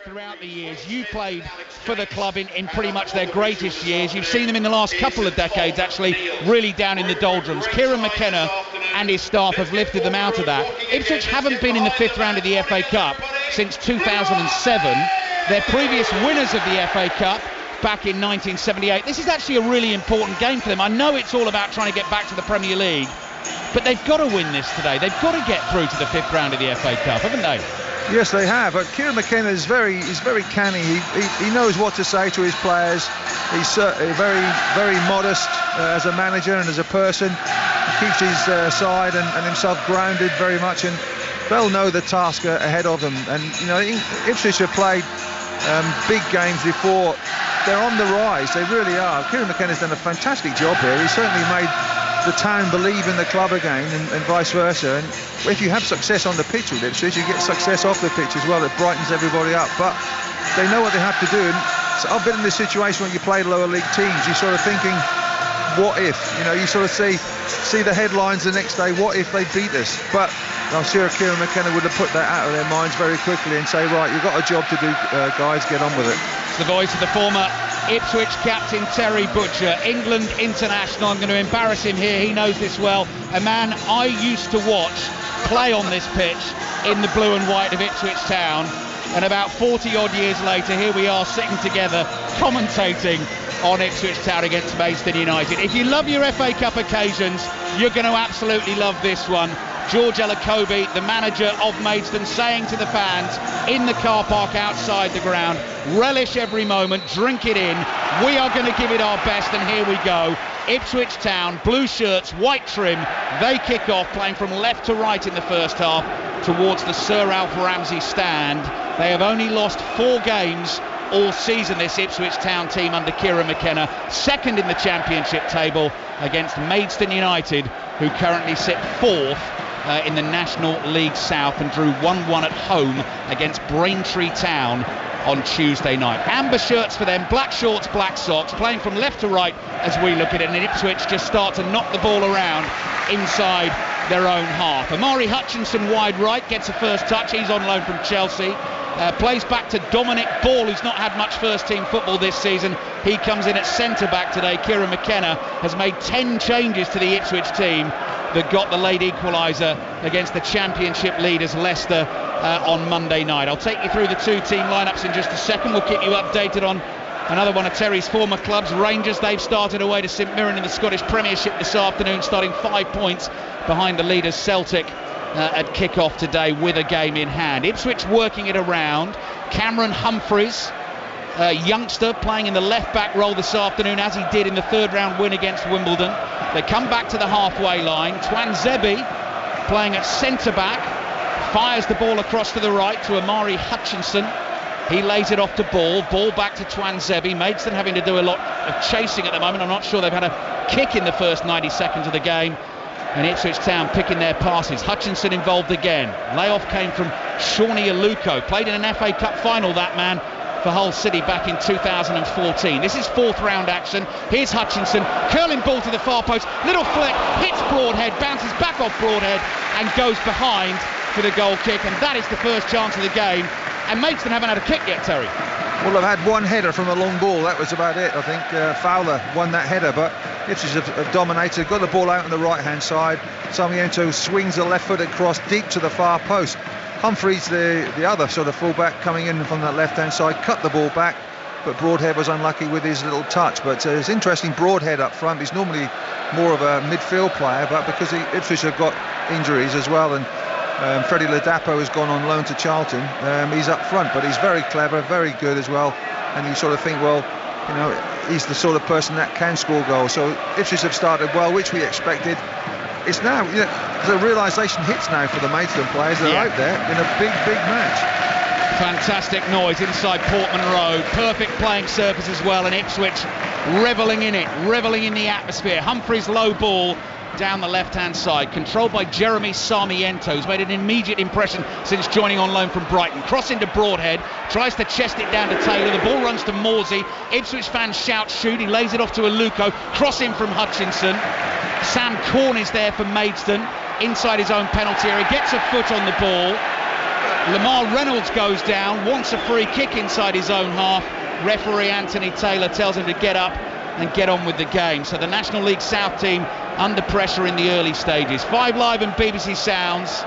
throughout the years. You played for the club in pretty much their greatest years. You've seen them in the last couple of decades actually really down in the doldrums. Kieran McKenna and his staff have lifted them out of that. Ipswich haven't been in the fifth round of the FA Cup since 2007. They're previous winners of the FA Cup back in 1978. This is actually a really important game for them. I know it's all about trying to get back to the Premier League, but they've got to win this today. They've got to get through to the fifth round of the FA Cup, haven't they? Yes, they have. But Kieran McKenna is very canny. He knows what to say to his players. He's very modest as a manager and as a person. He keeps his side and himself grounded very much, and they'll know the task ahead of them. And you know, Ipswich have played big games before. They're on the rise. They really are. Kieran McKenna's done a fantastic job here. He's certainly made the town believe in the club again, and vice versa. And if you have success on the pitch with Ipswich, you get success off the pitch as well. It brightens everybody up. But they know what they have to do. And so I've been in this situation when you play lower league teams. You're sort of thinking, what if? You know, you sort of see the headlines the next day. What if they beat us? But I'm sure Kieran McKenna would have put that out of their minds very quickly and say, right, you've got a job to do, guys. Get on with it. It's the voice of the former Ipswich captain Terry Butcher, England international. I'm going to embarrass him here, he knows this well. A man I used to watch play on this pitch in the blue and white of Ipswich Town, and about 40 odd years later here we are sitting together commentating on Ipswich Town against Maidstone United. If you love your FA Cup occasions, you're going to absolutely love this one. George Elokobi, the manager of Maidstone, saying to the fans in the car park outside the ground, relish every moment, drink it in, we are going to give it our best, and here we go. Ipswich Town, blue shirts, white trim, they kick off playing from left to right in the first half towards the Sir Alf Ramsey stand. They have only lost 4 games all season, this Ipswich Town team under Kieran McKenna, second in the championship table against Maidstone United, who currently sit 4th in the National League South and drew 1-1 at home against Braintree Town on Tuesday night. Amber shirts for them, black shorts, black socks, playing from left to right as we look at it, and Ipswich just start to knock the ball around inside their own half. Amari Hutchinson wide right gets a first touch. He's on loan from Chelsea. Plays back to Dominic Ball, who's not had much first team football this season. He comes in at centre back today. Kieran McKenna has made 10 changes to the Ipswich team that got the late equaliser against the championship leaders Leicester on Monday night. I'll take you through the 2 team lineups in just a second. We'll keep you updated on another one of Terry's former clubs, Rangers. They've started away to St Mirren in the Scottish Premiership this afternoon, starting 5 points behind the leaders Celtic at kick-off today with a game in hand. Ipswich working it around. Cameron Humphreys, youngster, playing in the left-back role this afternoon, as he did in the third-round win against Wimbledon. They come back to the halfway line. Twanzebe playing at centre-back, fires the ball across to the right to Amari Hutchinson. He lays it off to Ball back to Twanzebe. Maidstone having to do a lot of chasing at the moment. I'm not sure they've had a kick in the first 90 seconds of the game. And Ipswich Town picking their passes. Hutchinson involved again. Layoff came from Shawnee Aluko. Played in an FA Cup final, that man, for Hull City back in 2014. This is 4th round action. Here's Hutchinson, curling ball to the far post. Little flick, hits Broadhead, bounces back off Broadhead and goes behind for the goal kick. And that is the first chance of the game. And Maidstone haven't had a kick yet, Terry. Well, they've had one header from a long ball. That was about it. I think Fowler won that header, but Ipswich have dominated. Got the ball out on the right-hand side. Sarmiento swings a left-footed cross deep to the far post. Humphreys, the other sort of fullback, coming in from that left-hand side, cut the ball back, but Broadhead was unlucky with his little touch. But it's interesting, Broadhead up front. He's normally more of a midfield player, but because Ipswich have got injuries as well, and Freddie Ladapo has gone on loan to Charlton. He's up front, but he's very clever, very good as well. And you sort of think, well, you know, he's the sort of person that can score goals. So Ipswich have started well, which we expected. It's now, you know, the realisation hits now for the Maidstone players that are out there in a big match. Fantastic noise inside Portman Road. Perfect playing surface as well, and Ipswich revelling in it, revelling in the atmosphere. Humphreys low ball down the left-hand side, controlled by Jeremy Sarmiento, who's made an immediate impression since joining on loan from Brighton. Cross into Broadhead, tries to chest it down to Taylor. The ball runs to Morsey. Ipswich fans shout shoot. He lays it off to Aluko. Cross in from Hutchinson. Sam Corn is there for Maidstone inside his own penalty area. Gets a foot on the ball. Lamar Reynolds goes down, wants a free kick inside his own half. Referee Anthony Taylor tells him to get up and get on with the game. So the National League South team under pressure in the early stages. 5 Live and BBC Sounds,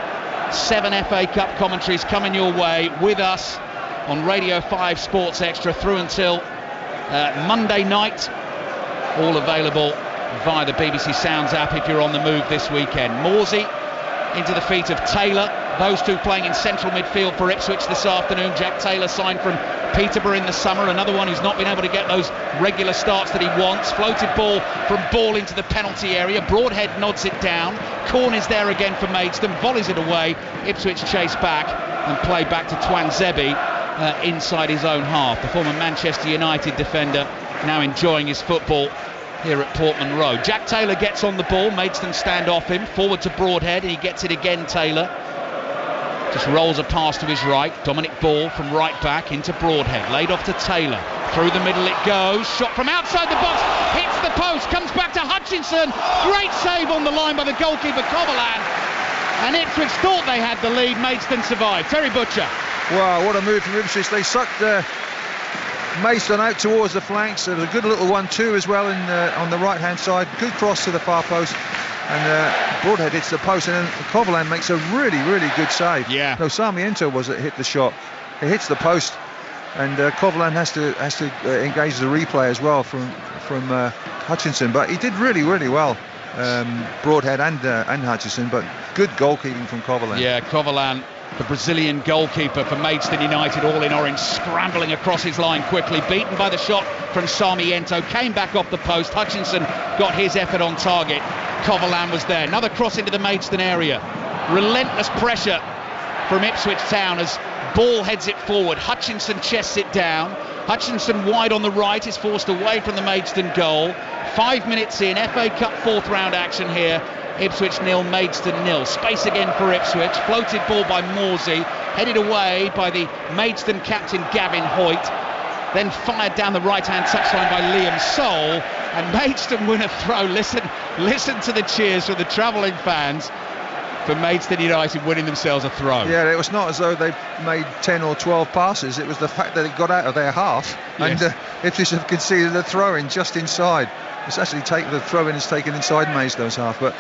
7 FA Cup commentaries coming your way with us on Radio 5 Sports Extra through until Monday night. All available via the BBC Sounds app if you're on the move this weekend. Morsey into the feet of Taylor. Those two playing in central midfield for Ipswich this afternoon. Jack Taylor signed from Peterborough in the summer, another one who's not been able to get those regular starts that he wants. Floated ball from Ball into the penalty area. Broadhead nods it down. Corn is there again for Maidstone, volleys it away. Ipswich chase back and play back to Twanzebe inside his own half. The former Manchester United defender now enjoying his football here at Portman Road. Jack Taylor gets on the ball. Maidstone stand off him. Forward to Broadhead, and he gets it again, Taylor. Just rolls a pass to his right. Dominic Ball from right back into Broadhead. Laid off to Taylor. Through the middle it goes. Shot from outside the box. Hits the post. Comes back to Hutchinson. Great save on the line by the goalkeeper, Coverland. And Ipswich thought they had the lead. Maidstone survived. Terry Butcher. Wow, what a move from Ipswich. They sucked Maidstone out towards the flanks. There was a good little 1-2 as well on the right hand side. Good cross to the far post. And Broadhead hits the post, and then Coverland makes a really, really good save. Yeah. No, Sarmiento was it hit the shot. It hits the post, and Coverland has to engage the replay as well from Hutchinson. But he did really, really well, Broadhead and Hutchinson. But good goalkeeping from Coverland. Yeah, Coverland, the Brazilian goalkeeper for Maidstone United, all in orange, scrambling across his line quickly, beaten by the shot from Sarmiento, came back off the post. Hutchinson got his effort on target. Coverland was there. Another cross into the Maidstone area. Relentless pressure from Ipswich Town as Ball heads it forward. Hutchinson chests it down. Hutchinson wide on the right is forced away from the Maidstone goal. 5 minutes in, FA Cup 4th round action here. Ipswich 0, Maidstone 0. Space again for Ipswich. Floated ball by Morsey. Headed away by the Maidstone captain Gavin Hoyt. Then fired down the right-hand touchline by Liam Soul. And Maidstone win a throw. Listen to the cheers from the travelling fans for Maidstone United winning themselves a throw. Yeah, it was not as though they made 10 or 12 passes. It was the fact that it got out of their half. Yes. And Ipswich have conceded a throw-in just inside. It's actually the throw-in is taken inside Maidstone's half, but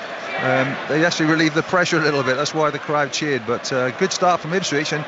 they actually relieved the pressure a little bit. That's why the crowd cheered. But good start from Ipswich, and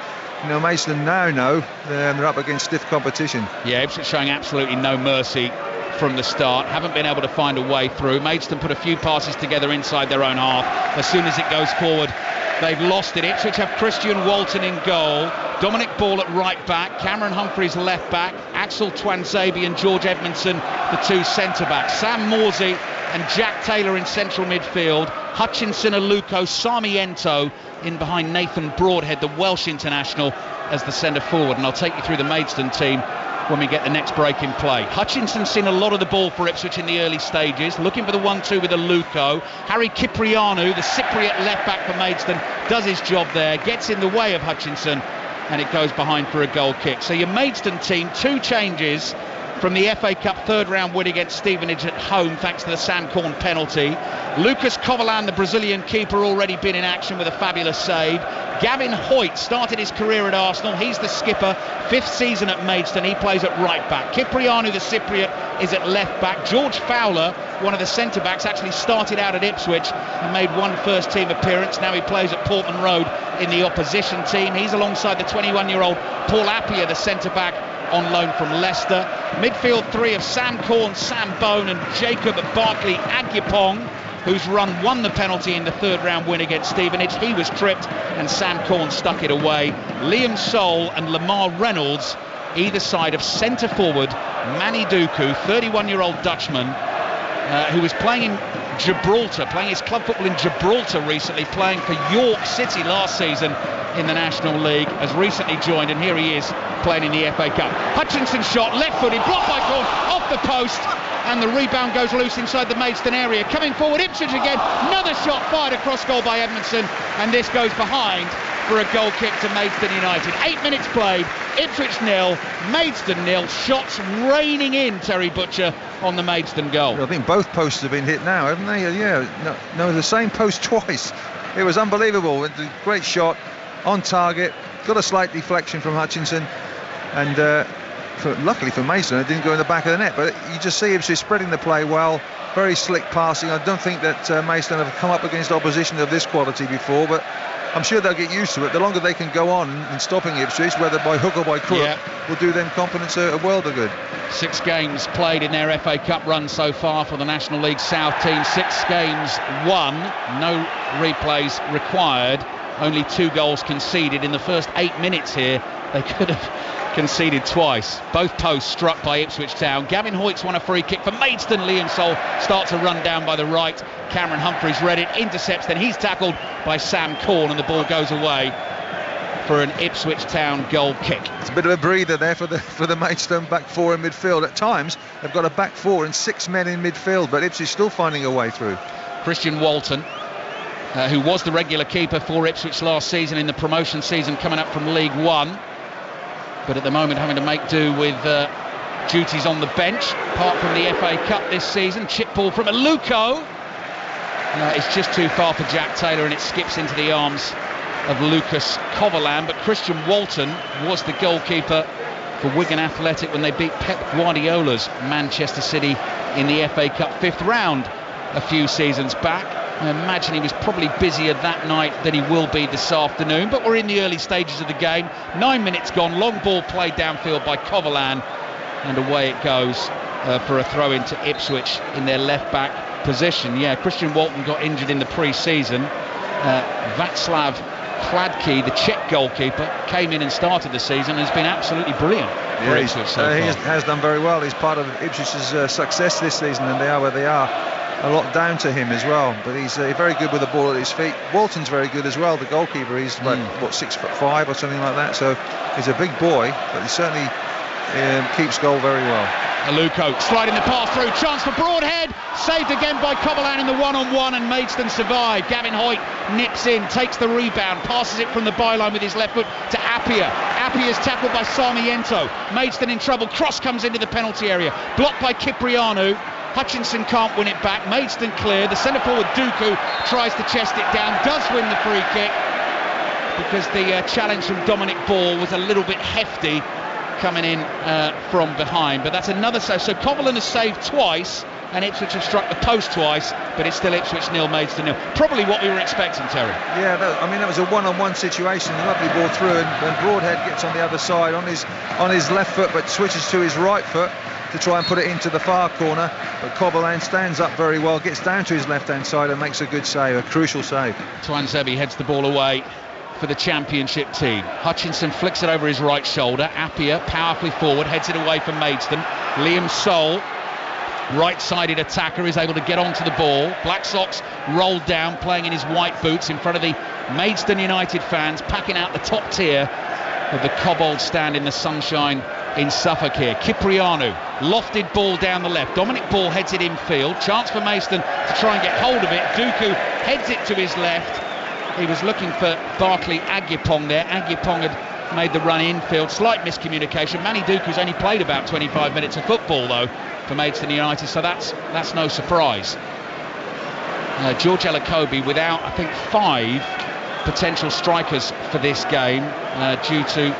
Maidstone now know they're up against stiff competition. Yeah, Ipswich showing absolutely no mercy from the start, haven't been able to find a way through. Maidstone put a few passes together inside their own half. As soon as it goes forward, they've lost it. Ipswich have Christian Walton in goal, Dominic Ball at right back, Cameron Humphreys left back, Axel Twanzebe and George Edmondson the two centre backs, Sam Morsey and Jack Taylor in central midfield, Hutchinson, Aluko, Sarmiento in behind Nathan Broadhead, the Welsh international, as the centre forward. And I'll take you through the Maidstone team when we get the next break in play. Hutchinson's seen a lot of the ball for Ipswich in the early stages, looking for the 1-2 with Aluko. Harry Kyprianou, the Cypriot left back for Maidstone, does his job there, gets in the way of Hutchinson, and it goes behind for a goal kick. So your Maidstone team, 2 changes from the FA Cup 3rd round win against Stevenage at home thanks to the Sam Corn penalty. Lucas Coverland, the Brazilian keeper, already been in action with a fabulous save. Gavin Hoyt started his career at Arsenal. He's the skipper, 5th season at Maidstone. He plays at right back. Kyprianou, the Cypriot, is at left back. George Fowler, one of the centre backs, actually started out at Ipswich and made 1 first team appearance. Now he plays at Portman Road in the opposition team. He's alongside the 21-year-old Paul Appiah, the centre back, on loan from Leicester. Midfield 3 of Sam Corn, Sam Bone and Jacob Barkley Agyapong, who's won the penalty in the 3rd round win against Stevenage. He was tripped and Sam Corn stuck it away. Liam Soul and Lamar Reynolds either side of centre forward Manny Duku, 31-year-old Dutchman, who was playing in Gibraltar, playing his club football in Gibraltar recently, playing for York City last season in the National League, has recently joined, and here he is playing in the FA Cup. Hutchinson shot, left-footed, blocked by Corn, off the post, and the rebound goes loose inside the Maidstone area. Coming forward, Ipswich again, another shot fired across goal by Edmondson, and this goes behind for a goal kick to Maidstone United. 8 minutes played, Ipswich 0, Maidstone 0, shots raining in, Terry Butcher, on the Maidstone goal. I think both posts have been hit now, haven't they? Yeah, no, the same post twice. It was unbelievable. It's a great shot, on target, got a slight deflection from Hutchinson, and luckily for Maidstone, it didn't go in the back of the net. But you just see Ipswich spreading the play well, very slick passing. I don't think that Maidstone have come up against opposition of this quality before, but I'm sure they'll get used to it. The longer they can go on in stopping Ipswich, whether by hook or by crook, will do them confidence a world of good. 6 games played in their FA Cup run so far for the National League South team. 6 games won, no replays required, only 2 goals conceded. In the first 8 minutes here, they could have conceded twice. Both posts struck by Ipswich Town. Gavin Hoyt's won a free kick for Maidstone. Liam Sol starts a run down by the right. Cameron Humphreys read it, intercepts, then he's tackled by Sam Corn, and the ball goes away for an Ipswich Town goal kick. It's a bit of a breather there for the Maidstone back 4 in midfield. At times they've got a back 4 and 6 men in midfield, but Ipswich still finding a way through. Christian Walton, who was the regular keeper for Ipswich last season in the promotion season, coming up from League One, but at the moment having to make do with duties on the bench. Apart from the FA Cup this season, chip ball from Aluko. It's just too far for Jack Taylor, and it skips into the arms of Lucas Coverland. But Christian Walton was the goalkeeper for Wigan Athletic when they beat Pep Guardiola's Manchester City in the FA Cup 5th round a few seasons back. I imagine he was probably busier that night than he will be this afternoon, but we're in the early stages of the game. 9 minutes gone, long ball played downfield by Coverland, and away it goes for a throw into Ipswich in their left back position. Christian Walton got injured in the pre-season. Václav Kladky, the Czech goalkeeper, came in and started the season and has been absolutely brilliant for Ipswich so far. He has done very well. He's part of Ipswich's success this season, and they are where they are. A lot down to him as well, but he's very good with the ball at his feet. Walton's very good as well, the goalkeeper. He's like 6'5" or something like that, so he's a big boy, but he certainly keeps goal very well. Aluko sliding the pass through, chance for Broadhead, saved again by Coverland in the one-on-one, and Maidstone survive. Gavin Hoyt nips in, takes the rebound, passes it from the byline with his left foot to Appiah. Appiah's tackled by Sarmiento. Maidstone in trouble, cross comes into the penalty area, blocked by Cipriano. Hutchinson can't win it back. Maidstone clear. The centre forward Dooku tries to chest it down, does win the free kick because the challenge from Dominic Ball was a little bit hefty coming in from behind. But that's another save. So Coverland has saved twice, and Ipswich have struck the post twice, but it's still Ipswich 0, Maidstone 0. Probably what we were expecting, Terry. Yeah, that was a one-on-one situation. A lovely ball through, and Broadhead gets on the other side on his left foot, but switches to his right foot to try and put it into the far corner, but Coverland stands up very well, gets down to his left hand side and makes a good save, a crucial save. Twanzebe heads the ball away for the championship team. Hutchinson flicks it over his right shoulder. Appiah powerfully forward, heads it away from Maidstone. Liam Sol, right-sided attacker, is able to get onto the ball. Black Sox rolled down, playing in his white boots in front of the Maidstone United fans, packing out the top tier of the Cobbold stand in the sunshine in Suffolk here. Cipriano, lofted ball down the left. Dominic Ball heads it infield. Chance for Maidstone to try and get hold of it. Dooku heads it to his left. He was looking for Barclay Agyapong there. Agyapong had made the run infield. Slight miscommunication. Manny Dooku's only played about 25 minutes of football though for Maidstone United, so that's no surprise. George Elokobi without, I think, 5 potential strikers for this game due to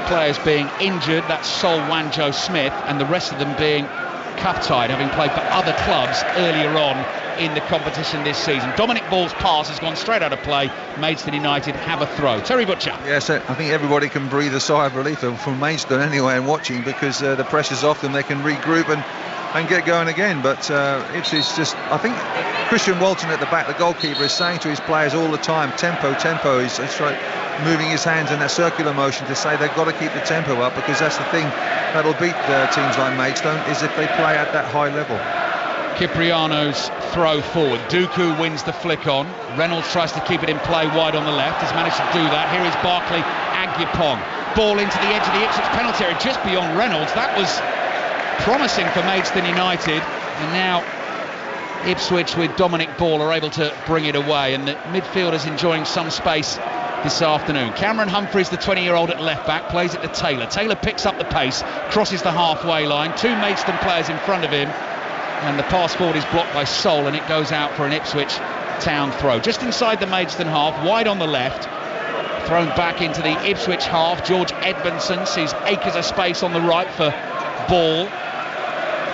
players being injured. That's Sol Wanjo Smith, and the rest of them being cup-tied, having played for other clubs earlier on in the competition this season. Dominic Ball's pass has gone straight out of play. Maidstone United have a throw. Terry Butcher. Yes, I think everybody can breathe a sigh of relief from Maidstone anyway and watching, because the pressure's off them. They can regroup and get going again. But it's just, I think Christian Walton at the back, the goalkeeper, is saying to his players all the time, tempo, tempo. He's moving his hands in that circular motion to say they've got to keep the tempo up, because that's the thing that'll beat teams like Maidstone, is if they play at that high level. Cipriano's throw forward. Dooku wins the flick on. Reynolds tries to keep it in play wide on the left. Has managed to do that. Here is Barclay Agyapong. Ball into the edge of the Ipswich penalty area, just beyond Reynolds. That was promising for Maidstone United. And now Ipswich with Dominic Ball are able to bring it away. And the midfielder's enjoying some space this afternoon. Cameron Humphreys, the 20-year-old at left back, plays it to Taylor. Taylor picks up the pace, crosses the halfway line. 2 Maidstone players in front of him, and the pass forward is blocked by Sol, and it goes out for an Ipswich Town throw. Just inside the Maidstone half, wide on the left. thrown back into the Ipswich half. George Edmondson sees acres of space on the right for Ball.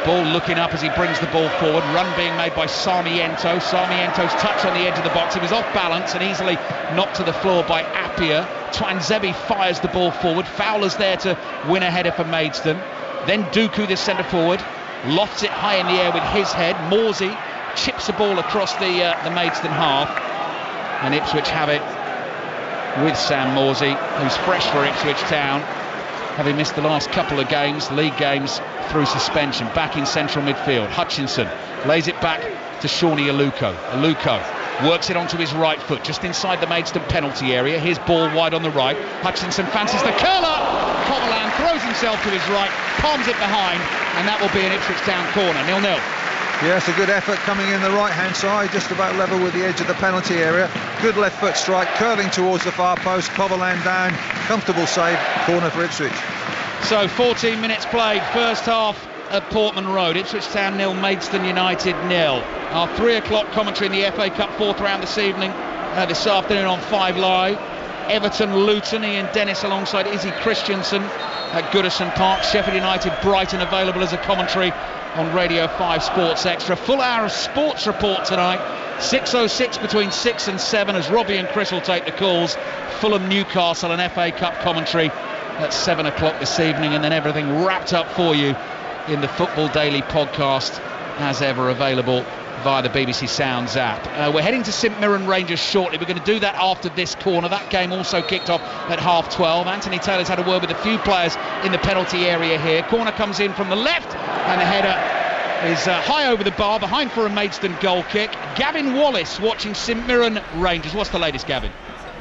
Ball looking up as he brings the ball forward. Run being made by Sarmiento. Sarmiento's touch on the edge of the box. He was off balance and easily knocked to the floor by Appiah. Twanzebe fires the ball forward. Fowler's there to win a header for Maidstone. Then Dooku, the centre forward, lofts it high in the air with his head. Morsey chips the ball across the Maidstone half. And Ipswich have it with Sam Morsey, who's fresh for Ipswich Town, having missed the last couple of games, league games, through suspension. Back in central midfield. Hutchinson lays it back to Shawnee Aluko. Aluko works it onto his right foot, just inside the Maidstone penalty area. Here's Ball wide on the right. Hutchinson fancies the curler. Coverland throws himself to his right, palms it behind, and that will be an Ipswich Town corner. 0-0. Yes, a good effort coming in the right-hand side, just about level with the edge of the penalty area. Good left foot strike, curling towards the far post. Coverland down, comfortable save, corner for Ipswich. So 14 minutes played, first half at Portman Road. Ipswich Town 0, Maidstone United 0. Our 3 o'clock commentary in the FA Cup fourth round this afternoon on 5 Live. Everton, Luton, Ian Dennis alongside Izzy Christiansen at Goodison Park. Sheffield United, Brighton available as a commentary on Radio 5 Sports Extra. Full hour of sports report tonight. 6:06 between 6 and 7 as Robbie and Chris will take the calls. Fulham, Newcastle and FA Cup commentary at 7 o'clock this evening, and then everything wrapped up for you in the Football Daily podcast, as ever available via the BBC Sounds app. We're heading to St Mirren Rangers shortly. We're going to do that after this corner. That game also kicked off at 12:30. Anthony Taylor's had a word with a few players in the penalty area here. Corner comes in from the left, and the header is high over the bar, behind for a Maidstone goal kick. Gavin Wallace watching St Mirren Rangers. What's the latest, Gavin?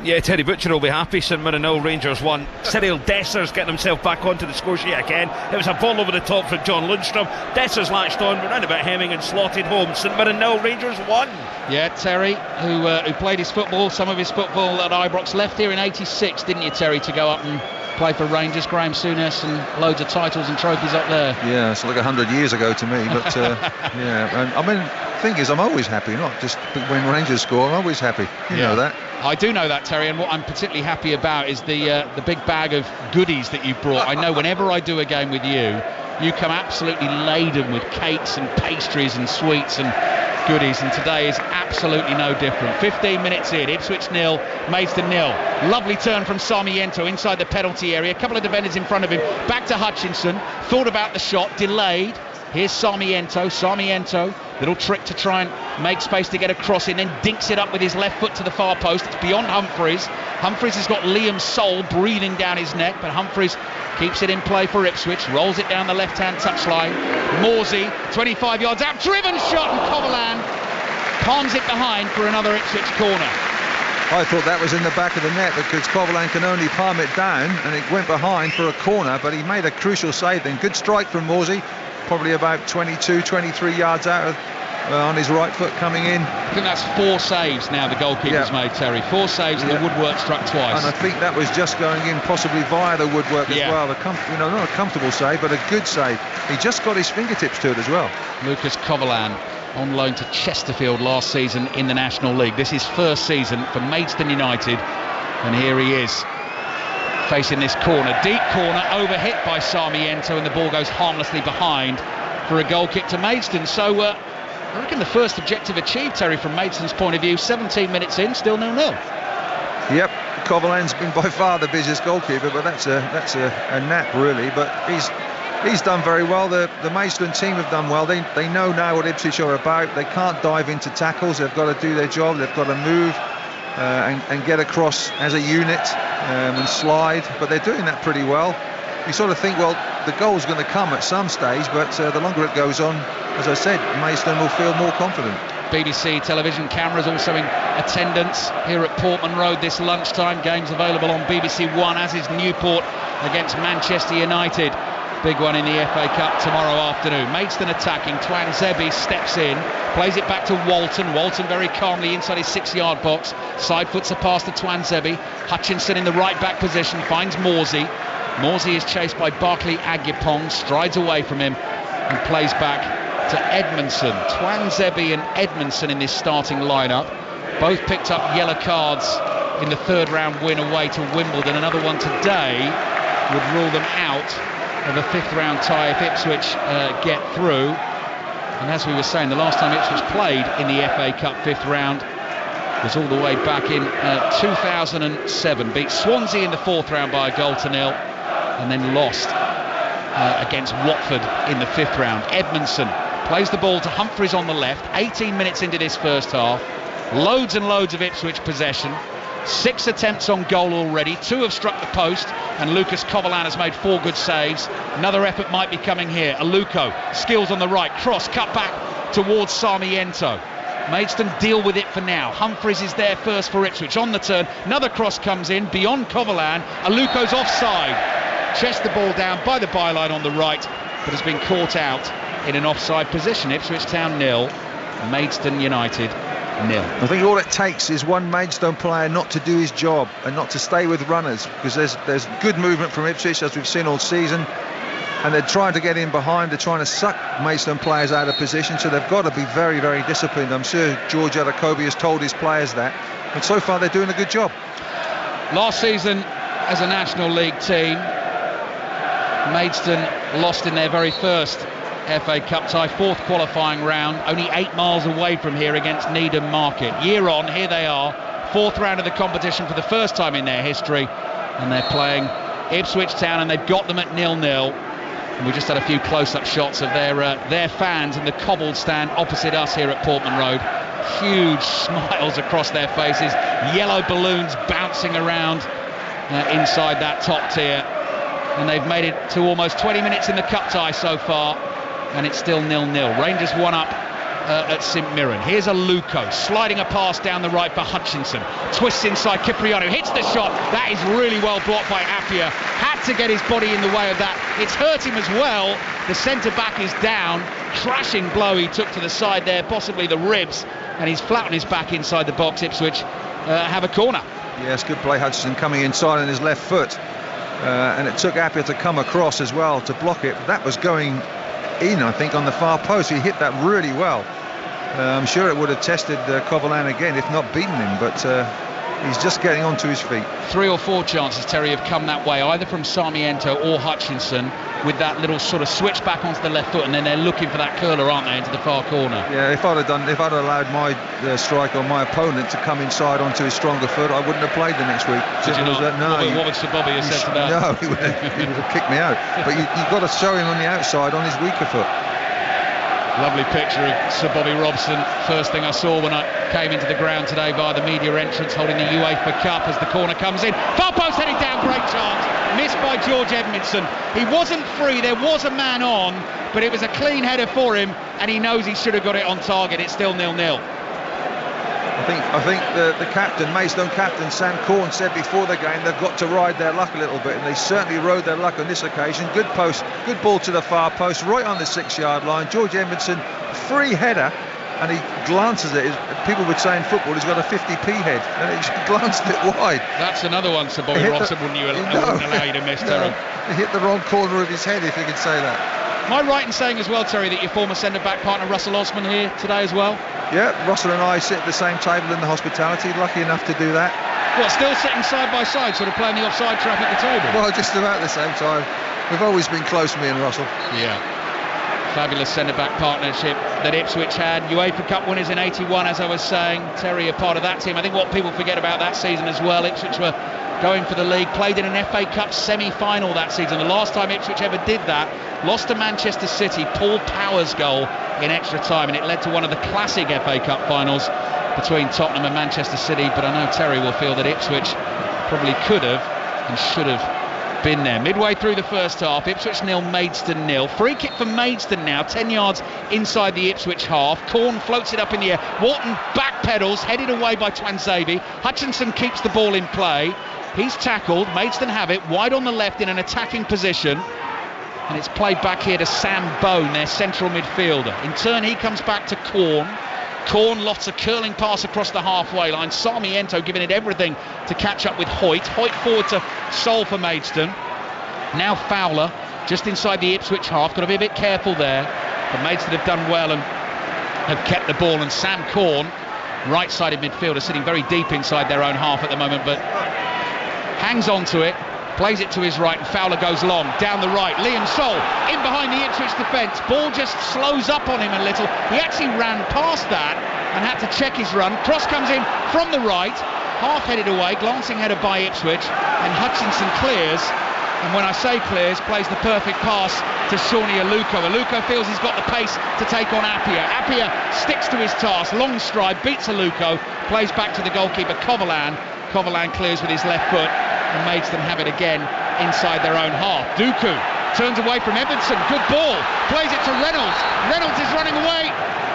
Yeah, Terry Butcher will be happy. St Mirren 0, Rangers 1. Cyril Dessers getting himself back onto the score sheet again. It was a ball over the top from John Lundstrom. Dessers latched on, but round about Hemming and slotted home. St Mirren 0, Rangers 1. Yeah, Terry, who played some of his football at Ibrox, left here in '86, didn't you, Terry, to go up and play for Rangers. Graham Souness and loads of titles and trophies up there. Yeah, it's like 100 years ago to me, but yeah. And, I mean, the thing is, I'm always happy, not just when Rangers score. I'm always happy. You know that. I do know that, Terry, and what I'm particularly happy about is the big bag of goodies that you brought. I know whenever I do a game with you, you come absolutely laden with cakes and pastries and sweets and goodies, and today is absolutely no different. 15 minutes in, Ipswich 0, Maidstone 0. Lovely turn from Sarmiento inside the penalty area. A couple of defenders in front of him. Back to Hutchinson. Thought about the shot, delayed. Here's Sarmiento, little trick to try and make space to get a cross in, then dinks it up with his left foot to the far post. It's beyond Humphreys. Humphreys has got Liam Soul breathing down his neck, but Humphreys keeps it in play for Ipswich, rolls it down the left-hand touchline. Morsey, 25 yards out, driven shot, and Coverland palms it behind for another Ipswich corner. I thought that was in the back of the net because Coverland can only palm it down, and it went behind for a corner, but he made a crucial save then. Good strike from Morsey. Probably about 22, 23 yards out on his right foot coming in. I think that's 4 saves now the goalkeeper's made, Terry. 4 saves and the woodwork struck twice. And I think that was just going in possibly via the woodwork as well. Not a comfortable save, but a good save. He just got his fingertips to it as well. Lucas Coverland on loan to Chesterfield last season in the National League. This is first season for Maidstone United, and here he is facing this corner, deep corner, overhit by Sarmiento, and the ball goes harmlessly behind for a goal kick to Maidstone. So I reckon the first objective achieved, Terry, from Maidstone's point of view. 17 minutes in, still 0-0. Yep, Coverland's been by far the busiest goalkeeper, but that's a nap really. But he's done very well. The Maidstone team have done well. They know now what Ipswich are about. They can't dive into tackles. They've got to do their job. They've got to move and get across as a unit and slide. But they're doing that pretty well. You sort of think, well, the goal's going to come at some stage, but the longer it goes on, as I said, Maidstone will feel more confident. BBC television cameras also in attendance here at Portman Road this lunchtime. Games available on BBC One, as is Newport against Manchester United. Big one in the FA Cup tomorrow afternoon. Maidstone attacking. Twanzebe steps in, plays it back to Walton. Walton very calmly inside his 6-yard box. Side foots a pass to Twanzebe. Hutchinson in the right back position finds Morsey. Morsey is chased by Barclay Agyapong, strides away from him and plays back to Edmondson. Twanzebe and Edmondson in this starting lineup. Both picked up yellow cards in the third round win away to Wimbledon. Another one today would rule them out of a fifth round tie if Ipswich get through. And as we were saying, the last time Ipswich played in the FA Cup fifth round was all the way back in 2007. Beat Swansea in the fourth round by a goal to nil, and then lost against Watford in the fifth round. Edmondson plays the ball to Humphreys on the left. 18 minutes into this first half. Loads and loads of Ipswich possession. 6 attempts on goal already. 2 have struck the post, and Lucas Covolan has made 4 good saves. Another effort might be coming here. Aluko, skills on the right, cross, cut back towards Sarmiento. Maidstone deal with it for now. Humphreys is there first for Ipswich. On the turn, another cross comes in beyond Covolan. Aluko's offside. Chests the ball down by the byline on the right, but has been caught out in an offside position. Ipswich Town 0, Maidstone United 0. I think all it takes is one Maidstone player not to do his job and not to stay with runners, because there's good movement from Ipswich, as we've seen all season, and they're trying to get in behind. They're trying to suck Maidstone players out of position, so they've got to be very, very disciplined. I'm sure George Adakobi has told his players that, and so far they're doing a good job. Last season as a National League team, Maidstone lost in their very first FA Cup tie, 4th qualifying round, only 8 miles away from here against Needham Market. Year on, here they are, 4th round of the competition for the first time in their history, and they're playing Ipswich Town, and they've got them at 0-0. And we just had a few close-up shots of their fans in the cobbled stand opposite us here at Portman Road. Huge smiles across their faces, yellow balloons bouncing around inside that top tier, and they've made it to almost 20 minutes in the cup tie so far, and it's still 0-0. Rangers 1 up at St Mirren. Here's Aluko sliding a pass down the right for Hutchinson. Twists inside, Cipriano hits the shot. That is really well blocked by Appiah. Had to get his body in the way of that. It's hurt him as well. The centre-back is down. Crashing blow he took to the side there, possibly the ribs, and he's flat on his back inside the box. Ipswich have a corner. Yes, good play. Hutchinson coming inside on his left foot, and it took Appiah to come across as well to block it. That was going in, I think, on the far post. He hit that really well. I'm sure it would have tested Covolan again, if not beaten him, but he's just getting onto his feet. 3 or 4 chances, Terry, have come that way, either from Sarmiento or Hutchinson, with that little sort of switch back onto the left foot, and then they're looking for that curler, aren't they, into the far corner. Yeah, if I'd allowed my striker or my opponent to come inside onto his stronger foot, I wouldn't have played the next week. Did you not? What would Sir Bobby have said to that? No, he would have kicked me out. But you've got to show him on the outside on his weaker foot. Lovely picture of Sir Bobby Robson. First thing I saw when I came into the ground today via the media entrance, holding the UEFA Cup as the corner comes in. Far post headed down, great chance. Missed by George Edmondson. He wasn't free, there was a man on, but it was a clean header for him, and he knows he should have got it on target. It's still 0-0. I think the captain, Maidstone captain Sam Corn, said before the game they've got to ride their luck a little bit, and they certainly rode their luck on this occasion. Good post, good ball to the far post, right on the 6-yard line. George Edmondson, free header, and he glances at it. People would say in football he's got a 50p head, and he glanced it wide. That's another one, Sir Bobby Robson wouldn't allow you to miss, Terry. He hit the wrong corner of his head, if you could say that. Am I right in saying as well, Terry, that your former centre-back partner Russell Osman here today as well? Yeah, Russell and I sit at the same table in the hospitality, lucky enough to do that. What, still sitting side by side, sort of playing the offside trap at the table? Well, just about the same time. We've always been close, me and Russell. Yeah. Fabulous centre-back partnership that Ipswich had. UEFA Cup winners in 81, as I was saying. Terry, a part of that team. I think what people forget about that season as well, Ipswich were going for the league, played in an FA Cup semi-final that season. The last time Ipswich ever did that, lost to Manchester City, Paul Power's goal in extra time, and it led to one of the classic FA Cup finals between Tottenham and Manchester City. But I know Terry will feel that Ipswich probably could have and should have been there. Midway through the first half, Ipswich 0, Maidstone 0. Free kick for Maidstone now, 10 yards inside the Ipswich half. Corn floats it up in the air. Walton backpedals, headed away by Twanzebe. Hutchinson keeps the ball in play. He's tackled. Maidstone have it wide on the left in an attacking position, and it's played back here to Sam Bone, their central midfielder. In turn, he comes back to Corn. Corn lofts a curling pass across the halfway line. Sarmiento giving it everything to catch up with Hoyt. Hoyt forward to Sol for Maidstone. Now Fowler just inside the Ipswich half. Got to be a bit careful there, but Maidstone have done well and have kept the ball. And Sam Corn right-sided midfielder sitting very deep inside their own half at the moment, but hangs on to it, plays it to his right, and Fowler goes long, down the right. Liam Sol in behind the Ipswich defence. Ball just slows up on him a little. He actually ran past that and had to check his run. Cross comes in from the right, half-headed away, glancing header by Ipswich, and Hutchinson clears. And when I say clears, plays the perfect pass to Shawnee Aluko. Aluko feels he's got the pace to take on Appiah. Appiah sticks to his task, long stride, beats Aluko, plays back to the goalkeeper Coverland. Coverland clears with his left foot, and Maidstone have it again inside their own half. Dooku turns away from Edmondson, good ball, plays it to Reynolds. Reynolds is running away,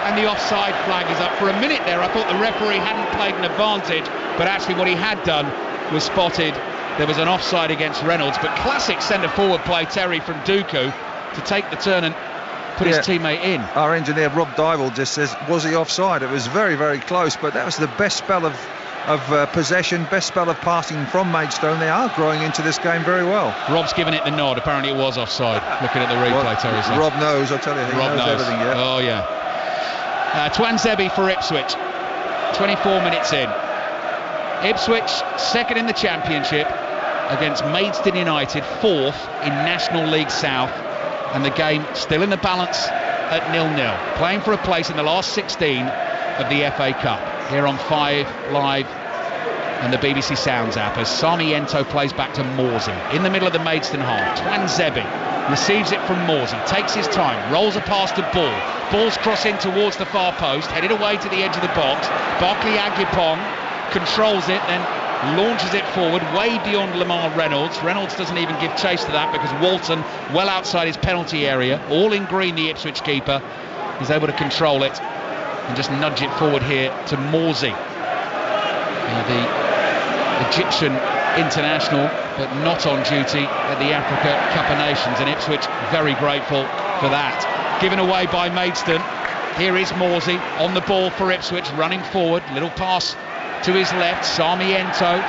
and the offside flag is up. For a minute there, I thought the referee hadn't played an advantage, but actually what he had done was spotted. There was an offside against Reynolds, but classic centre-forward play, Terry, from Dooku to take the turn and put his teammate in. Our engineer Rob Dybel just says, was he offside? It was very, very close, but that was the best spell of possession, best spell of passing from Maidstone. They are growing into this game very well. Rob's given it the nod. Apparently it was offside. Looking at the replay, well, Terry says. Rob knows, I tell you, he knows everything. Yeah. Oh, yeah. Twan Zebi for Ipswich. 24 minutes in. Ipswich second in the Championship against Maidstone United, fourth in National League South, and the game still in the balance at 0-0. Playing for a place in the last 16 of the FA Cup. Here on 5 Live and the BBC Sounds app as Sarmiento plays back to Morsey in the middle of the Maidstone half. Twan Zebi receives it from Morsey, takes his time, rolls a pass to Ball. Ball's cross in towards the far post, headed away to the edge of the box. Barkley Agyapong controls it, then launches it forward way beyond Lamar Reynolds. Reynolds doesn't even give chase to that because Walton, well outside his penalty area, all in green, the Ipswich keeper, is able to control it and just nudge it forward here to Morsey, the Egyptian international, but not on duty at the Africa Cup of Nations, and Ipswich very grateful for that. Given away by Maidstone. Here is Morsey on the ball for Ipswich, running forward, little pass to his left. Sarmiento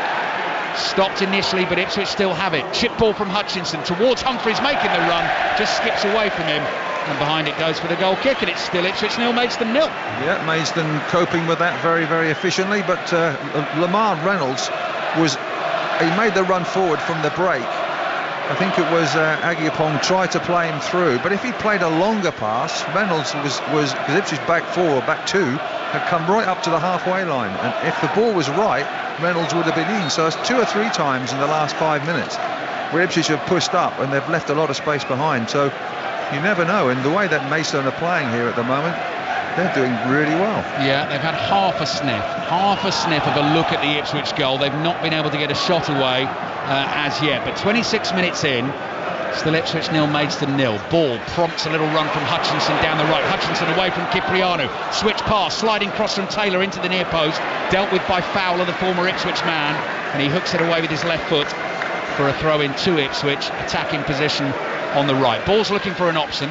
stopped initially, but Ipswich still have it. Chip ball from Hutchinson towards Humphreys, making the run, just skips away from him, and behind it goes for the goal kick, and it's still Ipswich 0, Maidstone 0. Yeah, Maidstone coping with that very, very efficiently, but Lamar Reynolds he made the run forward from the break. I think it was Agyapong tried to play him through, but if he played a longer pass, Reynolds was because Ipswich back 4 or back 2 had come right up to the halfway line, and if the ball was right, Reynolds would have been in. So it's 2 or 3 times in the last 5 minutes where Ipswich have pushed up and they've left a lot of space behind. So you never know, and the way that Maidstone are playing here at the moment, they're doing really well. Yeah, they've had half a sniff of a look at the Ipswich goal. They've not been able to get a shot away as yet, but 26 minutes in, still Ipswich 0, Maidstone 0. Ball prompts a little run from Hutchinson down the right. Hutchinson away from Cipriano. Switch pass, sliding cross from Taylor into the near post, dealt with by Fowler, the former Ipswich man, and he hooks it away with his left foot for a throw in to Ipswich, attacking position on the right. Ball's looking for an option.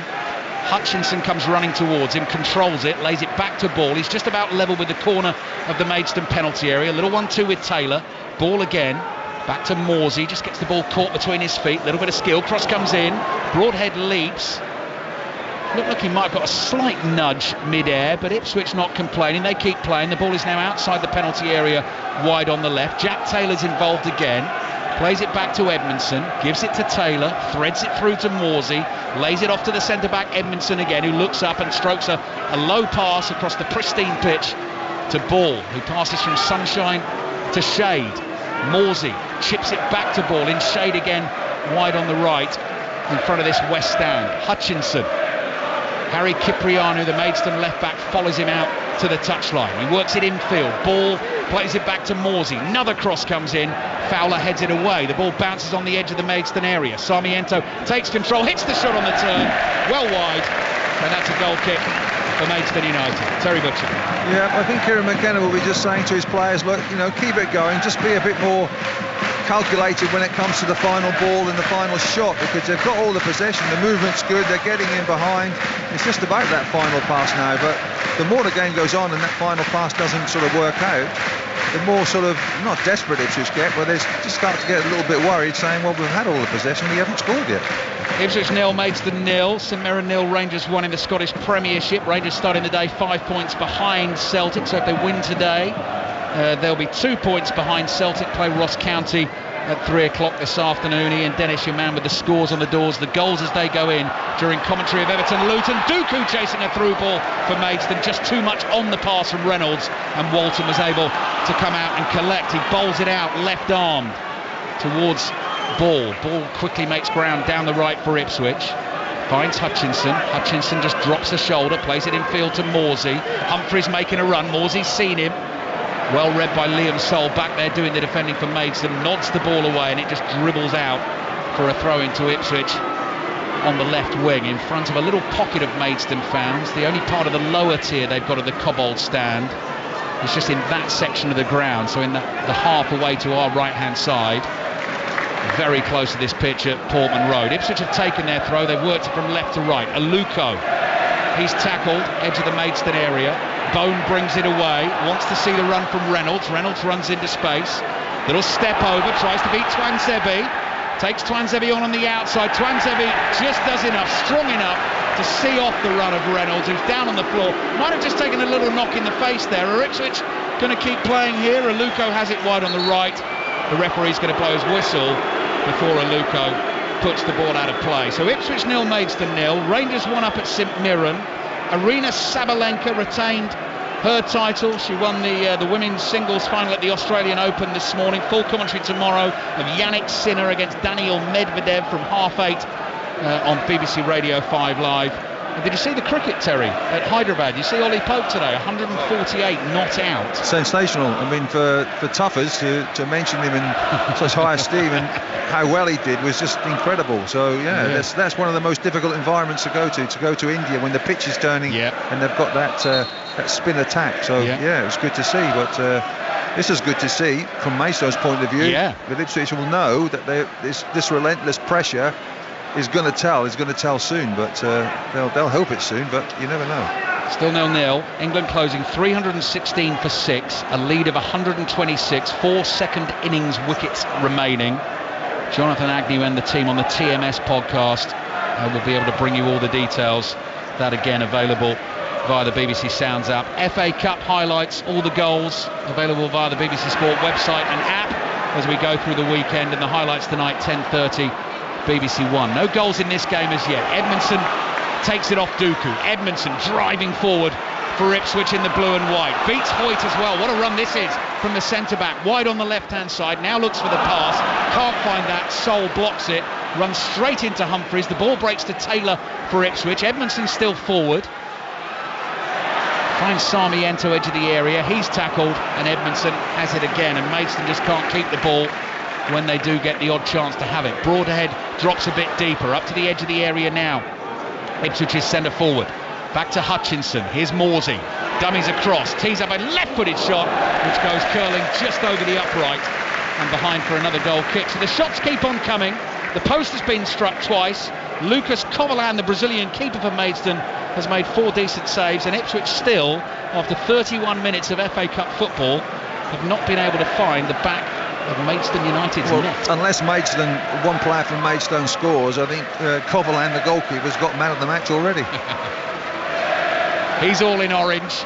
Hutchinson comes running towards him, controls it, lays it back to Ball. He's just about level with the corner of the Maidstone penalty area. A little 1-2 with Taylor. Ball again, back to Morsey, just gets the ball caught between his feet. Little bit of skill, cross comes in, Broadhead leaps. Looked like he might have got a slight nudge mid-air, but Ipswich not complaining. They keep playing. The ball is now outside the penalty area, wide on the left. Jack Taylor's involved again. Plays it back to Edmondson, gives it to Taylor, threads it through to Morsey, lays it off to the centre-back Edmondson again, who looks up and strokes a low pass across the pristine pitch to Ball, who passes from sunshine to shade. Morsey chips it back to Ball, in shade again, wide on the right, in front of this west stand. Hutchinson. Harry Cipriano, the Maidstone left-back, follows him out to the touchline. He works it infield. Ball plays it back to Morsey. Another cross comes in. Fowler heads it away. The ball bounces on the edge of the Maidstone area. Sarmiento takes control, hits the shot on the turn, well wide, and that's a goal kick for Maidstone United. Terry Butcher. Yeah, I think Kieran McKenna will be just saying to his players, look, keep it going, just be a bit more calculated when it comes to the final ball and the final shot, because they've got all the possession, the movement's good, they're getting in behind. It's just about that final pass now, but the more the game goes on and that final pass doesn't sort of work out, the more sort of, not desperate Ipswich get, but they just start to get a little bit worried, saying, well, we've had all the possession, we haven't scored yet. Ipswich 0, Maidstone 0, St Mirren 0, Rangers 1 in the Scottish Premiership. Rangers starting the day 5 points behind Celtic, so if they win today, they'll be 2 points behind Celtic. Play Ross County at 3 o'clock this afternoon. Ian Dennis, your man with the scores on the doors, the goals as they go in during commentary of Everton Luton. Dooku chasing a through ball for Maidstone, just too much on the pass from Reynolds, and Walton was able to come out and collect. He bowls it out left armed towards Ball quickly makes ground down the right for Ipswich, finds Hutchinson just drops a shoulder, plays it in field to Morsey. Humphreys making a run, Morsey's seen him, well read by Liam Sol back there doing the defending for Maidstone, nods the ball away and it just dribbles out for a throw into Ipswich on the left wing in front of a little pocket of Maidstone fans. The only part of the lower tier they've got of the Cobbold stand is just in that section of the ground, so in the half away to our right hand side, very close to this pitch at Portman Road. Ipswich have taken their throw, they've worked it from left to right. Aluko, he's tackled, edge of the Maidstone area. Bone brings it away, wants to see the run from Reynolds. Reynolds runs into space, little step over, tries to beat Twanzebe, takes Twanzebe on the outside. Twanzebe just does enough, strong enough to see off the run of Reynolds, who's down on the floor. Might have just taken a little knock in the face there. Are Ipswich going to keep playing here? Aluko has it wide on the right. The referee's going to blow his whistle before Aluko puts the ball out of play. So Ipswich 0, Maidstone 0. Rangers 1 up at St Mirren. Arina Sabalenka retained her title. She won the women's singles final at the Australian Open this morning. Full commentary tomorrow of Yannick Sinner against Daniil Medvedev from 8:30 on BBC Radio 5 Live. And did you see the cricket, Terry, at Hyderabad? You see Ollie Pope today, 148 not out. Sensational. I mean, for Tuffers to mention him in such high esteem and how well he did was just incredible. So yeah. That's one of the most difficult environments to go to India when the pitch is turning and they've got that spin attack. So it was good to see. But this is good to see from Maidstone's point of view. That Ipswich will know that this relentless pressure is going to tell soon, but they'll hope it soon, but you never know. Still 0-0. England closing 316 for 6, a lead of 126, 4 second innings wickets remaining. Jonathan Agnew and the team on the TMS podcast will be able to bring you all the details. That again available via the BBC Sounds app. FA Cup highlights, all the goals available via the BBC Sport website and app as we go through the weekend, and the highlights tonight 10:30 BBC One. No goals in this game as yet. Edmondson takes it off Dooku. Edmondson driving forward for Ipswich in the blue and white. Beats Hoyt as well. What a run this is from the centre-back. Wide on the left-hand side. Now looks for the pass. Can't find that. Sol blocks it. Runs straight into Humphreys. The ball breaks to Taylor for Ipswich. Edmondson still forward. Finds Sarmiento edge of the area. He's tackled and Edmondson has it again. And Maidstone just can't keep the ball when they do get the odd chance to have it. Broadhead drops a bit deeper, up to the edge of the area now. Ipswich is centre forward. Back to Hutchinson. Here's Morsey. Dummies across. Tees up a left-footed shot, which goes curling just over the upright and behind for another goal kick. So the shots keep on coming. The post has been struck twice. Lucas Covolan, the Brazilian keeper for Maidstone, has made 4 decent saves, and Ipswich still, after 31 minutes of FA Cup football, have not been able to find the back of Maidstone United's net. Unless one player from Maidstone scores, I think Covolan, the goalkeeper, has got man of the match already. He's all in orange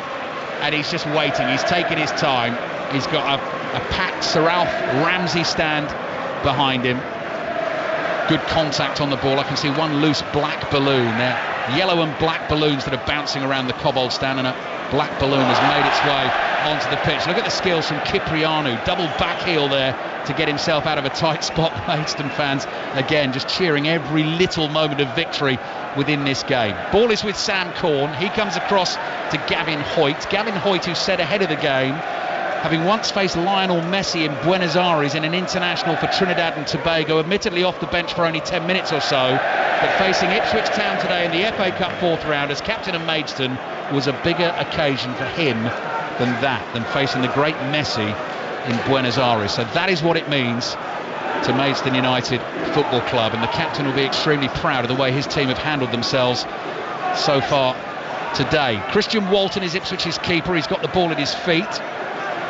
and he's just waiting. He's taking his time. He's got a packed Sir Alf Ramsey stand behind him. Good contact on the ball. I can see one loose black balloon there. Yellow and black balloons that are bouncing around the Cobbold stand, and a black balloon has made its way onto the pitch. Look at the skills from Cipriano. Double back heel there to get himself out of a tight spot. Maidstone fans, again, just cheering every little moment of victory within this game. Ball is with Sam Corn. He comes across to Gavin Hoyt. Gavin Hoyt, who said ahead of the game, having once faced Lionel Messi in Buenos Aires in an international for Trinidad and Tobago, admittedly off the bench for only 10 minutes or so, but facing Ipswich Town today in the FA Cup 4th round as captain of Maidstone was a bigger occasion for him than facing the great Messi in Buenos Aires. So that is what it means to Maidstone United Football Club, and the captain will be extremely proud of the way his team have handled themselves so far today. Christian Walton is Ipswich's keeper. He's got the ball at his feet,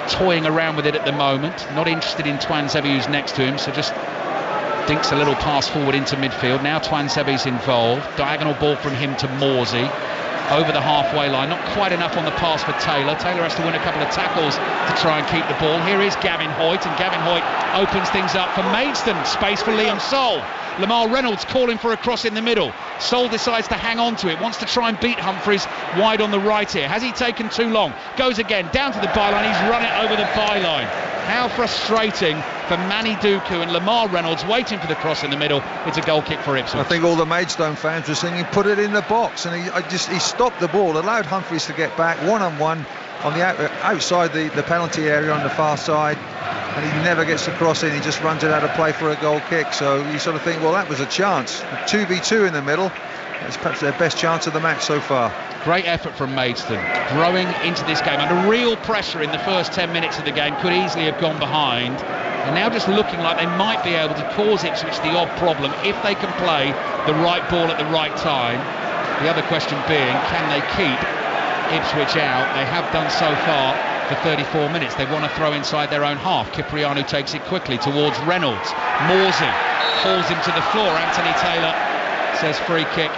toying around with it at the moment, not interested in Twanzebe, who's next to him, so just Dinks a little pass forward into midfield. Now Twanzebe's involved. Diagonal ball from him to Morsey. Over the halfway line, not quite enough on the pass for Taylor. Taylor has to win a couple of tackles to try and keep the ball. Here is Gavin Hoyt, and Gavin Hoyt opens things up for Maidstone. Space for Liam Sol. Lamar Reynolds calling for a cross in the middle. Sol decides to hang on to it, wants to try and beat Humphreys wide on the right here. Has he taken too long? Goes again, down to the byline, he's run it over the byline. How frustrating for Manny Duku and Lamar Reynolds waiting for the cross in the middle. It's a goal kick for Ipswich. I think all the Maidstone fans were singing, put it in the box, and he stopped the ball, allowed Humphreys to get back one-on-one on the outside the penalty area on the far side, and he never gets the cross in. He just runs it out of play for a goal kick. So you sort of think, well, that was a chance. 2v2 in the middle. That's perhaps their best chance of the match so far. Great effort from Maidstone, growing into this game under real pressure in the first 10 minutes of the game. Could easily have gone behind, and now just looking like they might be able to cause Ipswich the odd problem if they can play the right ball at the right time. The other question being, can they keep Ipswich out? They have done so far for 34 minutes. They want to throw inside their own half. Cipriano takes it quickly towards Reynolds. Morsey hauls him to the floor. Anthony Taylor says free kick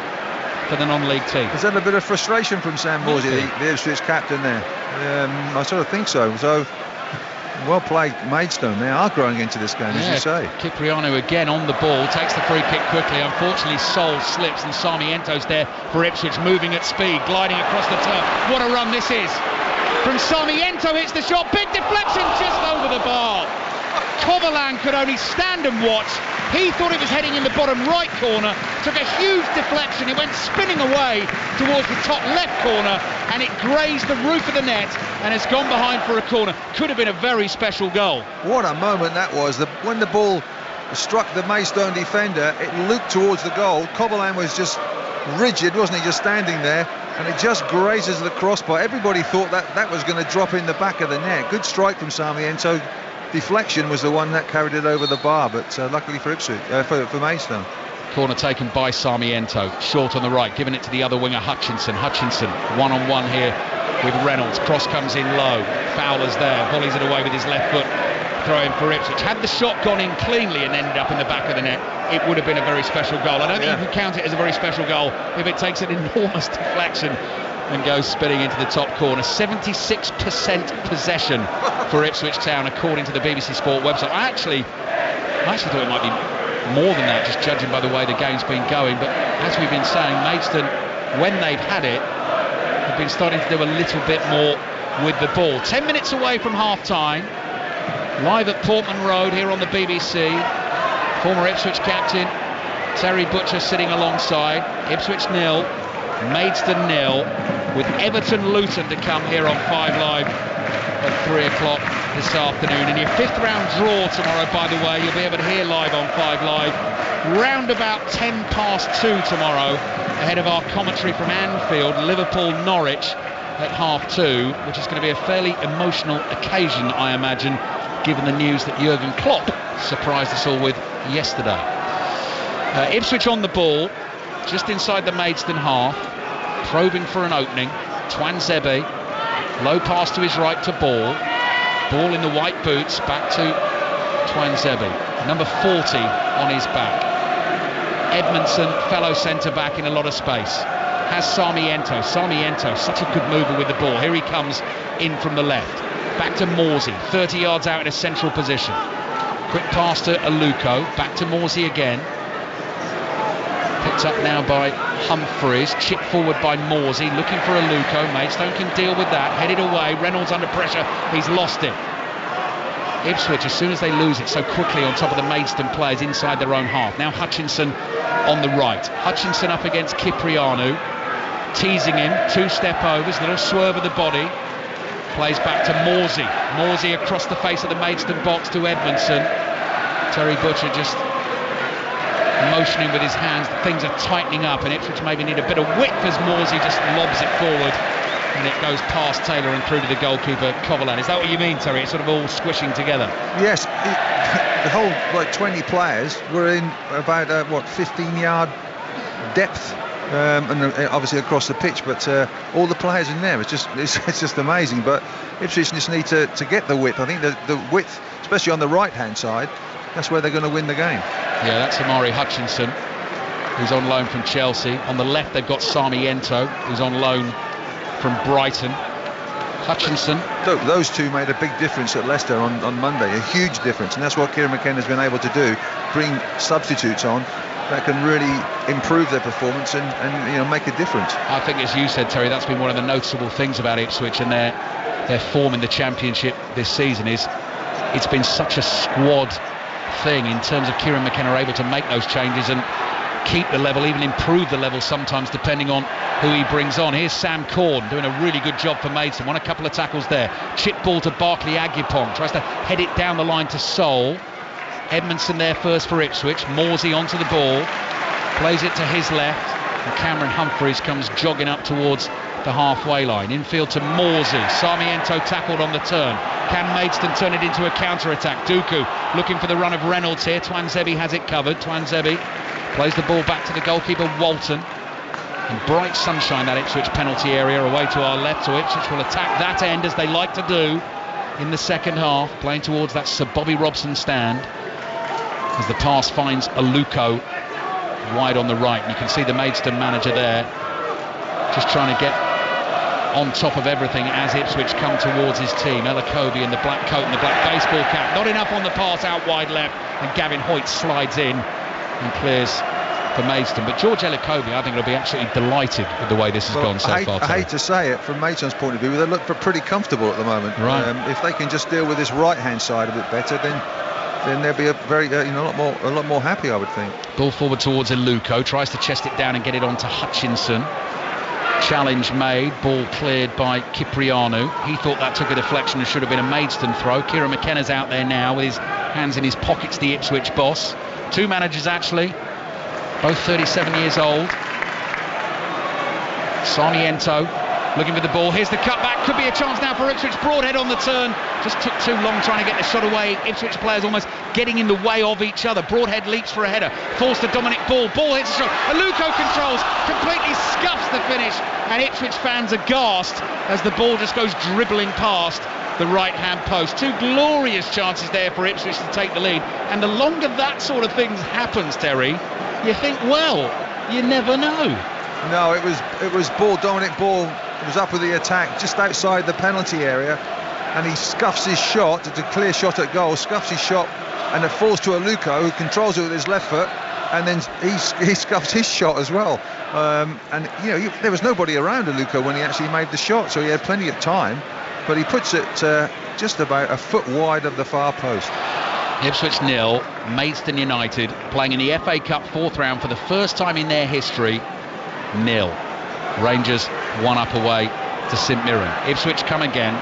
for the non-league team. Is that a bit of frustration from Sam Morsey, the Ipswich captain there? I sort of think so. So well played, Maidstone. They are growing into this game, as you say. Cipriano again on the ball, takes the free kick quickly. Unfortunately, Sol slips, and Sarmiento's there for Ipswich, moving at speed, gliding across the turf. What a run this is! From Sarmiento, hits the shot, big deflection just over the bar. Kovalan could only stand and watch. He thought it was heading in the bottom right corner, took a huge deflection, it went spinning away towards the top left corner, and it grazed the roof of the net and has gone behind for a corner. Could have been a very special goal. What a moment that was. When the ball struck the Maidstone defender, it looped towards the goal. Kovalan was just rigid, wasn't he, just standing there, and it just grazes the crossbar. Everybody thought that was going to drop in the back of the net. Good strike from Sarmiento. Deflection was the one that carried it over the bar, but luckily for Ipswich, for Maidstone. Corner taken by Sarmiento, short on the right, giving it to the other winger, Hutchinson. Hutchinson one-on-one here with Reynolds. Cross comes in low, Fowler's there, volleys it away with his left foot, throwing for Ipswich. Had the shot gone in cleanly and ended up in the back of the net, it would have been a very special goal. I don't think you can count it as a very special goal if it takes an enormous deflection and goes spinning into the top corner. 76% possession for Ipswich Town, according to the BBC Sport website. I actually thought it might be more than that, just judging by the way the game's been going. But as we've been saying, Maidstone, when they've had it, have been starting to do a little bit more with the ball. 10 minutes away from half-time, live at Portman Road here on the BBC. Former Ipswich captain Terry Butcher sitting alongside. Ipswich 0, Maidstone 0, with Everton Luton to come here on 5 Live at 3 o'clock this afternoon. And your 5th round draw tomorrow, by the way, you'll be able to hear live on 5 Live round about 10 past 2 tomorrow, ahead of our commentary from Anfield, Liverpool-Norwich at 2:30, which is going to be a fairly emotional occasion, I imagine, given the news that Jurgen Klopp surprised us all with yesterday. Ipswich on the ball, just inside the Maidstone half, probing for an opening. Twanzebe, low pass to his right to Ball in the white boots, back to Twanzebe, number 40 on his back. Edmondson, fellow centre-back, in a lot of space, has Sarmiento, such a good mover with the ball. Here he comes in from the left, back to Morsey, 30 yards out in a central position. Quick pass to Aluko, back to Morsey again. Picked up now by Humphreys, chipped forward by Morsey, looking for Aluko. Maidstone can deal with that, headed away, Reynolds under pressure, he's lost it. Ipswich, as soon as they lose it so quickly on top of the Maidstone players inside their own half. Now Hutchinson on the right. Hutchinson up against Cipriano, teasing him, 2-step overs, little swerve of the body. Plays back to Morsey. Morsey across the face of the Maidstone box to Edmondson. Terry Butcher just motioning with his hands that things are tightening up, and Ipswich maybe need a bit of width as Morsey just lobs it forward, and it goes past Taylor and through to the goalkeeper Kovalan. Is that what you mean, Terry? It's sort of all squishing together. Yes, the whole 20 players were in about 15-yard depth, and obviously across the pitch, but all the players in there, it's just amazing. But Ipswich just need to get the width. I think the width, especially on the right hand side, that's where they're going to win the game. Yeah, that's Amari Hutchinson, who's on loan from Chelsea. On the left, they've got Sarmiento, who's on loan from Brighton. Hutchinson. Those two made a big difference at Leicester on Monday, a huge difference, and that's what Kieran McKenna's been able to do, bring substitutes on that can really improve their performance and make a difference. I think, as you said, Terry, that's been one of the noticeable things about Ipswich and their form in the Championship this season is it's been such a squad thing in terms of Kieran McKenna able to make those changes and keep the level, even improve the level sometimes depending on who he brings on. Here's Sam Corn doing a really good job for Maidstone. Won a couple of tackles there. Chip ball to Barclay Agyapong, tries to head it down the line to Sol. Edmondson there first for Ipswich. Morsey onto the ball, plays it to his left, and Cameron Humphreys comes jogging up towards the halfway line. Infield to Morsey. Sarmiento tackled on the turn. Can Maidstone turn it into a counter-attack? Duku looking for the run of Reynolds here. Twanzebe has it covered. Twanzebe plays the ball back to the goalkeeper Walton. And bright sunshine, that Ipswich penalty area away to our left. So Ipswich will attack that end as they like to do in the second half, playing towards that Sir Bobby Robson stand. As the pass finds Aluko wide on the right. And you can see the Maidstone manager there just trying to get on top of everything as Ipswich come towards his team. Elakobi in the black coat and the black baseball cap. Not enough on the pass out wide left, and Gavin Hoyt slides in and clears for Maidstone. But George Elakobi, I think, will be absolutely delighted with the way this has gone so far. I hate to say it, from Maidstone's point of view, they look pretty comfortable at the moment. Right. If they can just deal with this right-hand side a bit better, then they'll be a lot more happy, I would think. Ball forward towards Aluko, tries to chest it down and get it on to Hutchinson. Challenge made, ball cleared by Cipriano. He thought that took a deflection and should have been a Maidstone throw. Kieran McKenna's out there now with his hands in his pockets, the Ipswich boss. Two managers actually, both 37 years old. Sarmiento looking for the ball. Here's the cutback. Could be a chance now for Ipswich. Broadhead on the turn. Just took too long trying to get the shot away. Ipswich players almost getting in the way of each other. Broadhead leaps for a header. Falls to Dominic Ball. Ball hits the shot. Aluko controls. Completely scuffs the finish. And Ipswich fans are gassed as the ball just goes dribbling past the right-hand post. Two glorious chances there for Ipswich to take the lead. And the longer that sort of thing happens, Terry, you think, well, you never know. No, it was Ball, Dominic Ball was up with the attack just outside the penalty area, and he scuffs his shot. It's a clear shot at goal, scuffs his shot, and it falls to Aluko, who controls it with his left foot, and then he scuffs his shot as well. And there was nobody around Aluko when he actually made the shot, so he had plenty of time, but he puts it just about a foot wide of the far post. Ipswich 0, Maidstone United playing in the FA Cup fourth round for the first time in their history, 0. Rangers 1 up away to St Mirren. Ipswich come again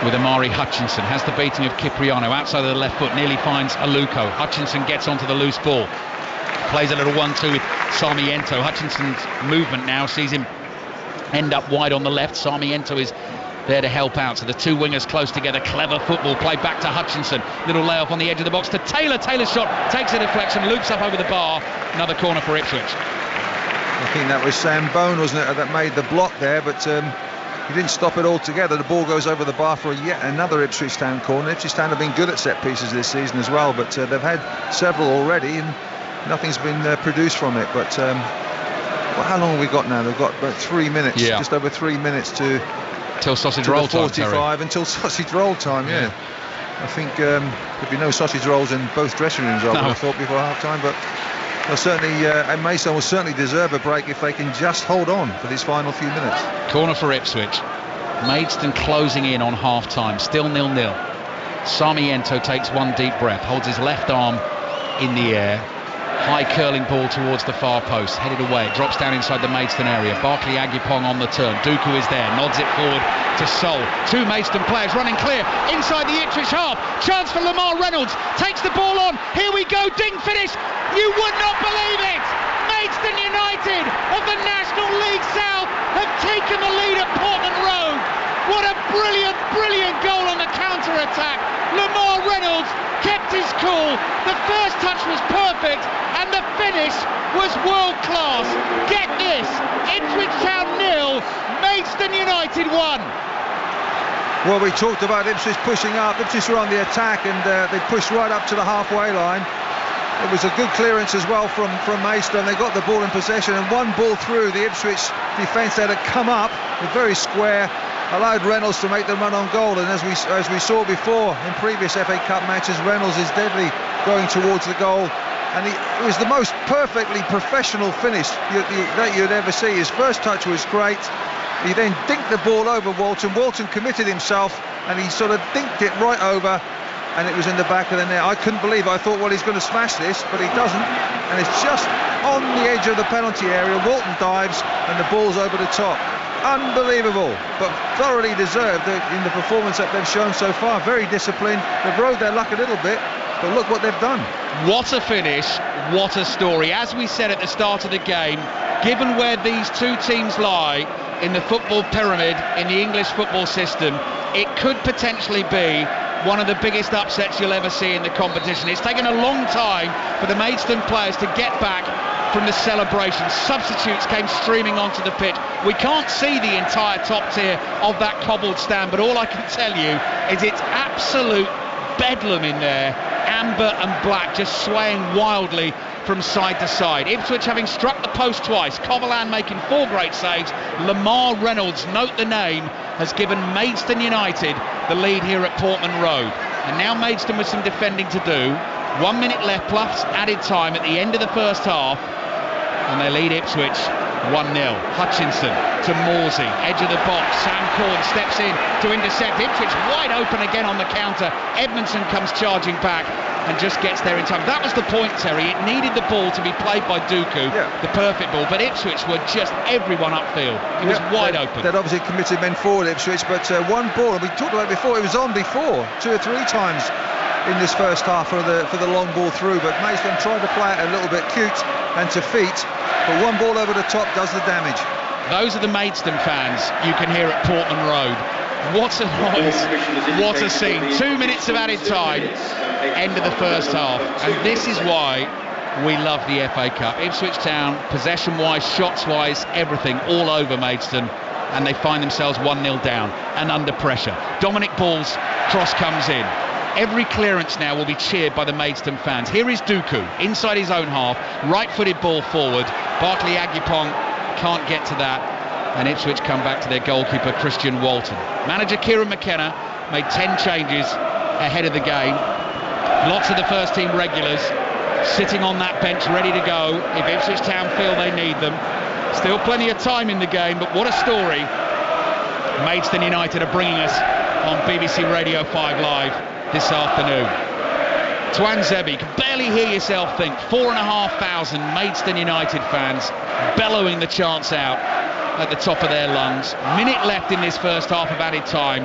with Amari Hutchinson. Has the beating of Cipriano outside of the left foot, nearly finds Aluko. Hutchinson gets onto the loose ball. Plays a little 1-2 with Sarmiento. Hutchinson's movement now sees him end up wide on the left. Sarmiento is there to help out. So the two wingers close together. Clever football played back to Hutchinson. Little layoff on the edge of the box to Taylor. Taylor's shot takes a deflection, loops up over the bar. Another corner for Ipswich. I think that was Sam Bone, wasn't it, that made the block there, but he didn't stop it altogether. The ball goes over the bar for yet another Ipswich Town corner. Ipswich Town have been good at set pieces this season as well, but they've had several already and nothing's been produced from it. But how long have we got now? They've got about 3 minutes, just over 3 minutes till sausage roll time, 45 until sausage roll time. Yeah. I think there'd be no sausage rolls in both dressing rooms, I would have thought, before half time, but and Maidstone will certainly deserve a break if they can just hold on for these final few minutes. Corner for Ipswich. Maidstone closing in on half time, still 0-0. Sarmiento takes one deep breath, holds his left arm in the air. High curling ball towards the far post, headed away, it drops down inside the Maidstone area. Barclay Agyapong on the turn. Duku is there, nods it forward to Sol. Two Maidstone players running clear inside the Ipswich half. Chance for Lamar Reynolds, takes the ball on. Here we go, ding finish. You would not believe it. Maidstone United of the National League South have taken the lead at Portman Road. What a brilliant, brilliant goal on the counter-attack. Lamar Reynolds kept his cool. The first touch was perfect and the finish was world-class. Get this, Ipswich Town 0, Maidstone United 1. Well, we talked about Ipswich pushing up. Ipswich were on the attack and they pushed right up to the halfway line. It was a good clearance as well from Maidstone. They got the ball in possession, and one ball through the Ipswich defence there to come up, very square, allowed Reynolds to make the run on goal. And as we saw before in previous FA Cup matches, Reynolds is deadly going towards the goal, and it was the most perfectly professional finish that you'd ever see. His first touch was great. He then dinked the ball over Walton. Walton committed himself, and he sort of dinked it right over, and it was in the back of the net. I couldn't believe it. I thought, well, he's going to smash this, but he doesn't, and it's just on the edge of the penalty area. Walton dives, and the ball's over the top. Unbelievable, but thoroughly deserved in the performance that they've shown so far. Very disciplined. They've rode their luck a little bit, but look what they've done. What a finish, what a story. As we said at the start of the game, given where these two teams lie in the football pyramid in the English football system, it could potentially be one of the biggest upsets you'll ever see in the competition. It's taken a long time for the Maidstone players to get back from the celebration. Substitutes came streaming onto the pitch. We can't see the entire top tier of that cobbled stand, but all I can tell you is it's absolute bedlam in there. Amber and black just swaying wildly from side to side. Ipswich having struck the post twice, Coverland making 4 great saves. Lamar Reynolds, note the name, has given Maidstone United the lead here at Portman Road. And now Maidstone with some defending to do. 1 minute left plus added time at the end of the first half, and they lead Ipswich 1-0. Hutchinson to Morsey, edge of the box. Sam Corn steps in to intercept. Ipswich wide open again on the counter. Edmondson comes charging back and just gets there in time. That was the point, Terry. It needed the ball to be played by Dooku, the perfect ball, but Ipswich were just everyone upfield. It was wide open. They'd obviously committed men forward, Ipswich, but one ball, and we talked about it before, it was on before 2 or 3 times in this first half for the long ball through, but Maidstone tried to play it a little bit cute and to feet, but one ball over the top does the damage. Those are the Maidstone fans you can hear at Portman Road. What a noise, what a scene. 2 minutes of added time, end of the first half, and this is why we love the FA Cup. Ipswich Town, possession-wise, shots-wise, everything all over Maidstone, and they find themselves 1-0 down and under pressure. Dominic Ball's cross comes in. Every clearance now will be cheered by the Maidstone fans. Here is Dooku, inside his own half, right-footed ball forward. Barclay Agyapong can't get to that, and Ipswich come back to their goalkeeper, Christian Walton. Manager Kieran McKenna made 10 changes ahead of the game. Lots of the first team regulars sitting on that bench ready to go if Ipswich Town feel they need them. Still plenty of time in the game, but what a story Maidstone United are bringing us on BBC Radio 5 Live this afternoon. Twan Zebi, you can barely hear yourself think. 4,500 Maidstone United fans bellowing the chants out at the top of their lungs. Minute left in this first half of added time,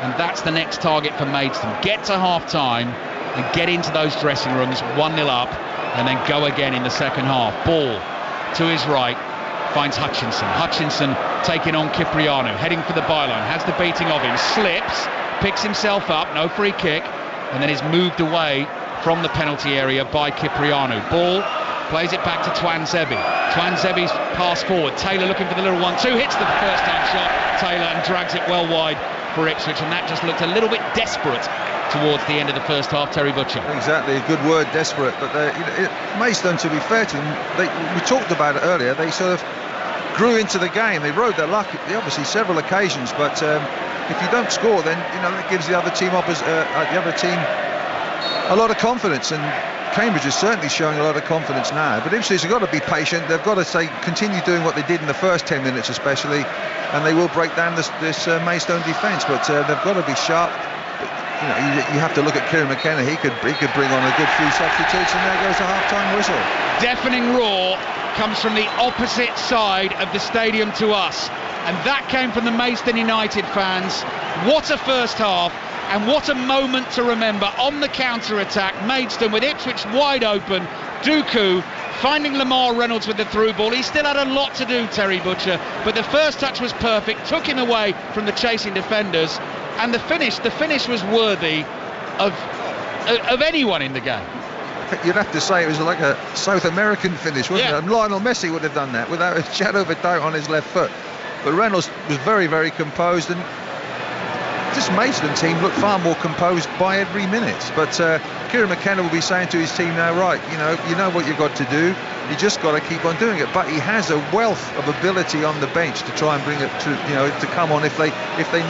and that's the next target for Maidstone. Get to half time and get into those dressing rooms 1-0 up, and then go again in the second half. Ball to his right, finds Hutchinson. Hutchinson taking on Cipriano, heading for the byline, has the beating of him, slips, picks himself up, no free kick, and then is moved away from the penalty area by Cipriano. Ball, plays it back to Twan Zebi. Twan Zebi's pass forward. Taylor looking for the little 1-2, hits the first time shot, Taylor, and drags it well wide for Ipswich, and that just looked a little bit desperate towards the end of the first half. Terry Butcher. Exactly, a good word, desperate. But Maidstone, to be fair to them, we talked about it earlier, they sort of grew into the game. They rode their luck, obviously several occasions, but if you don't score, then that gives the other team a lot of confidence, and Cambridge is certainly showing a lot of confidence now. But Ipswich have got to be patient. They've got to continue doing what they did in the first 10 minutes especially, and they will break down this Maidstone defence. But they've got to be sharp. You have to look at Kieran McKenna. He could bring on a good few substitutes, and there goes the half-time whistle. Deafening roar comes from the opposite side of the stadium to us, and that came from the Maidstone United fans. What a first half, and what a moment to remember. On the counter-attack, Maidstone with Ipswich wide open. Dooku finding Lamar Reynolds with the through ball. He still had a lot to do, Terry Butcher, but the first touch was perfect, took him away from the chasing defenders, and the finish was worthy of anyone in the game. You'd have to say it was like a South American finish, wasn't it? And Lionel Messi would have done that without a shadow of a doubt on his left foot. But Reynolds was very, very composed, and this Maidstone team looked far more composed by every minute. But Kieran McKenna will be saying to his team now, right, you know what you've got to do. You just got to keep on doing it. But he has a wealth of ability on the bench to try and bring it to come on if they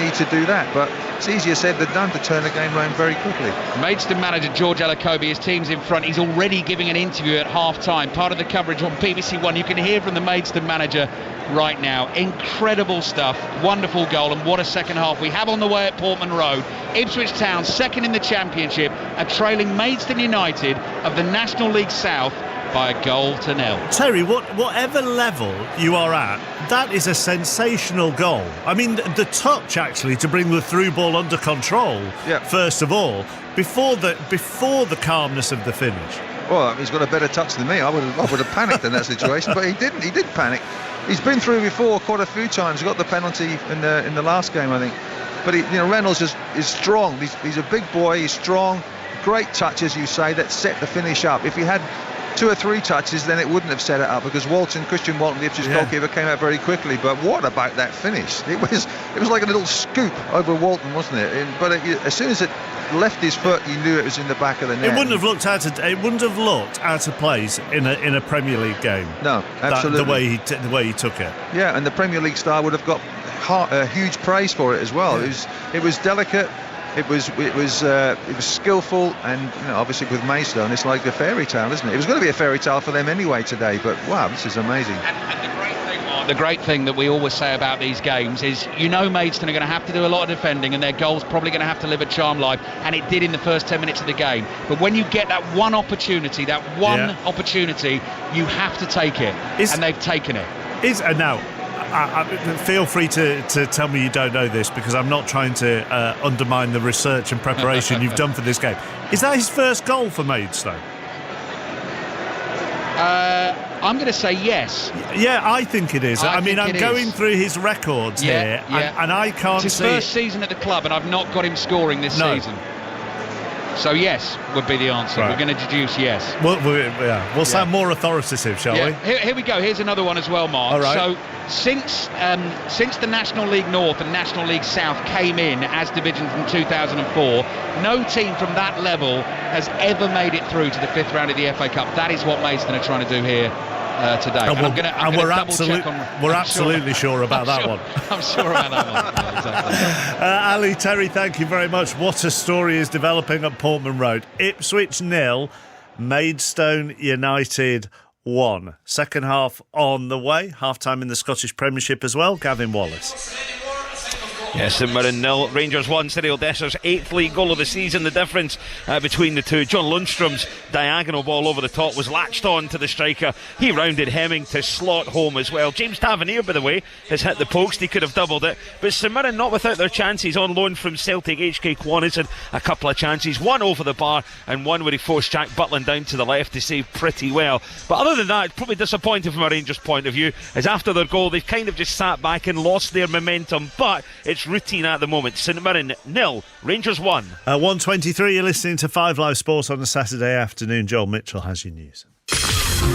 need to do that. But it's easier said than done to turn the game around very quickly. Maidstone manager George Elokobi, his team's in front. He's already giving an interview at half-time. Part of the coverage on BBC One. You can hear from the Maidstone manager right now. Incredible stuff. Wonderful goal, and what a second half we have on the way at Portman Road. Ipswich Town, second in the Championship, are trailing Maidstone United of the National League South by a goal to nil. Terry, whatever level you are at, that is a sensational goal. I mean, the touch actually to bring the through ball under control. First of all, before the calmness of the finish. Well, he's got a better touch than me. I would have panicked in that situation, but he didn't. He did panic. He's been through before quite a few times. He got the penalty in the last game, I think. But Reynolds is strong. He's a big boy. He's strong. Great touch, as you say, that set the finish up. If he had 2 or 3 touches, then it wouldn't have set it up, because Christian Walton, the Ipswich goalkeeper, came out very quickly. But what about that finish? It was like a little scoop over Walton, wasn't it? But as soon as it left his foot, you knew it was in the back of the net. It wouldn't have looked out of place in a Premier League game. No, absolutely. The way he took it. Yeah, and the Premier League star would have got huge praise for it as well. Yeah. It was delicate. It was skillful, and obviously with Maidstone, it's like a fairy tale, isn't it? It was going to be a fairy tale for them anyway today, but wow, this is amazing. And the great thing that we always say about these games is, Maidstone are going to have to do a lot of defending, and their goal's probably going to have to live a charm life, and it did in the first 10 minutes of the game. But when you get that one opportunity, you have to take it, and they've taken it. Now, feel free to tell me you don't know this, because I'm not trying to undermine the research and preparation you've done for this game. Is that his first goal for Maidstone? I'm going to say yes. Yeah, I think it is. I'm going through his records here, and I can't see... It's his first season at the club, and I've not got him scoring this season. So yes would be the answer. Right. We're going to deduce yes. We'll sound more authoritative, shall we? Here we go. Here's another one as well, Mark. All right. So since the National League North and National League South came in as divisions in 2004, no team from that level has ever made it through to the 5th round of the FA Cup. That is what Maidstone are trying to do here today. We're absolutely sure about that one. I'm sure about that one. Yeah, exactly. Ali, Terry, thank you very much. What a story is developing at Portman Road. Ipswich 0, Maidstone United 1. Second half on the way. Half-time in the Scottish Premiership as well. Gavin Wallace. Yes, St Mirren 0, Rangers 1, Cyril Desser's 8th league goal of the season. The difference between the two, John Lundstrom's diagonal ball over the top was latched on to the striker. He rounded Hemming to slot home as well. James Tavernier, by the way, has hit the post. He could have doubled it. But St Mirren not without their chances. On loan from Celtic, HK Quanis had a couple of chances. One over the bar and one where he forced Jack Butland down to the left to save pretty well. But other than that, it's probably disappointing from a Rangers point of view, as after their goal they've kind of just sat back and lost their momentum. But it's routine at the moment. St Mirren 0, Rangers 1. 1:23, you're listening to 5 Live Sports on a Saturday afternoon. Joel Mitchell has your news.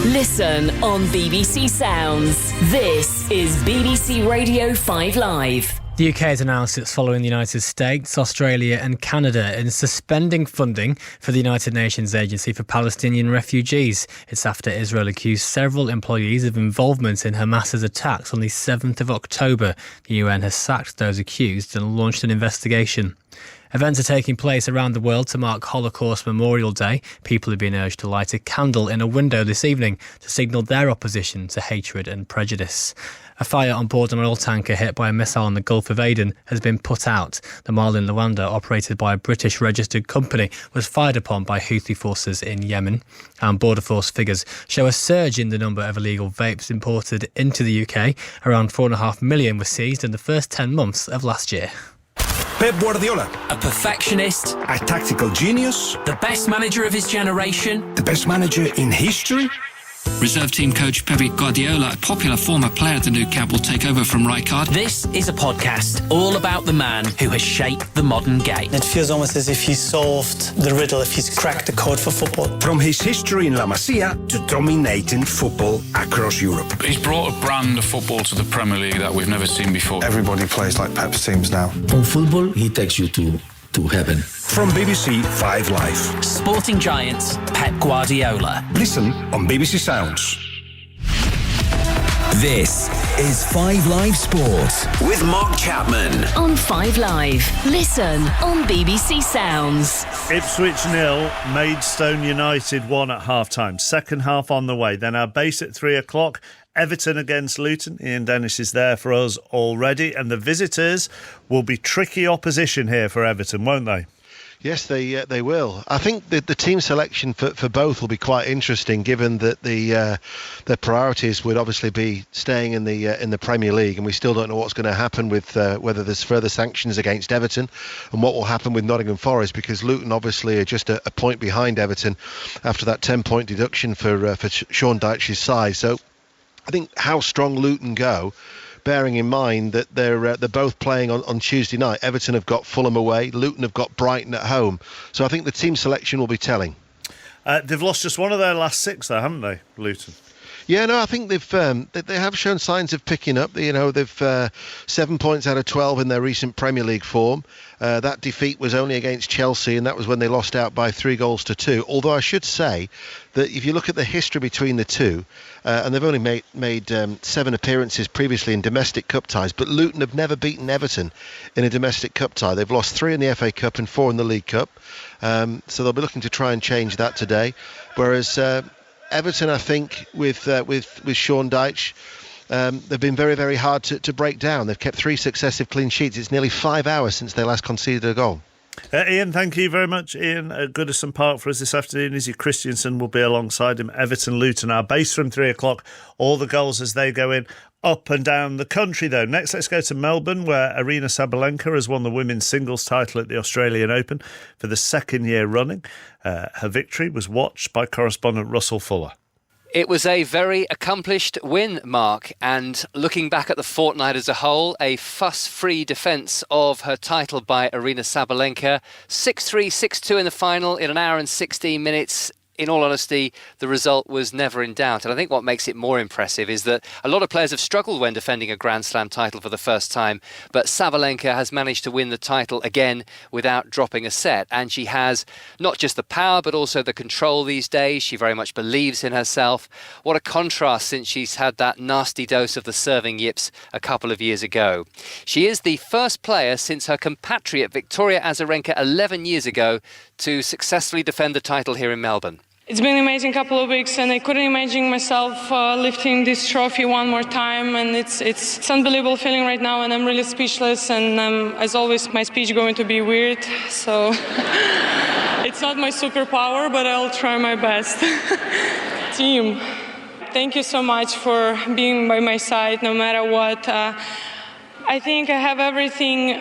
Listen on BBC Sounds. This is BBC Radio 5 Live. The UK has announced it's following the United States, Australia and Canada in suspending funding for the United Nations Agency for Palestinian Refugees. It's after Israel accused several employees of involvement in Hamas's attacks on the 7th of October. The UN has sacked those accused and launched an investigation. Events are taking place around the world to mark Holocaust Memorial Day. People have been urged to light a candle in a window this evening to signal their opposition to hatred and prejudice. A fire on board an oil tanker hit by a missile in the Gulf of Aden has been put out. The Marlin Luanda, operated by a British registered company, was fired upon by Houthi forces in Yemen. And Border Force figures show a surge in the number of illegal vapes imported into the UK. Around 4.5 million were seized in the first 10 months of last year. Pep Guardiola. A perfectionist. A tactical genius. The best manager of his generation. The best manager in history. Reserve team coach Pep Guardiola, a popular former player at the Nou Camp, will take over from Rijkaard. This is a podcast all about the man who has shaped the modern game. It feels almost as if he's solved the riddle, if he's cracked the code for football. From his history in La Masia to dominating football across Europe. He's brought a brand of football to the Premier League that we've never seen before. Everybody plays like Pep's teams now. On football, he takes you to heaven. From BBC 5 Live. Sporting giants Pep Guardiola. Listen on BBC Sounds. This is 5 Live Sport with Mark Chapman. On 5 Live. Listen on BBC Sounds. Ipswich 0, Maidstone United 1 at half-time. Second half on the way. Then our base at 3 o'clock. Everton against Luton. Ian Dennis is there for us already. And the visitors will be tricky opposition here for Everton, won't they? Yes, they will. I think the team selection for both will be quite interesting, given that their priorities would obviously be staying in the Premier League, and we still don't know what's going to happen with whether there's further sanctions against Everton, and what will happen with Nottingham Forest, because Luton obviously are just a point behind Everton after that 10-point deduction for Sean Dyche's side. So I think how strong Luton go, bearing in mind that they're both playing on Tuesday night. Everton have got Fulham away, Luton have got Brighton at home. So I think the team selection will be telling. They've lost just one of their last 6 though, haven't they, Luton? Yeah, no, I think they have shown signs of picking up. You know, they've 7 points out of 12 in their recent Premier League form. That defeat was only against Chelsea, and that was when they lost out by 3-2. Although I should say that if you look at the history between the two, and they've only made 7 appearances previously in domestic cup ties, but Luton have never beaten Everton in a domestic cup tie. They've lost 3 in the FA Cup and 4 in the League Cup. So they'll be looking to try and change that today. Whereas Everton, I think, with Sean Dyche, they've been very, very hard to break down. They've kept 3 successive clean sheets. It's nearly 5 hours since they last conceded a goal. Ian, thank you very much. Ian at Goodison Park for us this afternoon. Izzy Christiansen will be alongside him. Everton, Luton, our base from 3 o'clock. All the goals as they go in up and down the country, though. Next, let's go to Melbourne, where Arina Sabalenka has won the women's singles title at the Australian Open for the 2nd year running. Her victory was watched by correspondent Russell Fuller. It was a very accomplished win, Mark, and looking back at the fortnight as a whole, a fuss-free defence of her title by Arina Sabalenka. 6-3, 6-2 in the final in an hour and 16 minutes. In all honesty, the result was never in doubt. And I think what makes it more impressive is that a lot of players have struggled when defending a Grand Slam title for the first time. But Sabalenka has managed to win the title again without dropping a set. And she has not just the power, but also the control these days. She very much believes in herself. What a contrast since she's had that nasty dose of the serving yips a couple of years ago. She is the first player since her compatriot Victoria Azarenka 11 years ago to successfully defend the title here in Melbourne. It's been an amazing couple of weeks, and I couldn't imagine myself lifting this trophy one more time, and it's an unbelievable feeling right now, and I'm really speechless, and as always my speech going to be weird, so it's not my superpower, but I'll try my best. Team, thank you so much for being by my side no matter what. I think I have everything.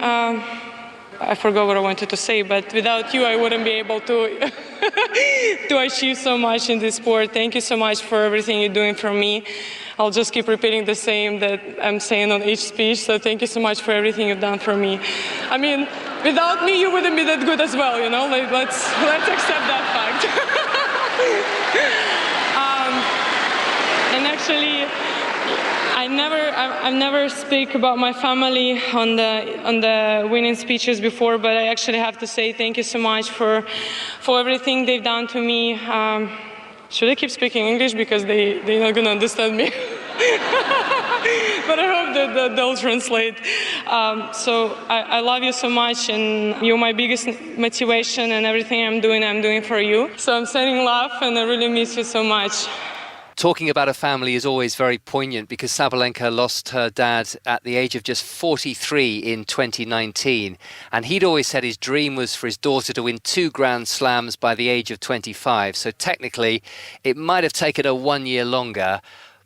I forgot what I wanted to say, but without you I wouldn't be able to to achieve so much in this sport. Thank you so much for everything you're doing for me. I'll just keep repeating the same that I'm saying on each speech, so thank you so much for everything you've done for me. I mean, without me you wouldn't be that good as well, you know, like, let's accept that fact. And actually I never speak about my family on the winning speeches before, but I actually have to say thank you so much for everything they've done to me. Should I keep speaking English because they're not gonna understand me? But I hope that they'll translate. So I love you so much, and you're my biggest motivation, and everything I'm doing for you. So I'm sending love, and I really miss you so much. Talking about a family is always very poignant because Sabalenka lost her dad at the age of just 43 in 2019. And he'd always said his dream was for his daughter to win 2 Grand Slams by the age of 25. So technically, it might have taken her 1 year longer,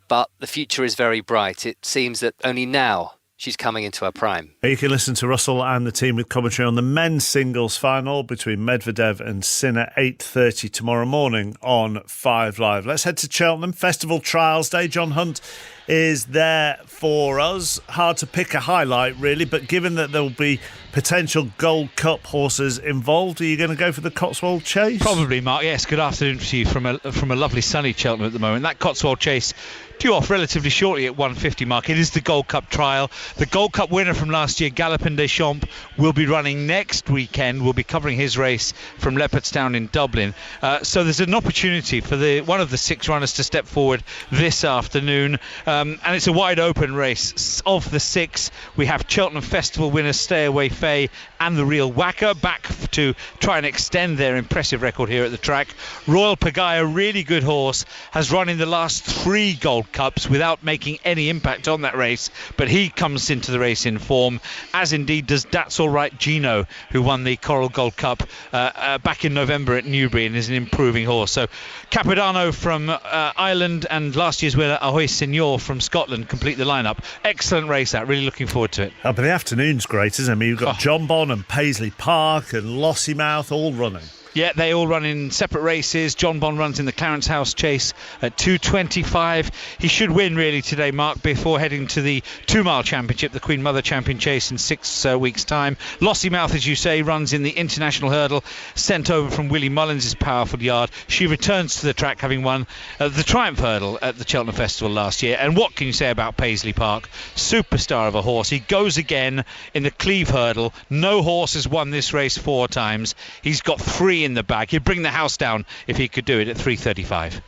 but the future is very bright. It seems that only now she's coming into her prime. You can listen to Russell and the team with commentary on the men's singles final between Medvedev and Sinner, 8:30 tomorrow morning on 5 Live. Let's head to Cheltenham. Festival Trials Day. John Hunt is there for us. Hard to pick a highlight, really, but given that there will be potential Gold Cup horses involved, are you going to go for the Cotswold Chase? Probably, Mark. Yes, good afternoon to you from a lovely sunny Cheltenham at the moment. That Cotswold Chase due off relatively shortly at 150 mark. It is the Gold Cup trial. The Gold Cup winner from last year, Galopin des Champs, will be running next weekend. We'll be covering his race from Leopardstown in Dublin. So there's an opportunity for one of the 6 runners to step forward this afternoon. And it's a wide open race. Of the 6, we have Cheltenham Festival winners Stay Away Faye and the Real Whacker back to try and extend their impressive record here at the track. Royal Pagaya, really good horse, has run in the last 3 Gold Cups without making any impact on that race, but he comes into the race in form, as indeed does That's All Right Gino, who won the Coral Gold Cup back in November at Newbury and is an improving horse. So Capodanno from Ireland and last year's winner Ahoy Signor from Scotland complete the lineup. Excellent race that, really looking forward to it. But the afternoon's great, isn't it? I mean, you've got John Bon and Paisley Park and Lossiemouth all running. Yeah, they all run in separate races. John Bon runs in the Clarence House Chase at 2:25. He should win really today, Mark, before heading to the 2-mile championship, the Queen Mother Champion Chase, in 6 weeks' time. Lossiemouth, as you say, runs in the International Hurdle, sent over from Willie Mullins' powerful yard. She returns to the track, having won the Triumph Hurdle at the Cheltenham Festival last year. And what can you say about Paisley Park? Superstar of a horse. He goes again in the Cleve Hurdle. No horse has won this race 4 times. He's got 3 in the bag. He'd bring the house down if he could do it at 3:35.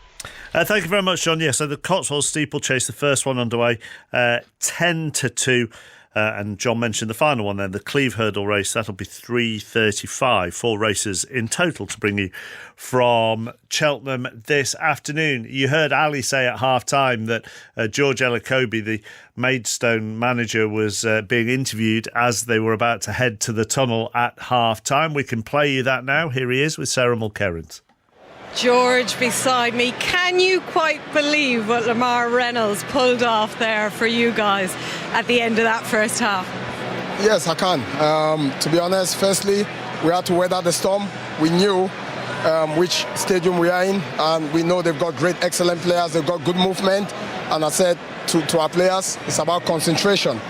Thank you very much, John. Yeah, so the Cotswold Steeplechase, the first one underway, 10-2. And John mentioned the final one then, the Cleve Hurdle race. That'll be 3:35. 4 races in total to bring you from Cheltenham this afternoon. You heard Ali say at half-time that George Ellacobi, the Maidstone manager, was being interviewed as they were about to head to the tunnel at half-time. We can play you that now. Here he is with Sarah Mulkerrins. George beside me. Can you quite believe what Lamar Reynolds pulled off there for you guys at the end of that first half? Yes, I can. To be honest, firstly, we had to weather the storm. We knew which stadium we are in, and we know they've got great, excellent players. They've got good movement. And I said to our players, it's about concentration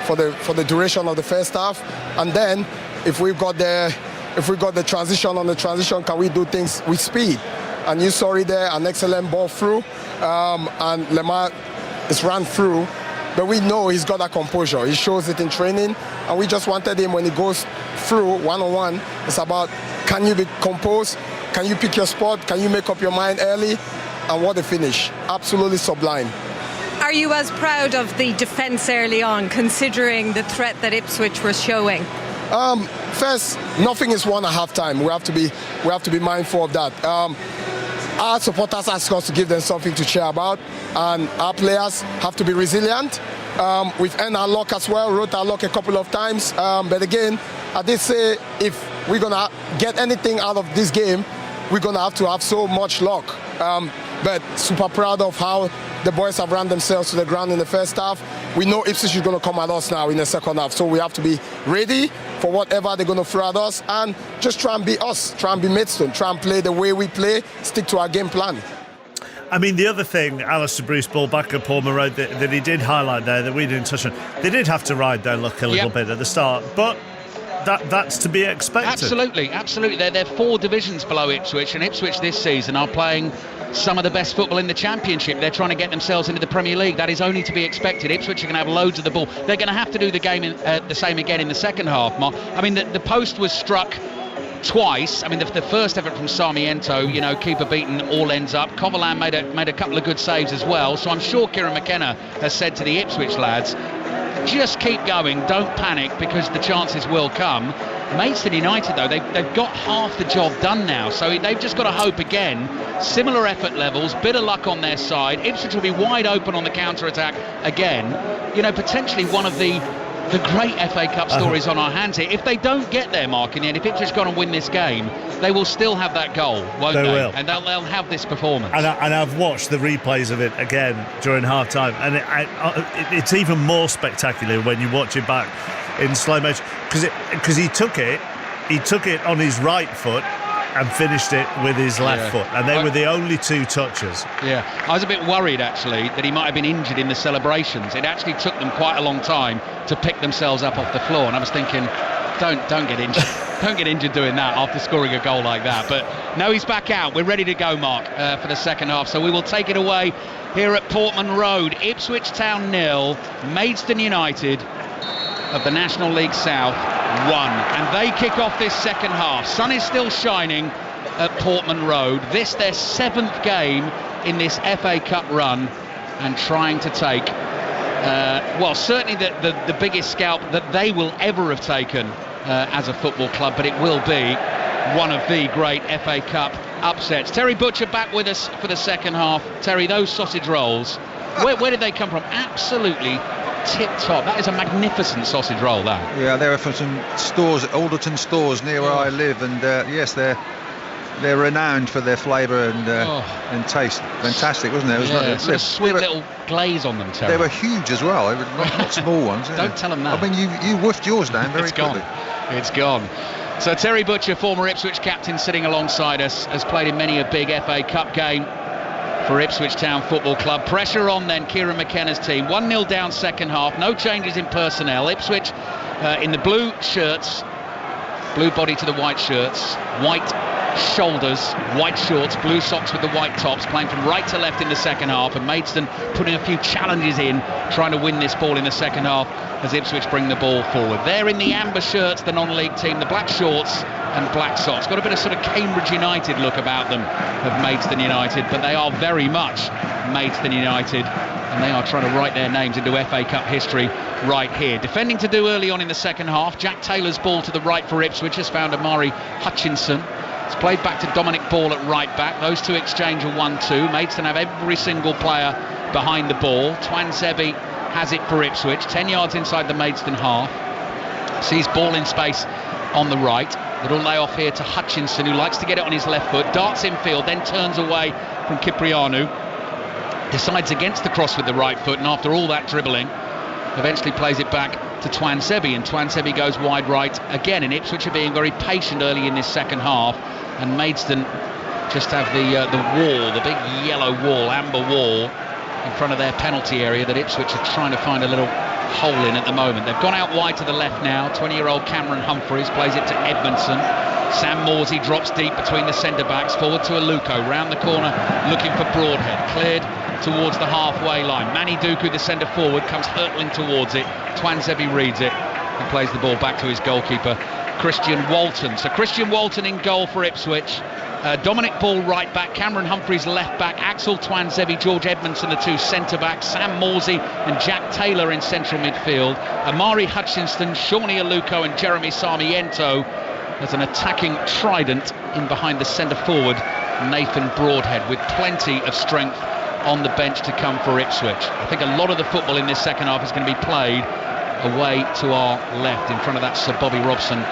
for the duration of the first half. And then if we got the transition on the transition, can we do things with speed? And you saw it there, an excellent ball through, and Lemar is ran through. But we know he's got that composure. He shows it in training, and we just wanted him when he goes through one-on-one. It's about, can you be composed? Can you pick your spot? Can you make up your mind early? And what a finish. Absolutely sublime. Are you as proud of the defence early on, considering the threat that Ipswich were showing? First, nothing is won at half-time. We have to be mindful of that. Our supporters ask us to give them something to cheer about, and our players have to be resilient. We've earned our luck as well, wrote our luck a couple of times. But again, I did say if we're going to get anything out of this game, we're going to have so much luck. But super proud of how the boys have ran themselves to the ground in the first half. We know Ipswich is going to come at us now in the second half, so we have to be ready for whatever they're going to throw at us and just try and be us, try and be Maidstone, try and play the way we play, stick to our game plan. I mean, the other thing, Alistair Bruce Ball back at Portman Road, that he did highlight there, that we didn't touch on, they did have to ride their luck a little bit at the start, but that's to be expected. Absolutely. They're 4 divisions below Ipswich, and Ipswich this season are playing some of the best football in the Championship. They're trying to get themselves into the Premier League. That is only to be expected. Ipswich are going to have loads of the ball. They're going to have to do the game the same again in the second half, Mark. I mean, the post was struck twice. I mean, the first effort from Sarmiento, keeper beaten, all ends up. Coverland made a couple of good saves as well. So I'm sure Kieran McKenna has said to the Ipswich lads, just keep going, don't panic, because the chances will come. Maidstone United, though, they've got half the job done now, so they've just got to hope again. Similar effort levels, bit of luck on their side. Ipswich will be wide open on the counter-attack again. Potentially one of the the great FA Cup stories on our hands here. If they don't get there, Mark, in the end, if Ipswich gone and win this game, they will still have that goal, won't they? They will. And they'll have this performance. And I've watched the replays of it again during half-time, and it's even more spectacular when you watch it back in slow motion, because he took it on his right foot and finished it with his left foot, and they were the only two touches. Yeah, I was a bit worried actually that he might have been injured in the celebrations. It actually took them quite a long time to pick themselves up off the floor, and I was thinking, don't get injured. Don't get injured doing that after scoring a goal like that. But no, he's back out. We're ready to go, Mark, for the second half. So we will take it away here at Portman Road. Ipswich Town 0, Maidstone United of the National League South 1. And they kick off this second half. Sun is still shining at Portman Road. This their 7th game in this FA Cup run, and trying to take certainly the biggest scalp that they will ever have taken as a football club, but it will be one of the great FA Cup upsets. Terry Butcher back with us for the second half. Terry, those sausage rolls, where did they come from? Absolutely tip-top. That is a magnificent sausage roll, that. Yeah, they were from some stores, Alderton stores near where I live, and yes, they're renowned for their flavour and taste. Fantastic, wasn't it? It was a sweet little glaze on them, Terry. They were huge as well. They were not small ones. Don't tell them that. I mean, you woofed yours down very quickly. It's gone. So Terry Butcher, former Ipswich captain, sitting alongside us, has played in many a big FA Cup game for Ipswich Town Football Club. Pressure on then Kieran McKenna's team. 1-0 down second half. No changes in personnel. Ipswich in the blue shirts, blue body to the white shirts, white shoulders, white shorts, blue socks with the white tops, playing from right to left in the second half, and Maidstone putting a few challenges in, trying to win this ball in the second half as Ipswich bring the ball forward. They're in the amber shirts, the non-league team, the black shorts and black socks. Got a bit of sort of Cambridge United look about them, of Maidstone United, but they are very much Maidstone United, and they are trying to write their names into FA Cup history right here. Defending to do early on in the second half. Jack Taylor's ball to the right for Ipswich has found Amari Hutchinson. It's played back to Dominic Ball at right back. Those two exchange a 1-2. Maidstone have every single player behind the ball. Twanzebe has it for Ipswich, 10 yards inside the Maidstone half. Sees ball in space on the right. Little layoff here to Hutchinson, who likes to get it on his left foot, darts infield, then turns away from Cipriano. Decides against the cross with the right foot, and after all that dribbling, eventually plays it back to Twanzebe, and Twanzebe goes wide right again. And Ipswich are being very patient early in this second half, and Maidstone just have the wall, the big yellow wall, amber wall, in front of their penalty area that Ipswich are trying to find a little hole in at the moment. They've gone out wide to the left now. 20-year-old Cameron Humphreys plays it to Edmondson. Sam Morsey drops deep between the centre-backs, forward to Aluko, round the corner looking for Broadhead, cleared towards the halfway line. Manny Duku, the centre-forward, comes hurtling towards it. Twanzebe reads it and plays the ball back to his goalkeeper, Christian Walton. So Christian Walton in goal for Ipswich. Dominic Ball right back, Cameron Humphreys left back, Axel Twanzebe, George Edmondson the two centre backs, Sam Morsey and Jack Taylor in central midfield, Amari Hutchinson, Shawnee Aluko and Jeremy Sarmiento as an attacking trident in behind the centre forward Nathan Broadhead, with plenty of strength on the bench to come for Ipswich. I think a lot of the football in this second half is going to be played away to our left in front of that Sir Bobby Robson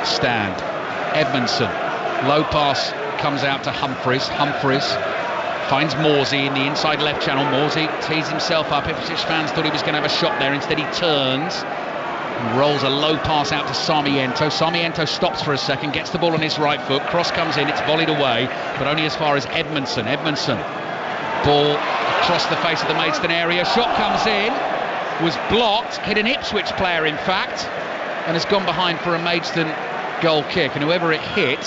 stand. Edmondson, low pass comes out to Humphreys. Humphreys finds Morsey in the inside left channel. Morsey tees himself up. Ipswich fans thought he was going to have a shot there. Instead he turns and rolls a low pass out to Sarmiento. Sarmiento stops for a second, gets the ball on his right foot. Cross comes in, it's volleyed away, but only as far as Edmondson. Edmondson, ball across the face of the Maidstone area. Shot comes in, was blocked, hit an Ipswich player in fact, and has gone behind for a Maidstone goal kick. And whoever it hit,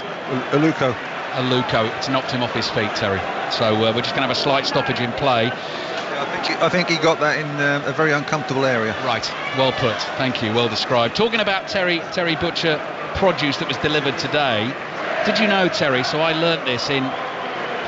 Aluko, it's knocked him off his feet, Terry. So we're just going to have a slight stoppage in play. I think he got that in a very uncomfortable area. Right, well put, thank you, well described. Talking about Terry Butcher produce that was delivered today, did you know, Terry, so I learnt this in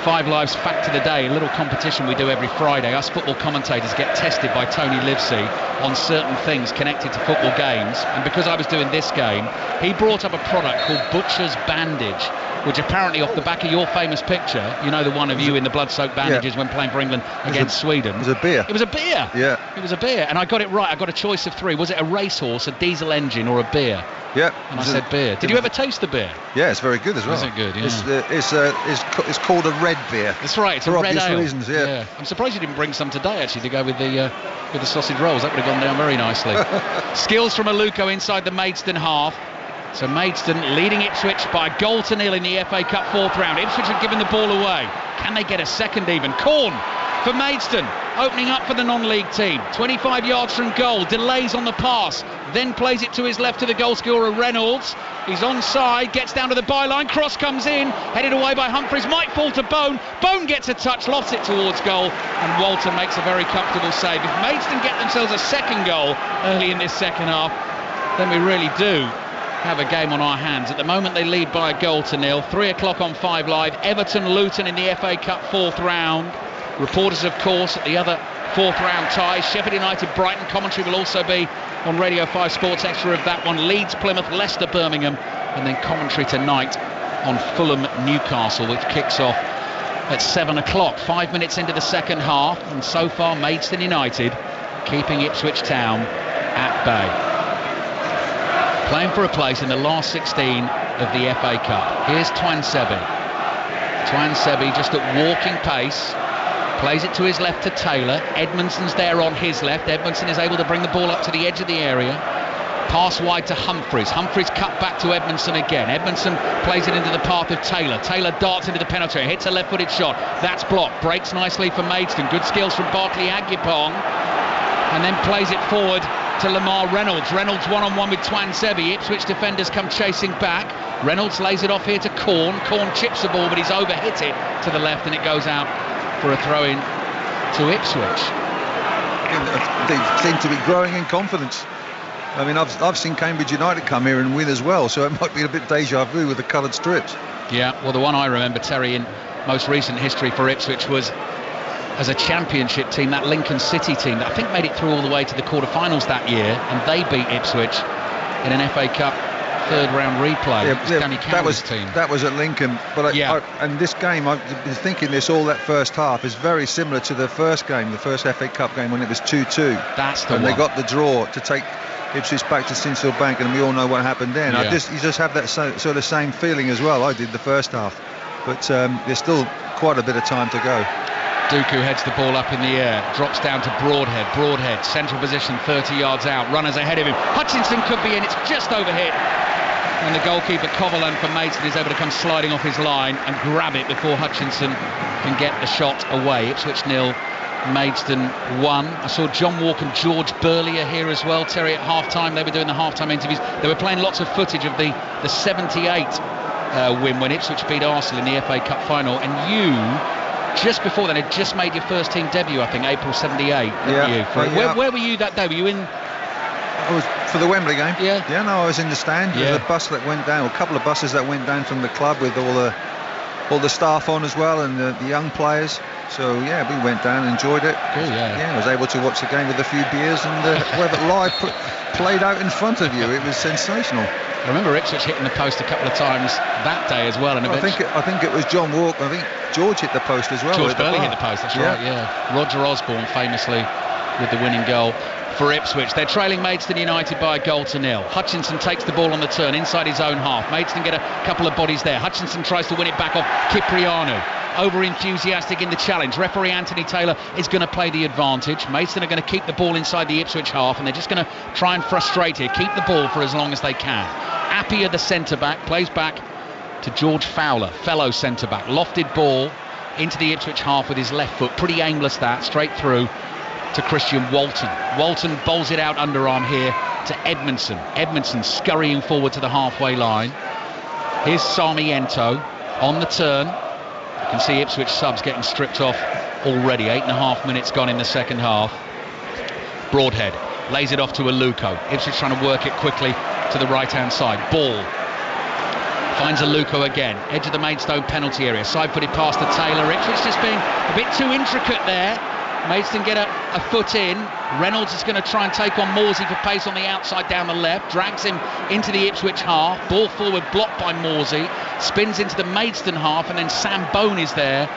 Five Live's Fact of the Day, a little competition we do every Friday. Us football commentators get tested by Tony Livesey on certain things connected to football games, and because I was doing this game, he brought up a product called Butcher's Bandage, which apparently off the back of your famous picture, you know, the one of you in the blood-soaked bandages when playing for England against Sweden. It was a beer. It was a beer? Yeah. It was a beer, and I got it right. I got a choice of 3. Was it a racehorse, a diesel engine, or a beer? Yeah. And I said beer. Did you ever taste the beer? Yeah, it's very good as well. Is it good? Yeah. It's called a red beer. That's right. It's for a red obvious ale. reasons. Yeah. I'm surprised you didn't bring some today, actually, to go with the sausage rolls. That would have gone down very nicely. Skills from Aluko inside the Maidstone half. So Maidstone leading Ipswich by 1-0 in the FA Cup 4th round. Ipswich have given the ball away. Can they get a second even? Corn for Maidstone, opening up for the non-league team. 25 yards from goal, delays on the pass, then plays it to his left to the goal scorer Reynolds. He's onside, gets down to the byline, cross comes in, headed away by Humphreys, might fall to Bone. Bone gets a touch, lofts it towards goal, and Walton makes a very comfortable save. If Maidstone get themselves a second goal early in this second half, then we really do have a game on our hands. At the moment they lead by 1-0. 3 o'clock on 5 Live. Everton Luton in the FA Cup 4th round. Reporters, of course, at the other 4th round ties. Sheffield United Brighton. Commentary will also be on Radio 5 Sports Extra of that one. Leeds Plymouth, Leicester Birmingham, and then commentary tonight on Fulham Newcastle, which kicks off at 7 o'clock. 5 minutes into the second half, and so far Maidstone United keeping Ipswich Town at bay. Playing for a place in the last 16 of the FA Cup. Here's Twansebi. Twansebi just at walking pace. Plays it to his left to Taylor. Edmondson's there on his left. Edmondson is able to bring the ball up to the edge of the area. Pass wide to Humphreys. Humphreys cut back to Edmondson again. Edmondson plays it into the path of Taylor. Taylor darts into the penalty area. Hits a left-footed shot. That's blocked. Breaks nicely for Maidstone. Good skills from Barkley Agyapong. And then plays it forward to Lamar Reynolds. Reynolds one-on-one with Twansebi. Ipswich defenders come chasing back. Reynolds lays it off here to Corn. Corn chips the ball, but he's overhit it to the left, and it goes out for a throw-in to Ipswich. They seem to be growing in confidence. I mean, I've seen Cambridge United come here and win as well, so it might be a bit deja vu with the coloured strips. Yeah, well, the one I remember, Terry, in most recent history for Ipswich was as a championship team, that Lincoln City team that I think made it through all the way to the quarterfinals that year, and they beat Ipswich in an FA Cup 3rd round replay. That was at Lincoln, but and this game, I've been thinking this all that first half is very similar to the first game, the first FA Cup game when it was 2-2. That's the one. And they got the draw to take Ipswich back to Sincil Bank, and we all know what happened then. Yeah. You just have that sort of same feeling as well. I did the first half, but there's still quite a bit of time to go. Dooku heads the ball up in the air, drops down to Broadhead, central position 30 yards out, runners ahead of him. Hutchinson could be in, it's just overhit. And the goalkeeper Coverland for Maidstone is able to come sliding off his line and grab it before Hutchinson can get the shot away. Ipswich 0, Maidstone 1. I saw John Walk and George Burley are here as well, Terry, at half-time. They were doing the half-time interviews. They were playing lots of footage of the 78 win when Ipswich beat Arsenal in the FA Cup final. And you, just before then, had just made your first team debut, I think, April 78. Yeah. Where were you that day? Were you in? I was for the Wembley game. Yeah. Yeah, no, I was in the stand. There was a bus that went down, or a couple of buses that went down from the club with all the staff on as well, and the young players. So yeah, we went down and enjoyed it. Cool, yeah. I was able to watch the game with a few beers and have it live played out in front of you. It was sensational. I remember Ipswich hitting the post a couple of times that day as well. And I think it was John Walk. I think George hit the post as well. George Burley hit the post. That's right. Yeah. Roger Osborne famously with the winning goal for Ipswich. They're trailing Maidstone United by 1-0. Hutchinson takes the ball on the turn inside his own half. Maidstone get a couple of bodies there. Hutchinson tries to win it back off Cipriano. Over enthusiastic in the challenge. Referee Anthony Taylor is going to play the advantage. Maidstone are going to keep the ball inside the Ipswich half, and they're just going to try and frustrate here, keep the ball for as long as they can. Appiah, the centre back, plays back to George Fowler, fellow centre back. Lofted ball into the Ipswich half with his left foot, pretty aimless that, straight through to Christian Walton. Walton bowls it out underarm here to Edmondson. Edmondson scurrying forward to the halfway line. Here's Sarmiento on the turn. You can see Ipswich subs getting stripped off already. 8.5 minutes gone in the second half. Broadhead lays it off to Aluko. Ipswich trying to work it quickly to the right-hand side. Ball finds Aluko again. Edge of the Maidstone penalty area. Side-footed pass to Taylor. Ipswich just being a bit too intricate there. Maidstone get a foot in. Reynolds is going to try and take on Morsey for pace on the outside down the left. Drags him into the Ipswich half. Ball forward blocked by Morsey. Spins into the Maidstone half, and then Sam Bone is there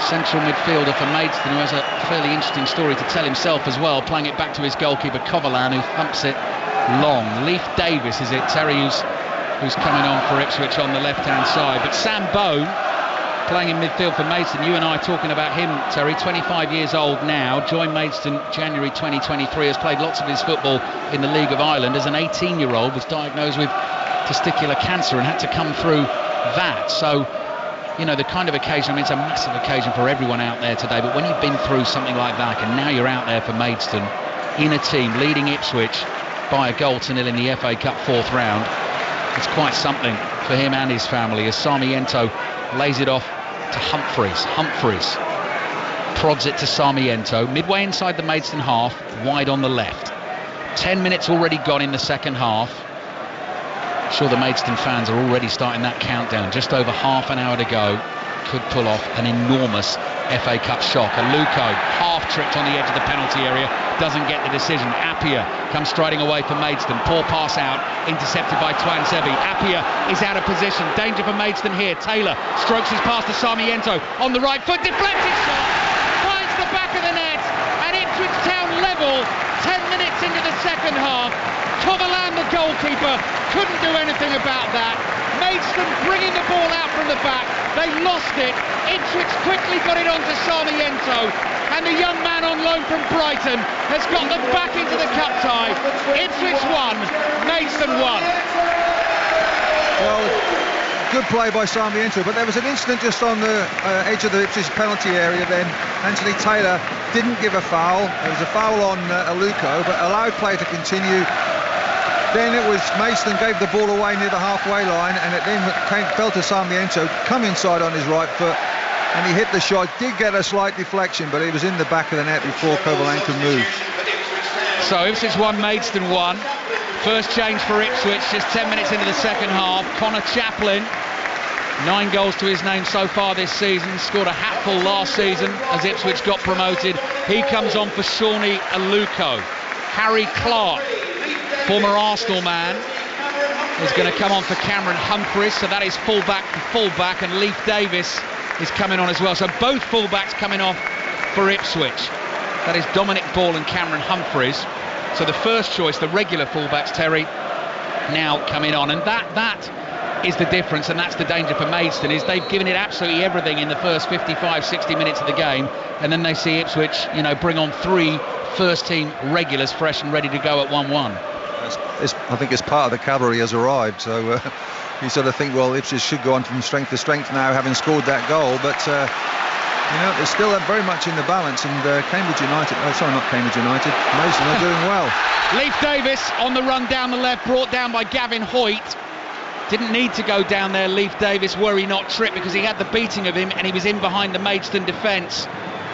central midfielder for Maidstone, who has a fairly interesting story to tell himself as well, playing it back to his goalkeeper Coverlan, who thumps it long. Leif Davis is it, Terry, who's coming on for Ipswich on the left-hand side. But Sam Bone, playing in midfield for Maidstone, you and I talking about him, Terry, 25 years old now, joined Maidstone January 2023, has played lots of his football in the League of Ireland. As an 18-year-old, was diagnosed with testicular cancer and had to come through that. So, you know, the kind of occasion, I mean, it's a massive occasion for everyone out there today, but when you've been through something like that, and now you're out there for Maidstone in a team leading Ipswich by 1-0 in the FA Cup 4th round, it's quite something for him and his family, as Sarmiento lays it off to Humphreys. Humphreys prods it to Sarmiento, midway inside the Maidstone half, wide on the left. 10 minutes already gone in the second half. I'm sure the Maidstone fans are already starting that countdown. Just over half an hour to go. Could pull off an enormous FA Cup shock. Aluko, half-tricked on the edge of the penalty area, doesn't get the decision. Appiah comes striding away for Maidstone. Poor pass out, intercepted by Twansevi. Appiah is out of position. Danger for Maidstone here. Taylor strokes his pass to Sarmiento. On the right foot, deflected shot. Finds the back of the net. And Ipswich Town level 10 minutes into the second half. Coverlan, the goalkeeper, couldn't do anything about that. Maidstone bringing the ball out from the back. They lost it. Ipswich quickly got it on to Sarmiento. And the young man on loan from Brighton has got them back into the cup tie. Ipswich 1, Maidstone 1. Well, good play by Sarmiento, but there was an incident just on the edge of the Ipswich penalty area then. Anthony Taylor didn't give a foul. There was a foul on Aluko, but allowed play to continue. Then it was Maidstone gave the ball away near the halfway line, and it then fell to Sarmiento, come inside on his right foot, and he hit the shot. Did get a slight deflection, but it was in the back of the net before Coverlan could move. So Ipswich 1, Maidstone 1. First change for Ipswich, just 10 minutes into the second half. Connor Chaplin, 9 goals to his name so far this season. Scored a hatful last season as Ipswich got promoted. He comes on for Shawnee Aluko. Harry Clark, former Arsenal man, is going to come on for Cameron Humphreys. So that is fullback for fullback, and Leif Davis is coming on as well. So both fullbacks coming off for Ipswich. That is Dominic Ball and Cameron Humphreys. So the first choice, the regular fullbacks, Terry, now coming on, and that is the difference, and that's the danger for Maidstone, is they've given it absolutely everything in the first 55-60 minutes of the game, and then they see Ipswich, you know, bring on 3 first-team regulars fresh and ready to go at 1-1. I think it's part of the cavalry has arrived, so you sort of think, well, Ipswich should go on from strength to strength now, having scored that goal, but you know, they're still very much in the balance, and Cambridge United, not Cambridge United, Maidstone are doing well. Leif Davis on the run down the left, brought down by Gavin Hoyt. Didn't need to go down there, Leif Davis, were he not tripped, because he had the beating of him and he was in behind the Maidstone defence.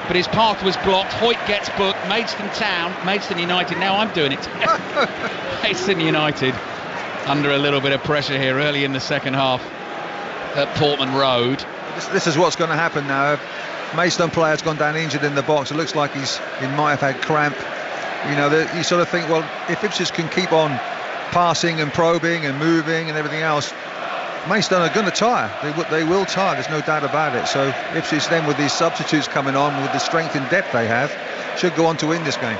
But his path was blocked. Hoyt gets booked. Maidstone United, now I'm doing it. Maidstone United under a little bit of pressure here early in the second half at Portman Road. This is what's going to happen now. Maidstone player's gone down injured in the box. It looks like he might have had cramp. You know, you sort of think, well, if Ipswich can keep on passing and probing and moving and everything else, Maidstone are going to tire. They will tire, there's no doubt about it. So Ipswich then, with these substitutes coming on, with the strength and depth they have, should go on to win this game.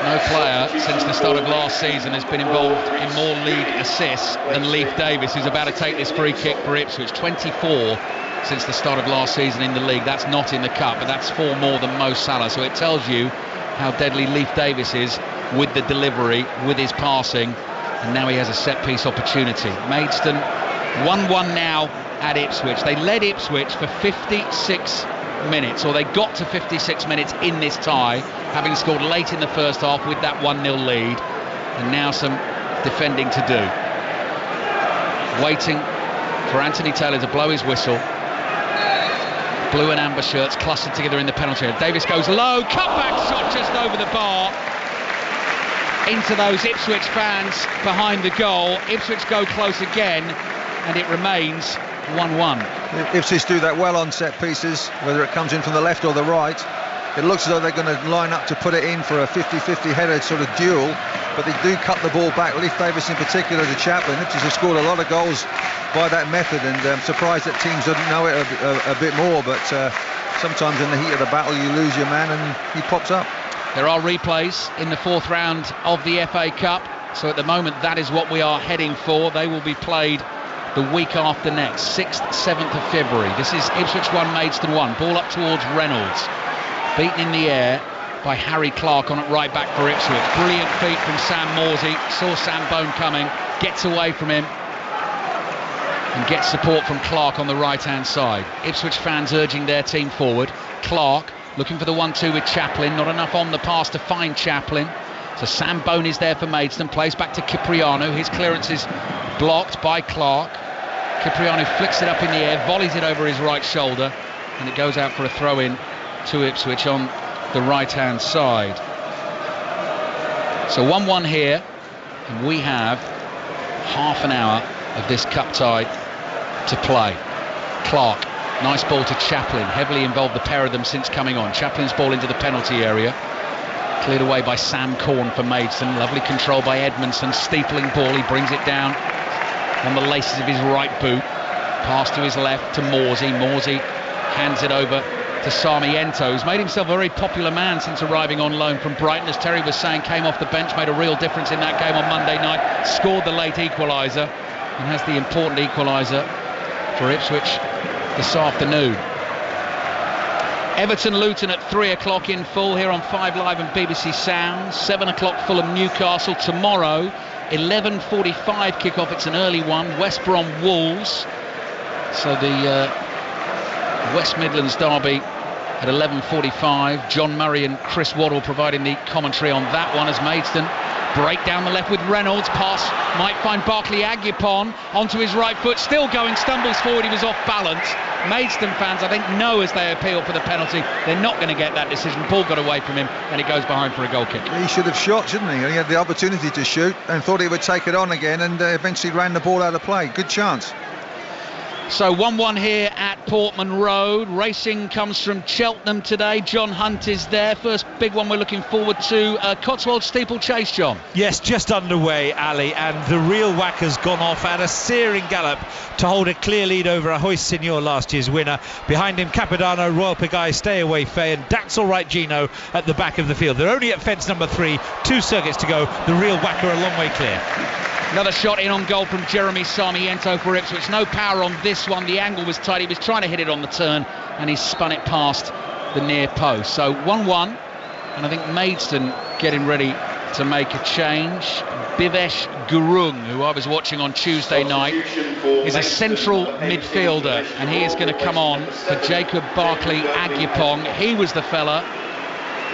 No player since the start of last season has been involved in more league assists than Leif Davis, who's about to take this free kick for Ipswich. 24 since the start of last season in the league. That's not in the cup, but that's 4 more than Mo Salah. So it tells you how deadly Leif Davis is with the delivery, with his passing, and now he has a set-piece opportunity. Maidstone 1-1 now at Ipswich. They led Ipswich for 56 minutes, or they got to 56 minutes in this tie, having scored late in the first half with that 1-0 lead, and now some defending to do. Waiting for Anthony Taylor to blow his whistle. Blue and amber shirts clustered together in the penalty area. Davis goes low, cutback shot just over the bar into those Ipswich fans behind the goal. Ipswich go close again, and it remains 1-1. Ipswich do that well on set pieces, whether it comes in from the left or the right. It looks as though they're going to line up to put it in for a 50-50 header sort of duel, but they do cut the ball back. Leif Davis in particular to Chaplin. Ipswich have scored a lot of goals by that method, and I'm surprised that teams didn't know it a bit more, but sometimes in the heat of the battle you lose your man and he pops up. There are replays in the 4th round of the FA Cup, so at the moment that is what we are heading for. They will be played the week after next, 6th, 7th of February. This is Ipswich 1, Maidstone 1. Ball up towards Reynolds. Beaten in the air by Harry Clark on at right back for Ipswich. Brilliant feat from Sam Morsey. Saw Sam Bone coming, gets away from him and gets support from Clark on the right-hand side. Ipswich fans urging their team forward. Clark looking for the 1-2 with Chaplin. Not enough on the pass to find Chaplin. So Sam Bone is there for Maidstone. Plays back to Cipriano. His clearance is blocked by Clark. Cipriano flicks it up in the air, volleys it over his right shoulder, and it goes out for a throw-in to Ipswich on the right-hand side. So 1-1 here, and we have half an hour of this cup tie to play. Clark, nice ball to Chaplin, heavily involved the pair of them since coming on. Chaplin's ball into the penalty area, cleared away by Sam Corn for Maidstone. Lovely control by Edmondson, steepling ball, he brings it down on the laces of his right boot. Pass to his left to Morsey. Morsey hands it over to Sarmiento, who's made himself a very popular man since arriving on loan from Brighton. As Terry was saying, came off the bench, made a real difference in that game on Monday night, scored the late equaliser and has the important equaliser for Ipswich this afternoon. Everton-Luton at 3 o'clock in full here on 5 Live and BBC Sounds. 7 o'clock Fulham-Newcastle tomorrow. 11:45 kick-off, it's an early one. West Brom-Wolves. So the West Midlands derby at 11:45. John Murray and Chris Waddle providing the commentary on that one as Maidstone break down the left with Reynolds. Pass might find Barclay Agyapong onto his right foot, still going, stumbles forward, he was off balance. Maidstone fans, I think, know as they appeal for the penalty they're not going to get that decision. Ball got away from him and it goes behind for a goal kick. He should have shot, shouldn't he? He had the opportunity to shoot and thought he would take it on again, and eventually ran the ball out of play. Good chance. So 1-1 here at Portman Road. Racing comes from Cheltenham today. John Hunt is there. First big one we're looking forward to. Cotswold Steeplechase, John. Yes, just underway, Ali, and the real whacker's gone off at a searing gallop to hold a clear lead over Ahoy Senior, last year's winner. Behind him, Capadano, Royal Piguy, Stay Away Faye, and Dax All Right Gino at the back of the field. They're only at fence number 3, 2 circuits to go. The real whacker a long way clear. Another shot in on goal from Jeremy Sarmiento for Ipswich. No power on this one. The angle was tight. He was trying to hit it on the turn and he spun it past the near post. So 1-1, and I think Maidstone getting ready to make a change. Bivesh Gurung, who I was watching on Tuesday night, is a central midfielder, and he is going to come on for Jacob Barclay Agyapong. He was the fella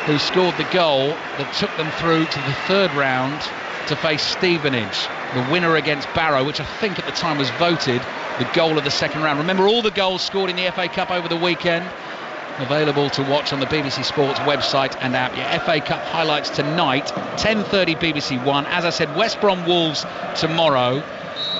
who scored the goal that took them through to the 3rd round to face Stevenage, the winner against Barrow, which I think at the time was voted the goal of the 2nd round. Remember, all the goals scored in the FA Cup over the weekend, available to watch on the BBC Sports website and app. Your FA Cup highlights tonight, 10:30 BBC One. As I said, West Brom Wolves tomorrow,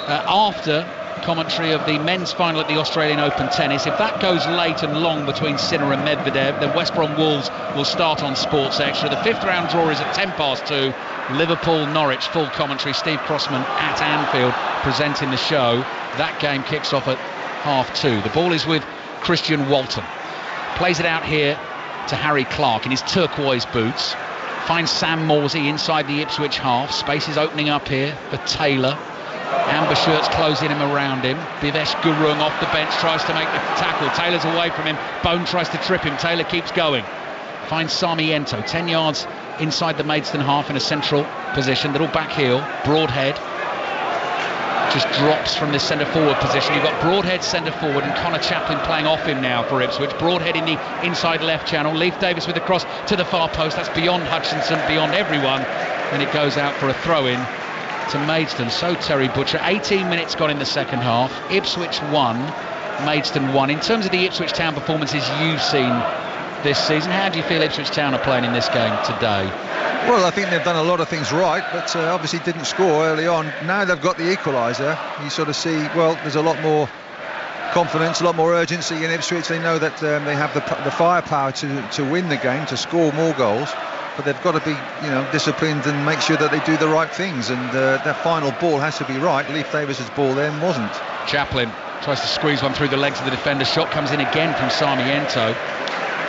after commentary of the men's final at the Australian Open tennis. If that goes late and long between Sinner and Medvedev, then West Brom Wolves will start on Sports Extra. The 5th round draw is at 2:10. Liverpool Norwich, full commentary. Steve Crossman at Anfield presenting the show. That game kicks off at 2:30. The ball is with Christian Walton. Plays it out here to Harry Clark in his turquoise boots. Finds Sam Morsey inside the Ipswich half. Space is opening up here for Taylor. Amber shirts closing him around him. Bivesh Gurung off the bench tries to make the tackle. Taylor's away from him. Bone tries to trip him. Taylor keeps going. Finds Sarmiento 10 yards inside the Maidstone half in a central position. Little back heel. Broadhead just drops from the centre forward position. You've got Broadhead centre forward and Connor Chaplin playing off him now for Ipswich. Broadhead in the inside left channel. Leif Davis with the cross to the far post. That's beyond Hutchinson, beyond everyone. And it goes out for a throw-in to Maidstone. So Terry Butcher, 18 minutes gone in the 2nd half. Ipswich 1, Maidstone 1. In terms of the Ipswich Town performances you've seen this season, how do you feel Ipswich Town are playing in this game today? Well, I think they've done a lot of things right, but obviously didn't score early on. Now they've got the equaliser. You sort of see, well, there's a lot more confidence, a lot more urgency in Ipswich. They know that they have the firepower to win the game, to score more goals. But they've got to be, disciplined and make sure that they do the right things. And that final ball has to be right. Leif Davis's ball then wasn't. Chaplin tries to squeeze one through the legs of the defender. Shot comes in again from Sarmiento.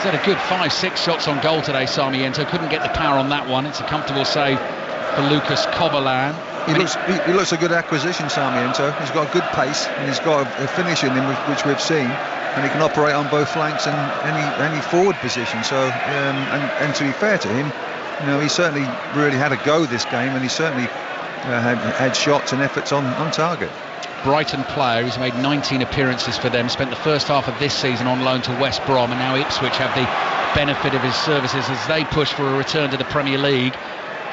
He's had a good 5-6 shots on goal today, Sarmiento. Couldn't get the power on that one. It's a comfortable save for Lucas Coverland. He looks a good acquisition, Sarmiento. He's got good pace and he's got a finish in him, which we've seen, and he can operate on both flanks and any forward position. So, and to be fair to him, you know, he certainly really had a go this game, and he certainly had shots and efforts on target. Brighton player who's made 19 appearances for them, spent the first half of this season on loan to West Brom, and now Ipswich have the benefit of his services as they push for a return to the Premier League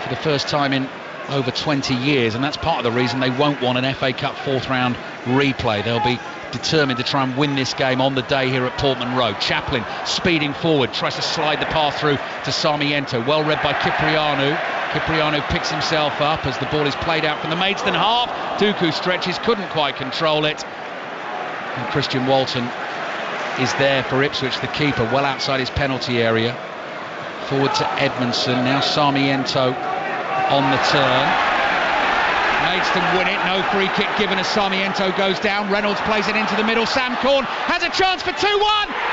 for the first time in over 20 years, and that's part of the reason they won't want an FA Cup fourth round replay. They'll be determined to try and win this game on the day here at Portman Road. Chaplin speeding forward, tries to slide the pass through to Sarmiento, well read by Cipriano. Cipriano picks himself up as the ball is played out from the Maidstone half. Dooku stretches, couldn't quite control it, and Christian Walton is there for Ipswich, the keeper, well outside his penalty area. Forward to Edmondson, now Sarmiento on the turn. Maidstone win it, no free kick given as Sarmiento goes down. Reynolds plays it into the middle. Sam Corn has a chance for 2-1.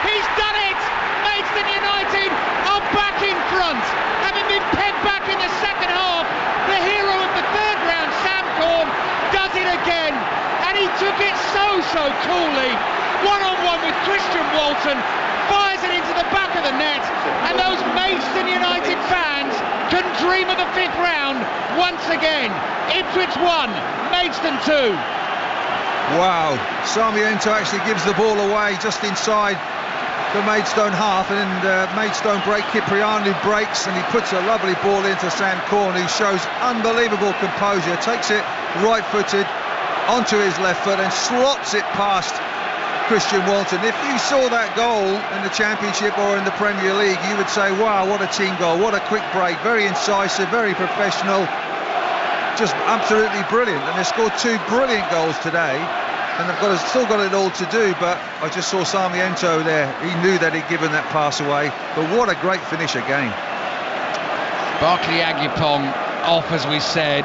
He's done it! Maidstone United are back in front, having been pegged back in the second half. The hero of the third round, Sam Corn, does it again, and he took it so coolly. One-on-one with Christian Walton, fires it into the back of the net, and those Maidstone United fans can dream of the fifth round once again. Ipswich 1, Maidstone 2. Wow, Sarmiento actually gives the ball away just inside the Maidstone half, and Maidstone break. Cipriano breaks and he puts a lovely ball into Sam Corn, who shows unbelievable composure, takes it right-footed onto his left foot and slots it past Christian Walton. If you saw that goal in the Championship or in the Premier League, you would say, wow, what a team goal, what a quick break, very incisive, very professional, just absolutely brilliant. And they scored 2 brilliant goals today, and they've still got it all to do, but I just saw Sarmiento there. He knew that he'd given that pass away, but what a great finish again. Barclay Agyapong off, as we said.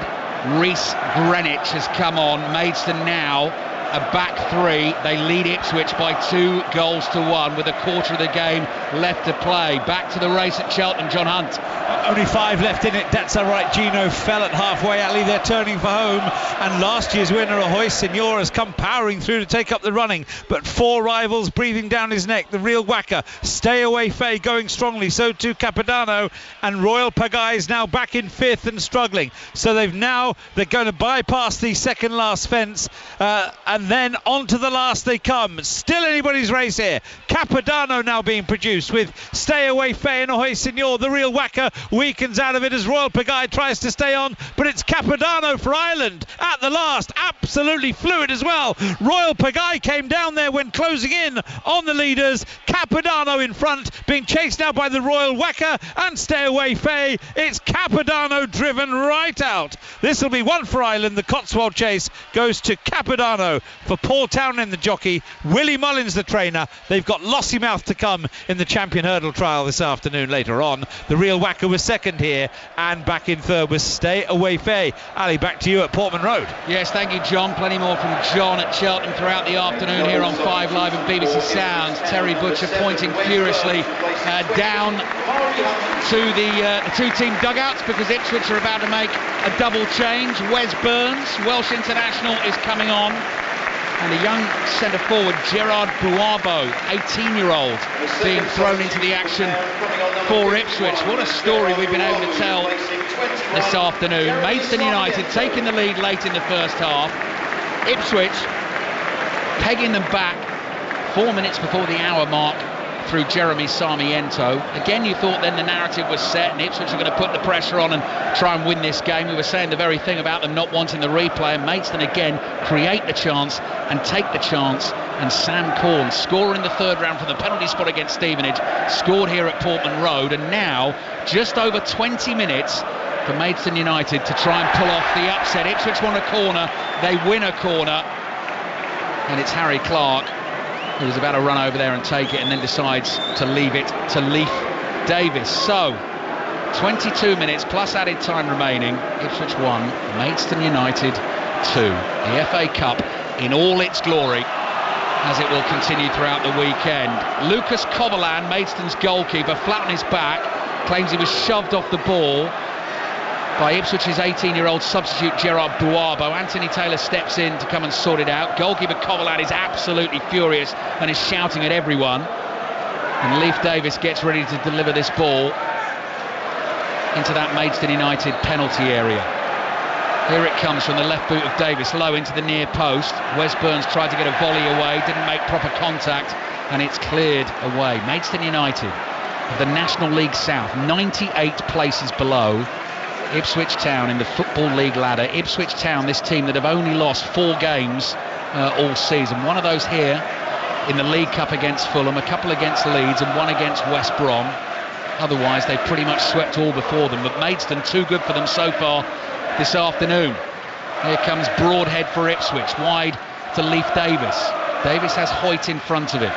Reece Greenwich has come on. Maidstone now a back three. They lead Ipswich by 2-1 with a quarter of the game left to play. Back to the race at Cheltenham, John Hunt. Only 5 left in it. That's all right. Gino fell at halfway alley. They're turning for home, and last year's winner, Ahoy Senor, has come powering through to take up the running, but 4 rivals breathing down his neck. The real whacker, Stay Away Faye, going strongly, so too Capodanno, and Royal Pagaille is now back in 5th and struggling. So they're going to bypass the second last fence, and then onto the last they come. Still anybody's race here. Capodanno now being produced with Stay Away Faye and Ahoy Senor. The real whacker weakens out of it as Royal Pagaille tries to stay on, but it's Capodanno for Ireland at the last. Absolutely fluid as well. Royal Pagaille came down there when closing in on the leaders. Capodanno in front, being chased now by the Royal Whacker and Stay Away Faye. It's Capodanno driven right out. This will be one for Ireland. The Cotswold chase goes to Capodanno for Paul Townend, the jockey, Willie Mullins, the trainer. They've got Lossiemouth to come in the champion hurdle trial this afternoon later on. The real whacker was second here, and back in third was Stay Away Faye. Ali, back to you at Portman Road. Yes, thank you, John. Plenty more from John at Cheltenham throughout the afternoon here on 5 Live and BBC Sounds. Terry Butcher pointing furiously down to the 2-team dugouts because Ipswich are about to make a double change. Wes Burns, Welsh international, is coming on, and a young centre forward, Gerard Buabo, 18-year-old, being thrown into the action for Ipswich. What a story we've been able to tell this afternoon. Maidstone United taking the lead late in the first half. Ipswich pegging them back 4 minutes before the hour mark through Jeremy Sarmiento. Again, you thought then the narrative was set and Ipswich were going to put the pressure on and try and win this game. We were saying the very thing about them not wanting the replay, and Maidstone again create the chance and take the chance, and Sam Corn scoring the third round from the penalty spot against Stevenage, scored here at Portman Road. And now just over 20 minutes for Maidstone United to try and pull off the upset. Ipswich want a corner, they win a corner, and it's Harry Clark who was about to run over there and take it, and then decides to leave it to Leif Davis. So 22 minutes plus added time remaining. Ipswich 1, Maidstone United 2. The FA Cup in all its glory as it will continue throughout the weekend. Lucas Coverland, Maidstone's goalkeeper, flat on his back, claims he was shoved off the ball by Ipswich's 18-year-old substitute Gerard Buarbo. Anthony Taylor steps in to come and sort it out. Goalkeeper Coverland is absolutely furious and is shouting at everyone. And Leif Davis gets ready to deliver this ball into that Maidstone United penalty area. Here it comes from the left boot of Davis, low into the near post. Wes Burns tried to get a volley away, didn't make proper contact, and it's cleared away. Maidstone United of the National League South, 98 places below Ipswich Town in the Football League ladder. Ipswich Town, this team that have only lost 4 games all season. One of those here in the League Cup against Fulham, a couple against Leeds and one against West Brom. Otherwise, they've pretty much swept all before them. But Maidstone, too good for them so far this afternoon. Here comes Broadhead for Ipswich, wide to Leif Davis. Davis has Hoyt in front of him.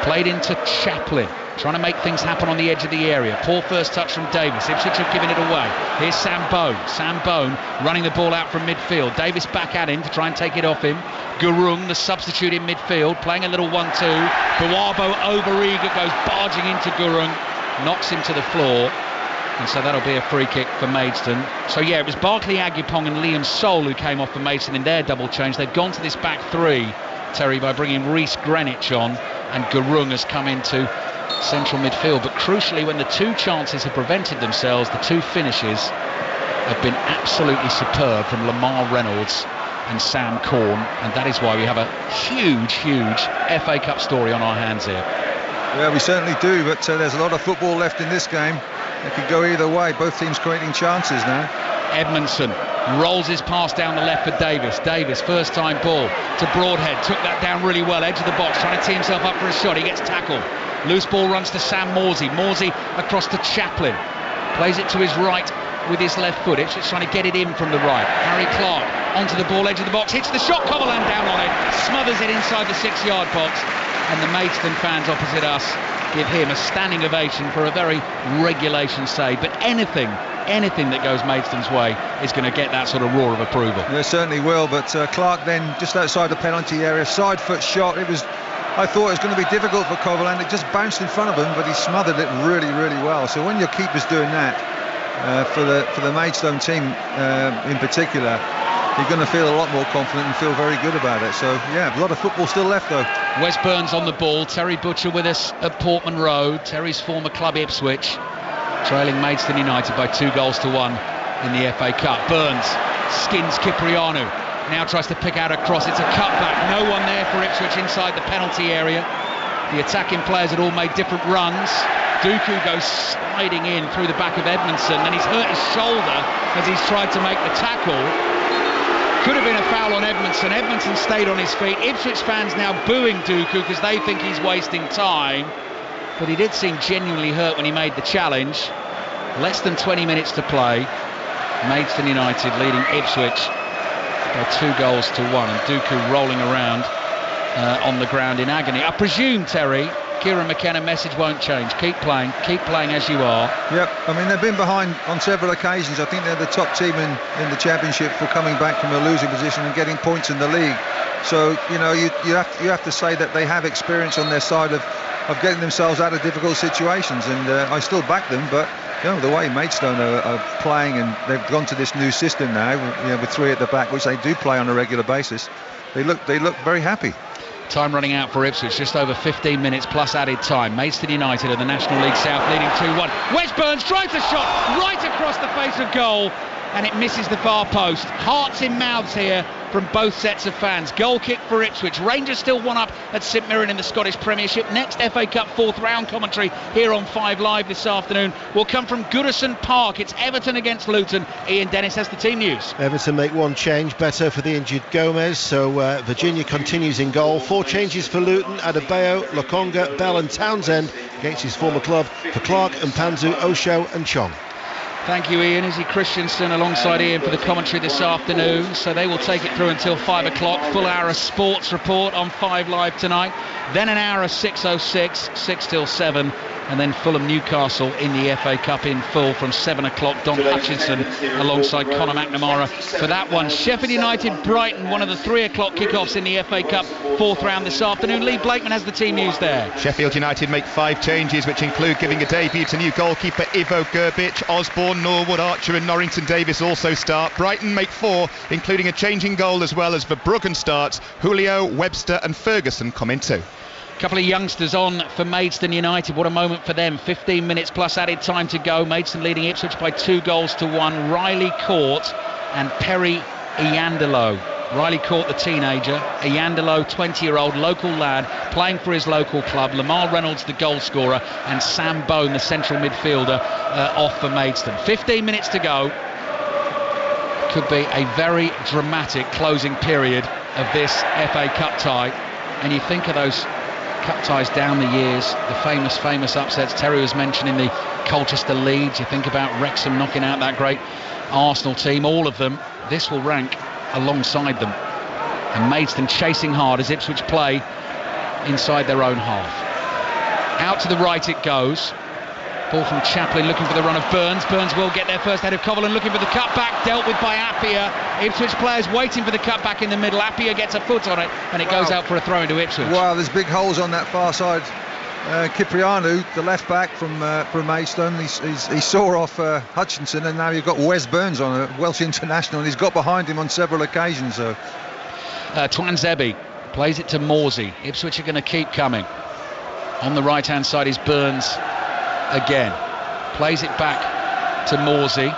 Played into Chaplin, trying to make things happen on the edge of the area. Poor first touch from Davis. Ipswich have given it away. Here's Sam Bone. Sam Bone running the ball out from midfield. Davis back at him to try and take it off him. Gurung, the substitute in midfield, playing a little 1-2. Buarbo, over-eager, goes barging into Gurung, knocks him to the floor. And so that'll be a free kick for Maidstone. So yeah, it was Barclay Agupong and Liam Soul who came off for Maidstone in their double change. They've gone to this back 3, Terry, by bringing Rhys Greenwich on, and Gurung has come into central midfield. But crucially, when the 2 chances have prevented themselves, the 2 finishes have been absolutely superb from Lamar Reynolds and Sam Corn, and that is why we have a huge FA Cup story on our hands here. Yeah, we certainly do, but there's a lot of football left in this game. It could go either way. Both teams creating chances now. Edmondson rolls his pass down the left for Davis. Davis, first time ball to Broadhead, took that down really well, edge of the box, trying to tee himself up for a shot. He gets tackled. Loose ball runs to Sam Morsey. Morsey across to Chaplin, plays it to his right with his left foot. It's just trying to get it in from the right. Harry Clark onto the ball, edge of the box, hits the shot. Coverland down on it, smothers it inside the 6-yard box, and the Maidstone fans opposite us give him a standing ovation for a very regulation save. But anything that goes Maidstone's way is going to get that sort of roar of approval. Yeah, certainly will. But Clark then just outside the penalty area, side foot shot. I thought it was going to be difficult for Coverland. It just bounced in front of him, but he smothered it really well. So when your keeper's doing that, for the Maidstone team in particular, you're going to feel a lot more confident and feel very good about it. So yeah, a lot of football still left though. Wes Burns on the ball. Terry Butcher with us at Portman Road. Terry's former club Ipswich, trailing Maidstone United by 2-1 in the FA Cup. Burns skins Cipriano, now tries to pick out a cross. It's a cutback, no one there for Ipswich inside the penalty area. The attacking players had all made different runs. Dooku goes sliding in through the back of Edmondson, and he's hurt his shoulder as he's tried to make the tackle. Could have been a foul on Edmondson. Edmondson stayed on his feet. Ipswich fans now booing Dooku because they think he's wasting time. But he did seem genuinely hurt when he made the challenge. Less than 20 minutes to play. Maidstone United leading Ipswich by 2-1, and Dooku rolling around on the ground in agony. I presume, Terry, Kieran McKenna message won't change. Keep playing as you are. Yep, I mean they've been behind on several occasions. I think they're the top team in the championship for coming back from a losing position and getting points in the league. So you know you have to say that they have experience on their side of getting themselves out of difficult situations, and I still back them. But you know the way Maidstone are playing, and they've gone to this new system now, with 3 at the back, which they do play on a regular basis. They look very happy. Time running out for Ipswich, just over 15 minutes plus added time. Maidstone United of the National League South leading 2-1. Wes Burns drives a shot right across the face of goal, and it misses the far post. Hearts in mouths here from both sets of fans. Goal kick for Ipswich. Rangers still 1 up at St Mirren in the Scottish Premiership. Next FA Cup 4th round commentary here on 5 Live this afternoon will come from Goodison Park. It's Everton against Luton. Ian Dennis has the team news. Everton make 1 change, better for the injured Gomez, so Virginia continues in goal. 4 changes for Luton: Adebayo, Lokonga, Bell and Townsend against his former club, for Clark and Panzu, Osho and Chong. Thank you, Ian. Izzy Christensen alongside Ian for the commentary this afternoon. So they will take it through until 5 o'clock. Full hour of sports report on 5 Live tonight. Then an hour of 6:06, 6 till 7. And then Fulham Newcastle in the FA Cup in full from 7 o'clock. Don Hutchinson alongside Conor McNamara for that one. Sheffield United Brighton, one of the 3 o'clock kickoffs in the FA Cup, 4th round this afternoon. Lee Blakeman has the team news there. Sheffield United make 5 changes, which include giving a debut to new goalkeeper Ivo Gerbic. Osborne, Norwood, Archer and Norrington Davis also start. Brighton make 4, including a change in goal, as well as Verbruggen starts. Julio, Webster and Ferguson come in too. Couple of youngsters on for Maidstone United. What a moment for them. 15 minutes plus added time to go. Maidstone leading Ipswich by 2-1. Riley Court and Perry Iandolo. Riley Court, the teenager. Iandolo, 20-year-old local lad playing for his local club. Lamar Reynolds, the goal scorer, and Sam Bone, the central midfielder, off for Maidstone. 15 minutes to go. Could be a very dramatic closing period of this FA Cup tie. And you think of those cup ties down the years, the famous upsets. Terry was mentioning the Colchester Leeds. You think about Wrexham knocking out that great Arsenal team. All of them, this will rank alongside them. And Maidstone chasing hard as Ipswich play inside their own half. Out to the right it goes. Ball from Chaplin looking for the run of Burns. Burns will get there first ahead of Coverland, looking for the cutback, dealt with by Appiah. Ipswich players waiting for the cutback in the middle. Appiah gets a foot on it and it goes out for a throw into Ipswich. Wow, there's big holes on that far side. Cipriano, the left back from Maidstone, he saw off Hutchinson, and now you've got Wes Burns on a Welsh international, and he's got behind him on several occasions. So Twanzebe plays it to Morsey. Ipswich are going to keep coming. On the right hand side is Burns again, plays it back to Morsey.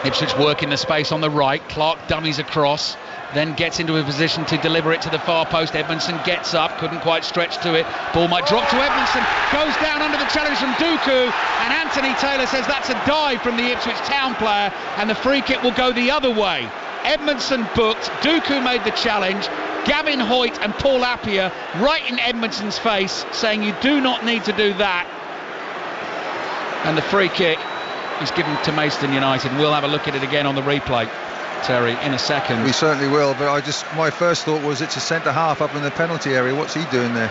Ipswich working the space on the right. Clark dummies across, then gets into a position to deliver it to the far post. Edmondson gets up, couldn't quite stretch to it. Ball might drop to Edmondson, goes down under the challenge from Duku, and Anthony Taylor says that's a dive from the Ipswich Town player, and the free kick will go the other way. Edmondson booked, Duku made the challenge. Gavin Hoyt and Paul Appiah right in Edmondson's face, saying you do not need to do that. And the free kick is given to Maidstone United. We'll have a look at it again on the replay, Terry, in a second. We certainly will, but my first thought was it's a centre half up in the penalty area. What's he doing there?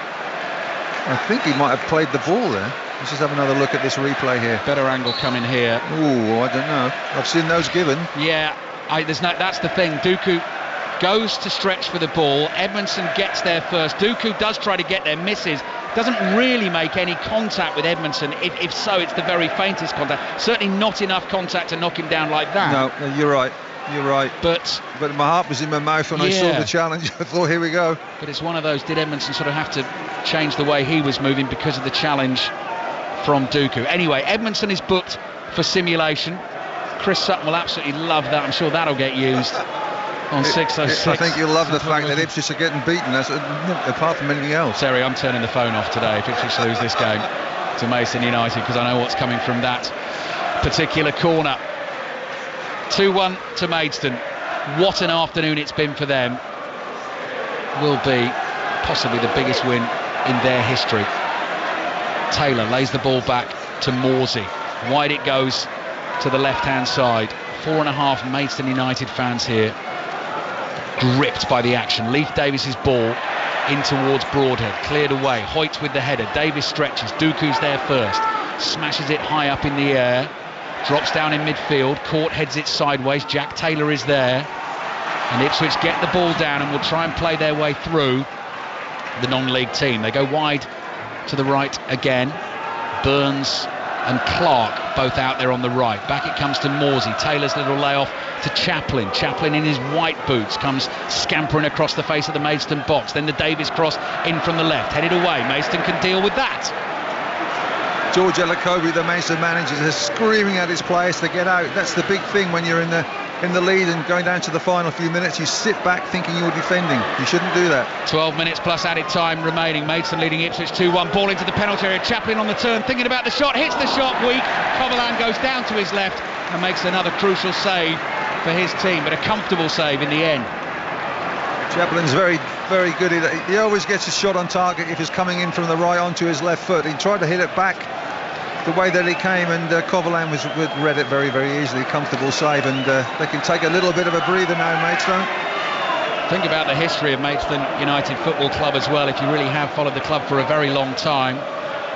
I think he might have played the ball there. Let's just have another look at this replay here. Better angle coming here. Ooh, I don't know. I've seen those given. Yeah, that's the thing. Duku goes to stretch for the ball. Edmondson gets there first. Duku does try to get there, misses. Doesn't really make any contact with Edmondson. If so, it's the very faintest contact. Certainly not enough contact to knock him down like that. No, you're right. But my heart was in my mouth when I saw the challenge. I thought, here we go. But it's one of those, did Edmondson sort of have to change the way he was moving because of the challenge from Duku? Anyway, Edmondson is booked for simulation. Chris Sutton will absolutely love that. I'm sure that'll get used on 6:06. I think you'll love the fact that Ipswich are getting beaten, apart from anything else. Terry, I'm turning the phone off today if Ipswich lose this game to Maidstone United, because I know what's coming from that particular corner. 2-1 to Maidstone. What an afternoon it's been for them. Will be possibly the biggest win in their history. Taylor lays the ball back to Morsey. Wide it goes to the left-hand side. 4.5 Maidstone United fans here, gripped by the action. Leif Davis's ball in towards Broadhead, cleared away. Hoyt with the header. Davis stretches. Duku's there first. Smashes it high up in the air. Drops down in midfield. Court heads it sideways. Jack Taylor is there. And Ipswich get the ball down and will try and play their way through the non-league team. They go wide to the right again. Burns and Clark both out there on the right. Back it comes to Morsey. Taylor's little layoff to Chaplin. Chaplin in his white boots comes scampering across the face of the Maidstone box. Then the Davis cross in from the left. Headed away. Maidstone can deal with that. George Elokobi, the Maidstone manager, is screaming at his players to get out. That's the big thing when you're in the lead and going down to the final few minutes. You sit back thinking you're defending. You shouldn't do that. 12 minutes plus added time remaining. Maidstone leading Ipswich 2-1. Ball into the penalty area. Chaplin on the turn, thinking about the shot. Hits the shot weak. Coverland goes down to his left and makes another crucial save for his team, but a comfortable save in the end. Chaplin's very, very good. He always gets a shot on target if he's coming in from the right onto his left foot. He tried to hit it back the way that he came, and Coverland read it very, very easily. Comfortable save, and they can take a little bit of a breather now, Maidstone. Think about the history of Maidstone United Football Club as well, if you really have followed the club for a very long time.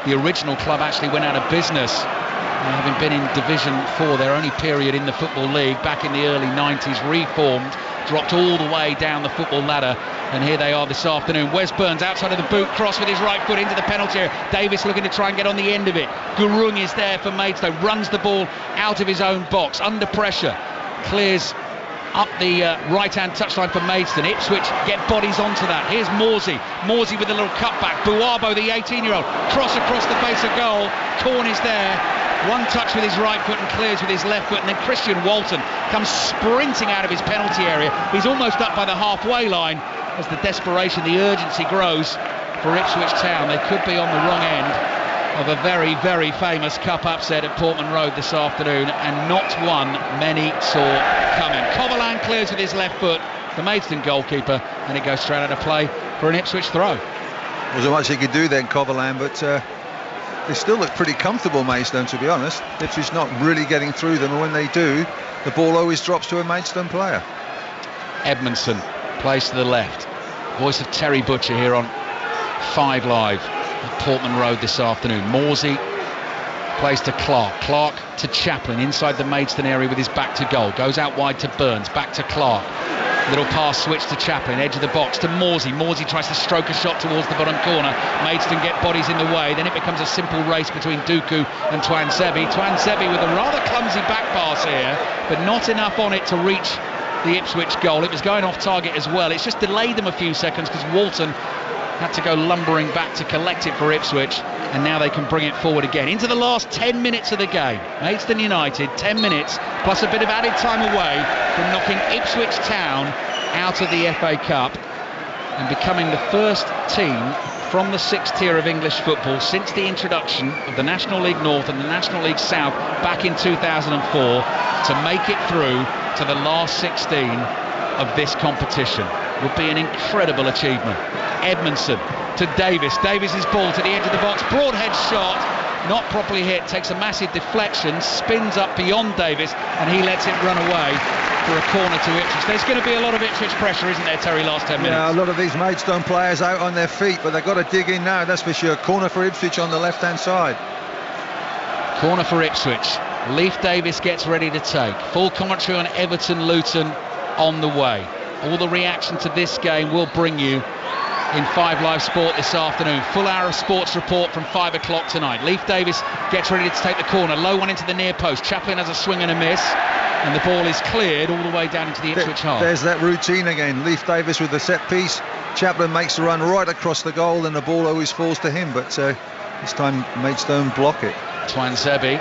The original club actually went out of business, having been in Division 4, their only period in the Football League, back in the early 90s, reformed, dropped all the way down the football ladder, and here they are this afternoon. Wes Burns outside of the boot, cross with his right foot into the penalty area. Davis looking to try and get on the end of it. Gurung is there for Maidstone, runs the ball out of his own box, under pressure, clears up the right-hand touchline for Maidstone. Ipswich get bodies onto that. Here's Morsey with a little cutback. Buabo, the 18-year-old, cross across the face of goal. Corn is there. One touch with his right foot and clears with his left foot, and then Christian Walton comes sprinting out of his penalty area. He's almost up by the halfway line as the desperation, the urgency grows for Ipswich Town. They could be on the wrong end of a very, very famous cup upset at Portman Road this afternoon, and not one many saw coming. Coverland clears with his left foot, the Maidstone goalkeeper, and it goes straight out of play for an Ipswich throw. Wasn't much he could do then, Coverland, but they still look pretty comfortable, Maidstone, to be honest. Ipswich not really getting through them, and when they do, the ball always drops to a Maidstone player. Edmondson plays to the left. Voice of Terry Butcher here on 5 Live at Portman Road this afternoon. Morsey plays to Clark to Chaplin inside the Maidstone area with his back to goal, goes out wide to Burns, back to Clark, little pass switch to Chaplin, edge of the box to Morsey tries to stroke a shot towards the bottom corner. Maidstone get bodies in the way, then it becomes a simple race between Dooku and Twansebi with a rather clumsy back pass here, but not enough on it to reach the Ipswich goal. It was going off target as well. It's just delayed them a few seconds because Walton had to go lumbering back to collect it for Ipswich, and now they can bring it forward again into the last 10 minutes of the game. Maidstone United, 10 minutes plus a bit of added time away from knocking Ipswich Town out of the FA Cup and becoming the first team from the 6th tier of English football since the introduction of the National League North and the National League South back in 2004 to make it through to the last 16 of this competition. Would be an incredible achievement. Edmondson to Davis's ball to the edge of the box, broadhead shot, not properly hit, takes a massive deflection, spins up beyond Davis, and he lets it run away for a corner to Ipswich. There's going to be a lot of Ipswich pressure, isn't there, Terry, last 10 minutes? Yeah, a lot of these Maidstone players out on their feet, but they've got to dig in now, that's for sure. Corner for Ipswich on the left-hand side. Corner for Ipswich. Leif Davis gets ready to take. Full commentary on Everton Luton on the way. All the reaction to this game will bring you in 5 Live Sport this afternoon. Full hour of sports report from 5 o'clock tonight. Leif Davis gets ready to take the corner. Low one into the near post. Chaplin has a swing and a miss, and the ball is cleared all the way down into the Ipswich half. There's that routine again. Leif Davis with the set piece. Chaplin makes the run right across the goal, and the ball always falls to him, but this time Maidstone block it. Twansebi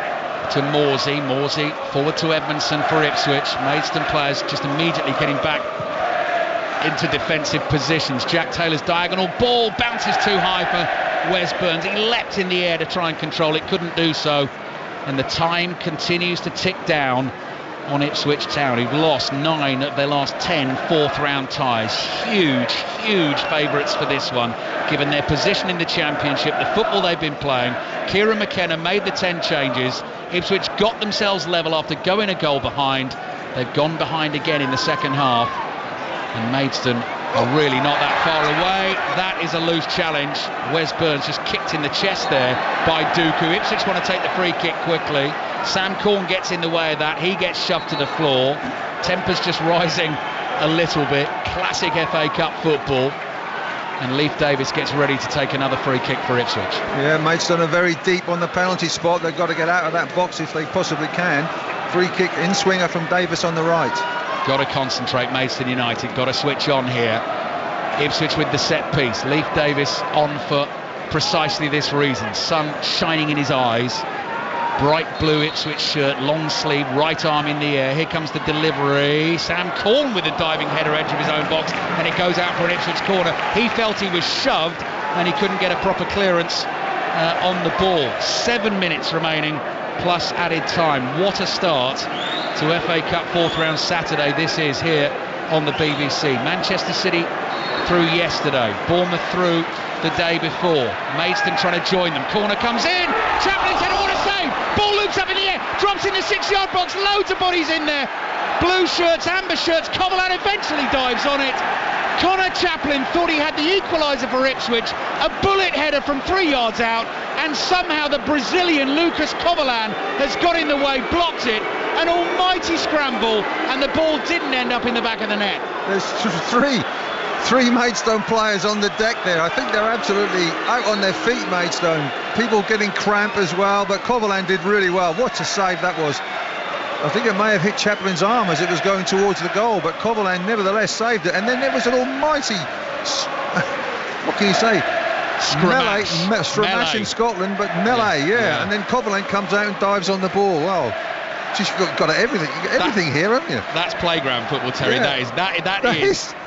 to Morsey forward to Edmondson for Ipswich. Maidstone players just immediately getting back into defensive positions. Jack Taylor's diagonal ball bounces too high for Wes Burns. He leapt in the air to try and control it, couldn't do so, and the time continues to tick down on Ipswich Town, who've lost 9 of their last 10 4th round ties. Huge favourites for this one, given their position in the Championship, the football they've been playing. Kieran McKenna made the 10 changes. Ipswich got themselves level after going a goal behind. They've gone behind again in the second half, and Maidstone are really not that far away. That is a loose challenge. Wes Burns just kicked in the chest there by Dooku. Ipswich want to take the free kick quickly. Sam Corn gets in the way of that. He gets shoved to the floor. Temper's just rising a little bit. Classic FA Cup football. And Leif Davis gets ready to take another free kick for Ipswich. Yeah, Maidstone are very deep on the penalty spot. They've got to get out of that box if they possibly can. Free kick in swinger from Davis on the right. Got to concentrate, Maidstone United. Got to switch on here. Ipswich with the set piece. Leif Davis on for precisely this reason. Sun shining in his eyes. Bright blue Ipswich shirt, long sleeve, right arm in the air. Here comes the delivery. Sam Corn with a diving header edge of his own box, and it goes out for an Ipswich corner. He felt he was shoved, and he couldn't get a proper clearance on the ball. 7 minutes remaining, plus added time. What a start to FA Cup 4th round Saturday this is here on the BBC. Manchester City through yesterday, Bournemouth through the day before. Maidstone trying to join them. Corner comes in. Chaplin's header, what a save! Ball loops up in the air, drops in the 6-yard box. Loads of bodies in there. Blue shirts, amber shirts. Coverland eventually dives on it. Connor Chaplin thought he had the equaliser for Ipswich. A bullet header from 3 yards out, and somehow the Brazilian Lucas Coverland has got in the way, blocked it. An almighty scramble, and the ball didn't end up in the back of the net. There's three Maidstone players on the deck there. I think they're absolutely out on their feet, Maidstone. People getting cramp as well, but Coverland did really well. What a save that was. I think it may have hit Chaplin's arm as it was going towards the goal, but Coverland nevertheless saved it. And then there was an almighty, what can you say? Scramash in Scotland, but melee, yeah. And then Coverland comes out and dives on the ball. Well, just got everything here, haven't you? That's playground football, Terry. Yeah.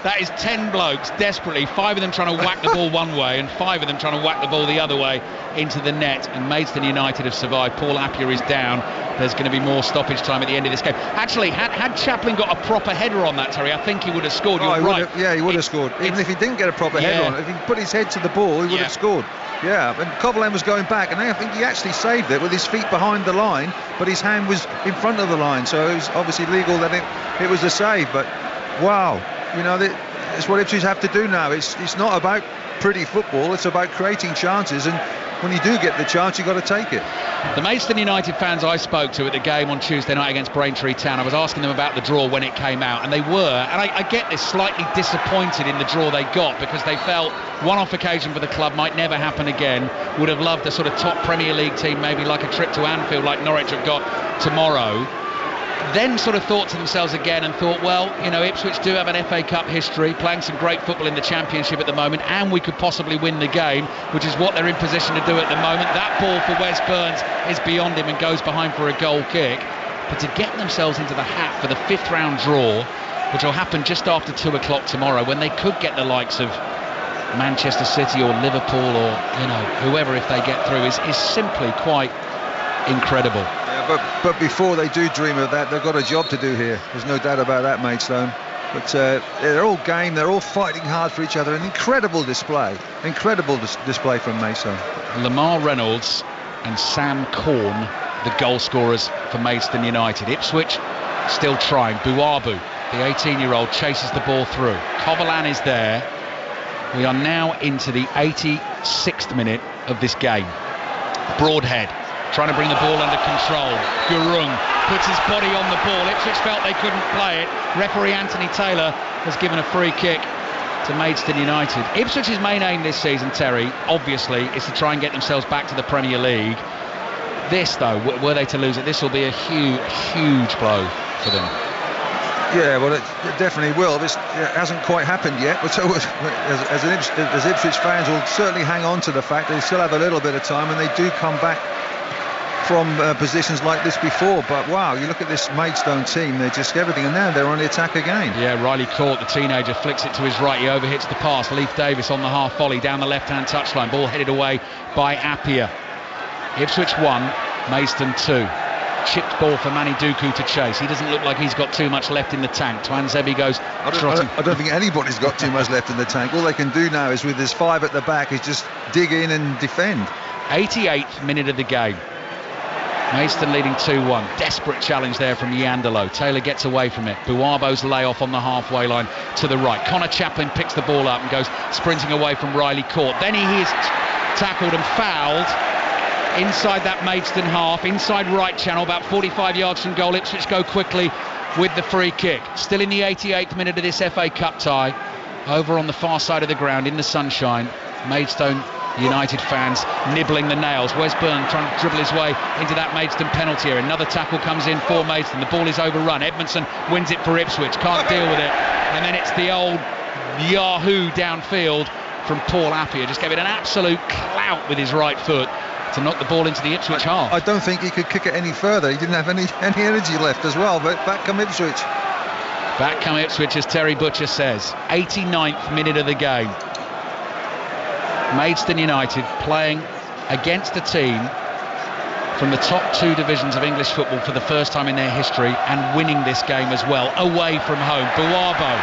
That is 10 blokes desperately, 5 of them trying to whack the ball one way and 5 of them trying to whack the ball the other way into the net. And Maidstone United have survived. Paul Appiah is down. There's going to be more stoppage time at the end of this game. Actually, had Chaplin got a proper header on that, Terry, I think he would have scored. You're right. He would have scored. Even if he didn't get a proper header on it, if he put his head to the ball, he would have scored. Yeah, and Coverland was going back, and I think he actually saved it with his feet behind the line, but his hand was in front of the line, so it was obviously legal that it was a save. But wow, you know, it's what Ipswich have to do now. It's not about pretty football, it's about creating chances, and when you do get the chance, you've got to take it. The Maidstone United fans I spoke to at the game on Tuesday night against Braintree Town, I was asking them about the draw when it came out, and they were, and I get this, slightly disappointed in the draw they got, because they felt one-off occasion for the club might never happen again. Would have loved a sort of top Premier League team, maybe like a trip to Anfield like Norwich have got tomorrow. Then sort of thought to themselves again and thought, well, you know, Ipswich do have an FA Cup history, playing some great football in the Championship at the moment, and we could possibly win the game, which is what they're in position to do at the moment. That ball for Wes Burns is beyond him and goes behind for a goal kick. But to get themselves into the hat for the 5th round draw, which will happen just after 2 o'clock tomorrow, when they could get the likes of Manchester City or Liverpool or, you know, whoever if they get through, is simply quite incredible. But before they do dream of that, they've got a job to do here. There's no doubt about that, Maidstone. But they're all game, they're all fighting hard for each other. An incredible display display from Maidstone. Lamar Reynolds and Sam Corn, the goal scorers for Maidstone United. Ipswich still trying. Buabu, the 18-year-old, chases the ball through. Coverland is there. We are now into the 86th minute of this game. Broadhead trying to bring the ball under control. Gurung puts his body on the ball. Ipswich felt they couldn't play it. Referee Anthony Taylor has given a free kick to Maidstone United. Ipswich's main aim this season, Terry, obviously, is to try and get themselves back to the Premier League. This, though, were they to lose it, this will be a huge blow for them. Yeah, well, it definitely will. It hasn't quite happened yet, but so as Ipswich fans will certainly hang on to the fact they still have a little bit of time, and they do come back from positions like this before. But wow, you look at this Maidstone team, they're just everything, and now they're on the attack again. Yeah, Riley Court, the teenager, flicks it to his right, he overhits the pass. Leif Davis on the half volley down the left-hand touchline, ball headed away by Appiah. Ipswich 1, Maidstone 2. Chipped ball for Manny Duku to chase. He doesn't look like he's got too much left in the tank. Twanzebe goes trotting. I don't think anybody's got too much left in the tank. All they can do now is, with this 5 at the back, is just dig in and defend. 88th minute of the game. Maidstone leading 2-1. Desperate challenge there from Yandelo. Taylor gets away from it. Buabo's layoff on the halfway line to the right. Connor Chaplin picks the ball up and goes sprinting away from Riley Court. Then he is tackled and fouled inside that Maidstone half, inside right channel, about 45 yards from goal. Ipswich go quickly with the free kick. Still in the 88th minute of this FA Cup tie. Over on the far side of the ground in the sunshine, Maidstone United fans nibbling the nails. Wes Byrne trying to dribble his way into that Maidstone penalty area. Another tackle comes in for Maidstone. The ball is overrun. Edmondson wins it for Ipswich, can't deal with it, and then it's the old Yahoo downfield from Paul Appiah. Just gave it an absolute clout with his right foot to knock the ball into the Ipswich half. I don't think he could kick it any further. He didn't have any energy left as well. But back come Ipswich. Back come Ipswich, as Terry Butcher says. 89th minute of the game. Maidstone United playing against a team from the top 2 divisions of English football for the first time in their history, and winning this game as well, away from home. Buabo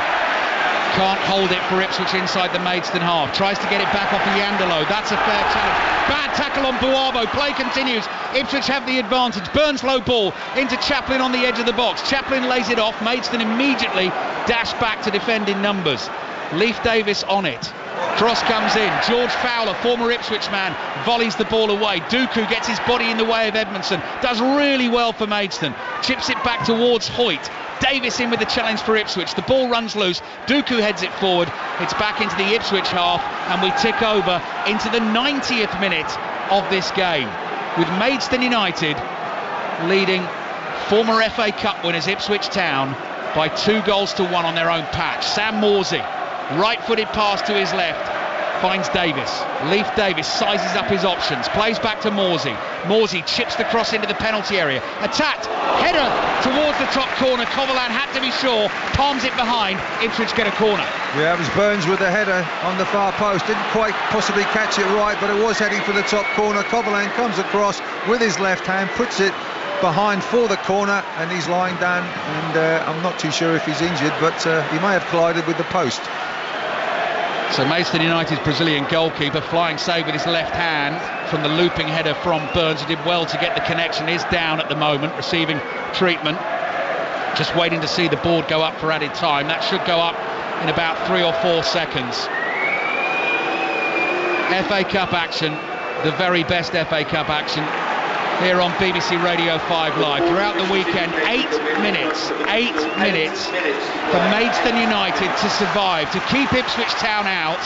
can't hold it for Ipswich inside the Maidstone half. Tries to get it back off Yandelo. That's a fair challenge. Bad tackle on Buabo. Play continues. Ipswich have the advantage. Burns low ball into Chaplin on the edge of the box. Chaplin lays it off. Maidstone immediately dash back to defend in numbers. Leif Davis on it. Cross comes in. George Fowler, former Ipswich man, volleys the ball away. Duku gets his body in the way of Edmondson. Does really well for Maidstone. Chips it back towards Hoyt. Davis in with the challenge for Ipswich. The ball runs loose. Duku heads it forward. It's back into the Ipswich half, and we tick over into the 90th minute of this game, with Maidstone United leading former FA Cup winners Ipswich Town by 2-1 on their own patch. Sam Morsey, right-footed pass to his left, finds Davis. Leif Davis sizes up his options, plays back to Morsey. Morsey chips the cross into the penalty area. Attacked, header towards the top corner. Coverland had to be sure, palms it behind. Ipswich get a corner. Yeah, it was Burns with the header on the far post. Didn't quite possibly catch it right, but it was heading for the top corner. Coverland comes across with his left hand, puts it behind for the corner, and he's lying down, and I'm not too sure if he's injured, but he may have collided with the post. So Maidstone United's Brazilian goalkeeper, flying save with his left hand from the looping header from Burns, who did well to get the connection, is down at the moment, receiving treatment. Just waiting to see the board go up for added time. That should go up in about 3 or 4 seconds. FA Cup action, the very best FA Cup action, here on BBC Radio 5 Live. Throughout the weekend, 8 minutes for Maidstone United to survive, to keep Ipswich Town out,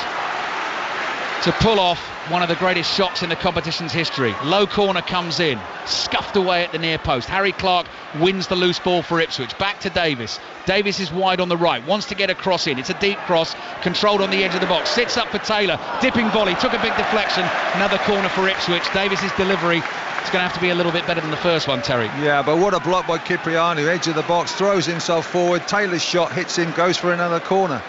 to pull off one of the greatest shocks in the competition's history. Low corner comes in, scuffed away at the near post. Harry Clark wins the loose ball for Ipswich. Back to Davis. Davis is wide on the right, wants to get a cross in. It's a deep cross, controlled on the edge of the box. Sits up for Taylor, dipping volley, took a big deflection. Another corner for Ipswich. Davis's delivery, it's going to have to be a little bit better than the first one, Terry. Yeah, but what a block by Cipriano, edge of the box, throws himself forward. Taylor's shot hits him, goes for another corner.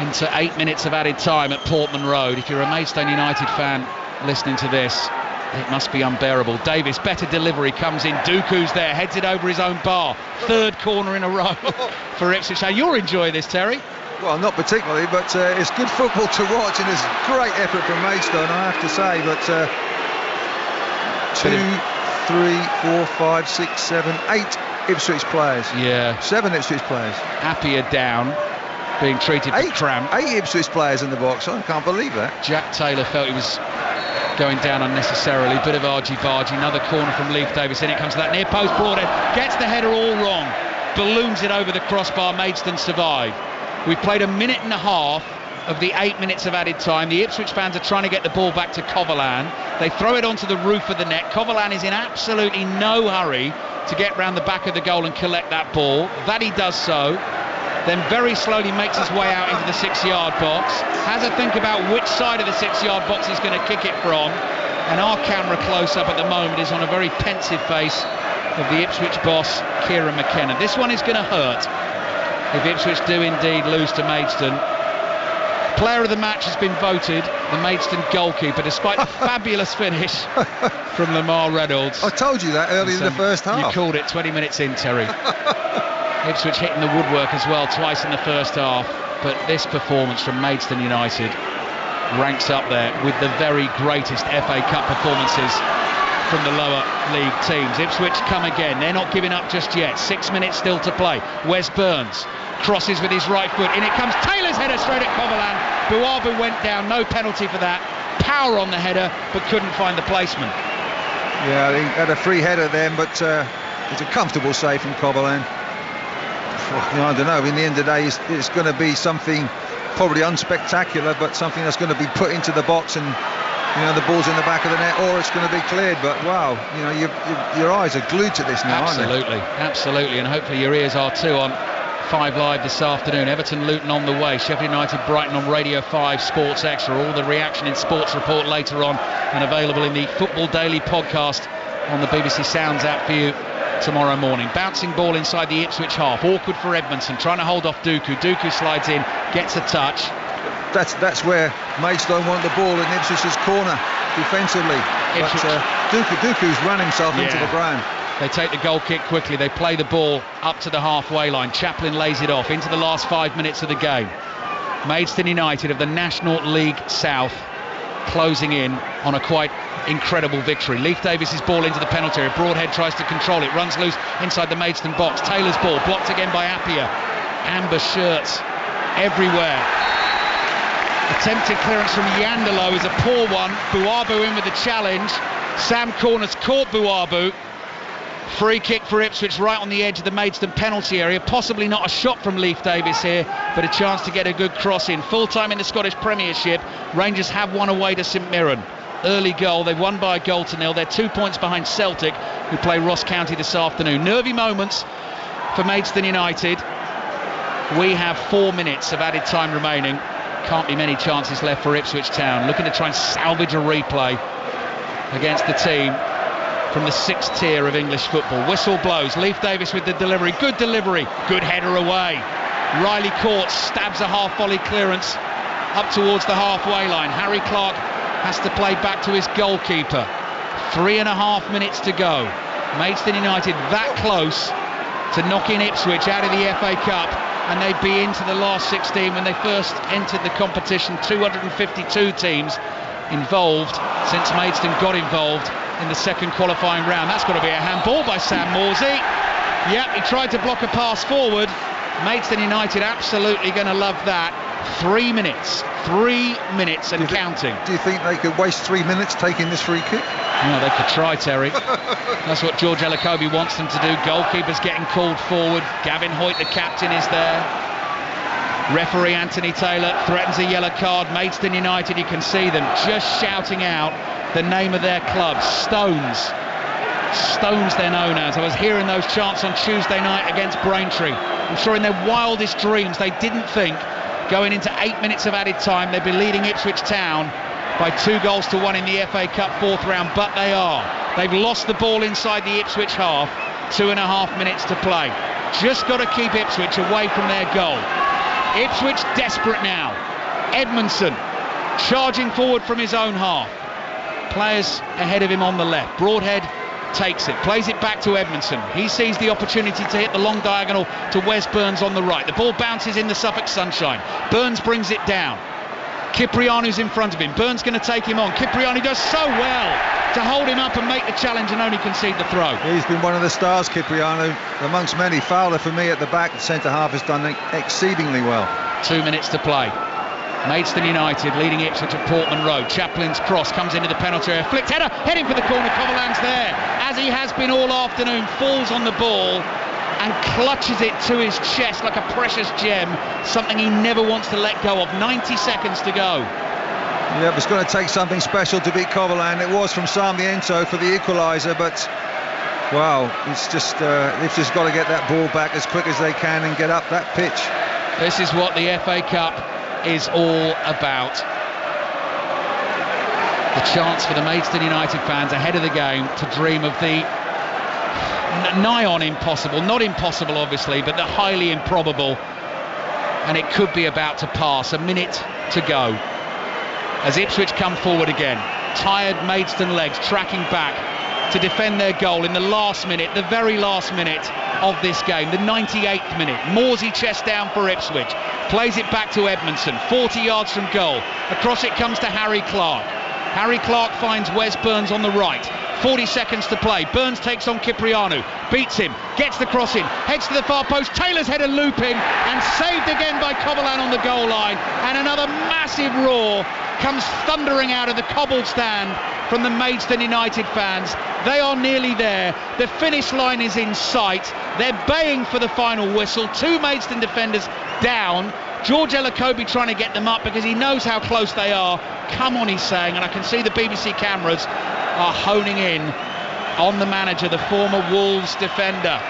Into 8 minutes of added time at Portman Road. If you're a Maidstone United fan listening to this, it must be unbearable. Davis, better delivery, comes in. Duku's there, heads it over his own bar. 3rd corner in a row for Ipswich. You'll enjoy this, Terry. Well, not particularly, but it's good football to watch, and it's great effort from Maidstone, I have to say. But 2, 3, 4, 5, 6, 7, 8 Ipswich players. Yeah. 7 Ipswich players. Appiah down, being treated for cramp. 8 Ipswich players in the box. I can't believe that. Jack Taylor felt he was going down unnecessarily. Bit of argy-bargy. Another corner from Leif Davis. In it comes to that near post. Broadhead gets the header all wrong. Balloons it over the crossbar. Maidstone survive. We've played a minute and a half of the 8 minutes of added time. The Ipswich fans are trying to get the ball back to Coverland. They throw it onto the roof of the net. Coverland is in absolutely no hurry to get round the back of the goal and collect that ball. That he does so. Then very slowly makes his way out into the 6-yard box. Has a think about which side of the 6-yard box he's going to kick it from. And our camera close-up at the moment is on a very pensive face of the Ipswich boss, Kieran McKenna. This one is going to hurt if Ipswich do indeed lose to Maidstone. Player of the match has been voted the Maidstone goalkeeper, despite the fabulous finish from Lamar Reynolds. I told you that early in the first half. You called it 20 minutes in, Terry. Ipswich hitting the woodwork as well twice in the first half, but this performance from Maidstone United ranks up there with the very greatest FA Cup performances from the lower league teams. Ipswich come again, they're not giving up just yet. 6 minutes still to play. Wes Burns crosses with his right foot, in it comes. Taylor's header straight at Coverland. Buabu went down, no penalty for that. Power on the header, but couldn't find the placement. Yeah, he had a free header then, but it's a comfortable save from Coverland. I don't know, in the end of the day it's going to be something probably unspectacular, but something that's going to be put into the box, and the ball's in the back of the net, or it's going to be cleared. But wow, your eyes are glued to this now, aren't they? Absolutely, and hopefully your ears are too on 5 Live this afternoon. Everton Luton on the way, Sheffield United Brighton on Radio 5 Sports Extra. All the reaction in Sports Report later on, and available in the Football Daily podcast on the BBC Sounds app for you tomorrow morning. Bouncing ball inside the Ipswich half, awkward for Edmondson, trying to hold off Duku. Duku slides in, gets a touch, that's where Maidstone want the ball in Ipswich's corner defensively. But Duku's run himself into the ground. They take the goal kick quickly. They play the ball up to the halfway line. Chaplin lays it off into the last 5 minutes of the game. Maidstone United of the National League South closing in on a quite incredible victory. Leif Davis's ball into the penalty area. Broadhead tries to control it, runs loose inside the Maidstone box. Taylor's ball blocked again by Appiah. Amber shirts everywhere. Attempted clearance from Yandalo is a poor one. Buabu in with the challenge. Sam Corners caught Buabu. Free kick for Ipswich right on the edge of the Maidstone penalty area. Possibly not a shot from Leif Davis here, but a chance to get a good cross in. Full time in the Scottish Premiership. Rangers have won away to St Mirren. Early goal, they've won by a goal to nil. They're 2 points behind Celtic, who play Ross County this afternoon. Nervy moments for Maidstone United. We have 4 minutes of added time remaining. Can't be many chances left for Ipswich Town. Looking to try and salvage a replay against the team from the 6th tier of English football. Whistle blows. Leif Davis with the delivery. Good delivery. Good header away. Riley Court stabs a half volley clearance up towards the halfway line. Harry Clark has to play back to his goalkeeper. 3.5 minutes to go. Maidstone United that close to knocking Ipswich out of the FA Cup, and they'd be into the last 16 when they first entered the competition. 252 teams involved since Maidstone got involved in the second qualifying round. That's got to be a handball by Sam Morsey. Yep, he tried to block a pass forward. Maidstone United absolutely going to love that. 3 minutes. 3 minutes and counting. Do you think they could waste 3 minutes taking this free kick? No, they could try, Terry. That's what George Elokobi wants them to do. Goalkeeper's getting called forward. Gavin Hoyt, the captain, is there. Referee Anthony Taylor threatens a yellow card. Maidstone United, you can see them just shouting out the name of their club, Stones. Stones they're known as. I was hearing those chants on Tuesday night against Braintree. I'm sure in their wildest dreams they didn't think going into 8 minutes of added time they'd be leading Ipswich Town by 2-1 in the FA Cup 4th round, but they are. They've lost the ball inside the Ipswich half. 2.5 minutes to play. Just got to keep Ipswich away from their goal. Ipswich desperate now. Edmondson charging forward from his own half. Players ahead of him on the left. Broadhead takes it, plays it back to Edmondson. He sees the opportunity to hit the long diagonal to Wes Burns on the right. The ball bounces in the Suffolk sunshine. Burns brings it down. Cipriano's in front of him. Burns going to take him on. Cipriano does so well to hold him up and make the challenge and only concede the throw. He's been one of the stars, Cipriano, amongst many. Fowler for me at the back. The centre half has done exceedingly well. 2 minutes to play. Maidstone United leading Ipswich at Portman Road. Chaplin's cross comes into the penalty area. Flicked header, heading for the corner. Coverland's there, as he has been all afternoon. Falls on the ball and clutches it to his chest like a precious gem. Something he never wants to let go of. 90 seconds to go. Yeah, it's going to take something special to beat Coverland. It was from Sarmiento for the equaliser, but wow, it's just they've just got to get that ball back as quick as they can and get up that pitch. This is what the FA Cup is all about. The chance for the Maidstone United fans ahead of the game to dream of the nigh on impossible, not impossible obviously, but the highly improbable, and it could be about to pass. A minute to go as Ipswich come forward again. Tired Maidstone legs tracking back to defend their goal in the last minute, the very last minute of this game, the 98th minute. Morsey chest down for Ipswich, plays it back to Edmondson, 40 yards from goal. Across it comes to Harry Clark. Harry Clark finds Wes Burns on the right. 40 seconds to play. Burns takes on Cipriano, beats him, gets the cross in, heads to the far post. Taylor's header looping and saved again by Coverland on the goal line. And another massive roar comes thundering out of the cobbled stand from the Maidstone United fans. They are nearly there. The finish line is in sight. They're baying for the final whistle. 2 Maidstone defenders down. George Elokobi trying to get them up because he knows how close they are. Come on, he's saying, and I can see the BBC cameras are honing in on the manager, the former Wolves defender,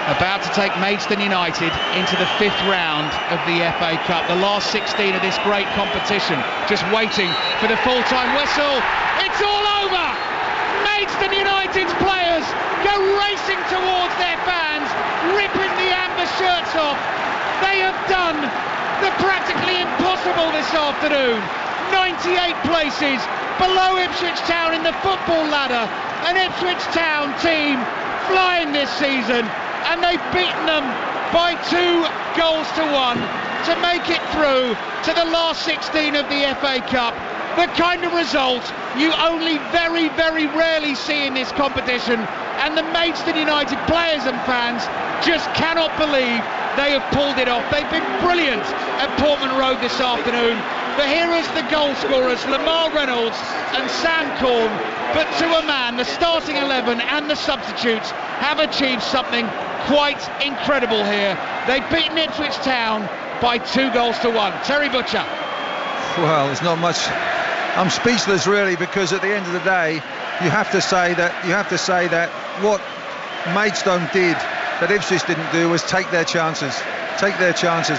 about to take Maidstone United into the 5th round of the FA Cup, the last 16 of this great competition, just waiting for the full-time whistle. It's all over. Maidstone United's players go racing towards their fans, ripping the amber shirts off. They have done the practically impossible this afternoon. 98 places below Ipswich Town in the football ladder. An Ipswich Town team flying this season, and they've beaten them by 2 goals to 1 to make it through to the last 16 of the FA Cup. The kind of result you only very, very rarely see in this competition, and the Maidstone United players and fans just cannot believe they have pulled it off. They've been brilliant at Portman Road this afternoon. But here is the goal scorers, Lamar Reynolds and Sam Corn. But to a man, the starting 11 and the substitutes have achieved something quite incredible here. They've beaten Ipswich Town by 2 goals to 1. Terry Butcher. Well, there's not much. I'm speechless really, because at the end of the day, you have to say that what Maidstone did that Ipswich didn't do was take their chances,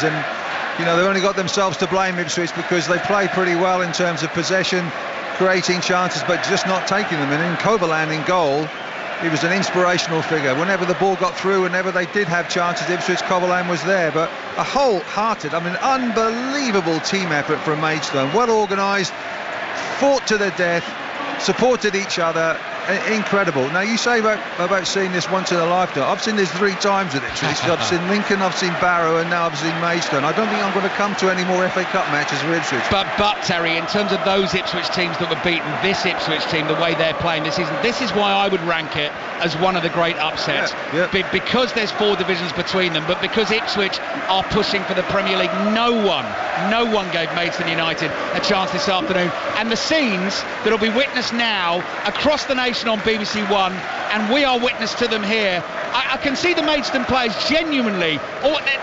and you know, they've only got themselves to blame, Ipswich, because they play pretty well in terms of possession, creating chances, but just not taking them. And in Kovalan in goal, he was an inspirational figure. Whenever the ball got through, whenever they did have chances, Ipswich, Kovalan was there. But a wholehearted, unbelievable team effort from Maidstone. Well organised, fought to the death, supported each other. Incredible. Now, you say about seeing this once in a lifetime. I've seen this 3 times with Ipswich. I've seen Lincoln, I've seen Barrow, and now I've seen Maidstone. I don't think I'm going to come to any more FA Cup matches with Ipswich. But Terry, in terms of those Ipswich teams that were beaten, this Ipswich team, the way they're playing this season, this is why I would rank it as one of the great upsets. Because there's 4 divisions between them, but because Ipswich are pushing for the Premier League. No one gave Maidstone United a chance this afternoon. And the scenes that will be witnessed now across the nation on BBC One, and we are witness to them here. I can see the Maidstone players genuinely,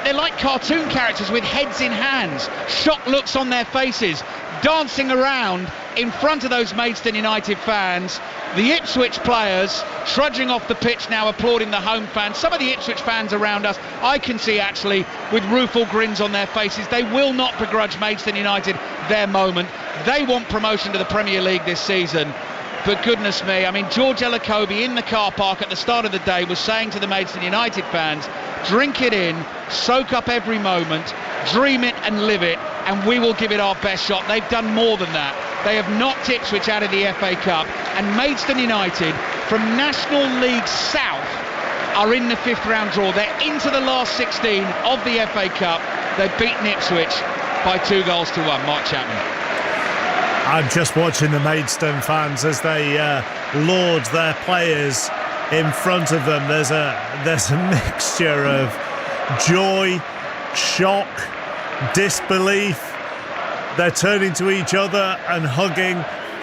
they're like cartoon characters with heads in hands, shocked looks on their faces, dancing around in front of those Maidstone United fans. The Ipswich players trudging off the pitch now, applauding the home fans. Some of the Ipswich fans around us, I can see actually with rueful grins on their faces. They will not begrudge Maidstone United their moment. They want promotion to the Premier League this season. But goodness me, George Ellacobi in the car park at the start of the day was saying to the Maidstone United fans, drink it in, soak up every moment, dream it and live it, and we will give it our best shot. They've done more than that. They have knocked Ipswich out of the FA Cup, and Maidstone United from National League South are in the 5th round draw. They're into the last 16 of the FA Cup. They've beaten Ipswich by 2 goals to 1. Mark Chapman. I'm just watching the Maidstone fans as they laud their players in front of them. There's a mixture of joy, shock, disbelief. They're turning to each other and hugging.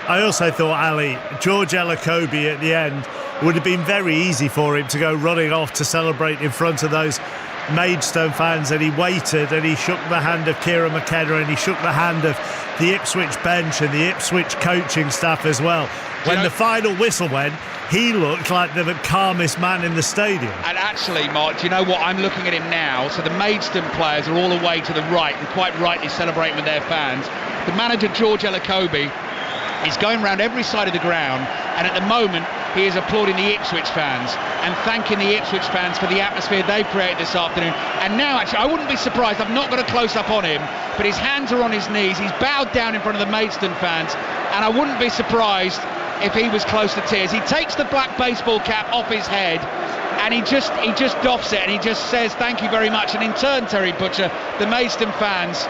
I also thought, Ali, George Ellacobi at the end would have been very easy for him to go running off to celebrate in front of those Maidstone fans, and he waited and he shook the hand of Kieran McKenna and he shook the hand of the Ipswich bench and the Ipswich coaching staff as well. When the final whistle went, he looked like the calmest man in the stadium. And actually, Mark, do you know what? I'm looking at him now. So the Maidstone players are all away to the right and quite rightly celebrating with their fans. The manager, George Ellacobi, is going around every side of the ground, and at the moment he is applauding the Ipswich fans and thanking the Ipswich fans for the atmosphere they've created this afternoon. And now, actually, I wouldn't be surprised, I've not got a close-up on him, but his hands are on his knees, he's bowed down in front of the Maidstone fans, and I wouldn't be surprised if he was close to tears. He takes the black baseball cap off his head and he just doffs it and he just says thank you very much, and in turn, Terry Butcher, the Maidstone fans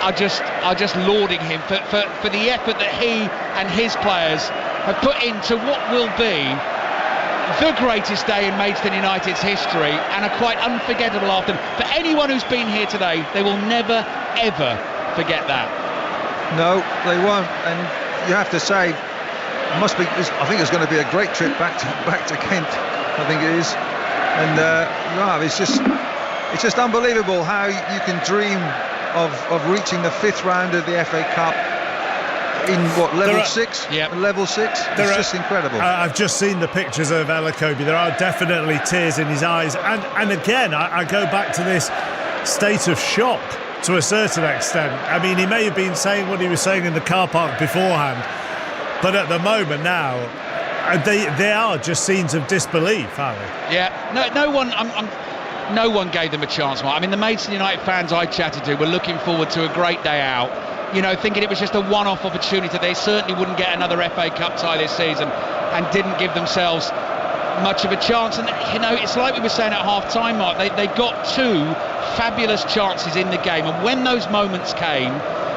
are just lauding him for the effort that he and his players have put into what will be the greatest day in Maidstone United's history and a quite unforgettable afternoon. For anyone who's been here today, they will never, ever forget that. No, they won't. And you have to say, I think it's going to be a great trip back to Kent. I think it is. And it's just unbelievable how you can dream of reaching the 5th round of the FA Cup in level 6? Yep. Level 6? It's just incredible. I've just seen the pictures of Ellacobi. There are definitely tears in his eyes. And again, I go back to this state of shock to a certain extent. I mean, he may have been saying what he was saying in the car park beforehand, but at the moment now, they are just scenes of disbelief, aren't they? Yeah. No one. No one gave them a chance, Mark. I mean, the Maidstone United fans I chatted to were looking forward to a great day out, you know, thinking it was just a one-off opportunity. They certainly wouldn't get another FA Cup tie this season, and didn't give themselves much of a chance. And, you know, it's like we were saying at half-time, Mark, they got 2 fabulous chances in the game, and when those moments came,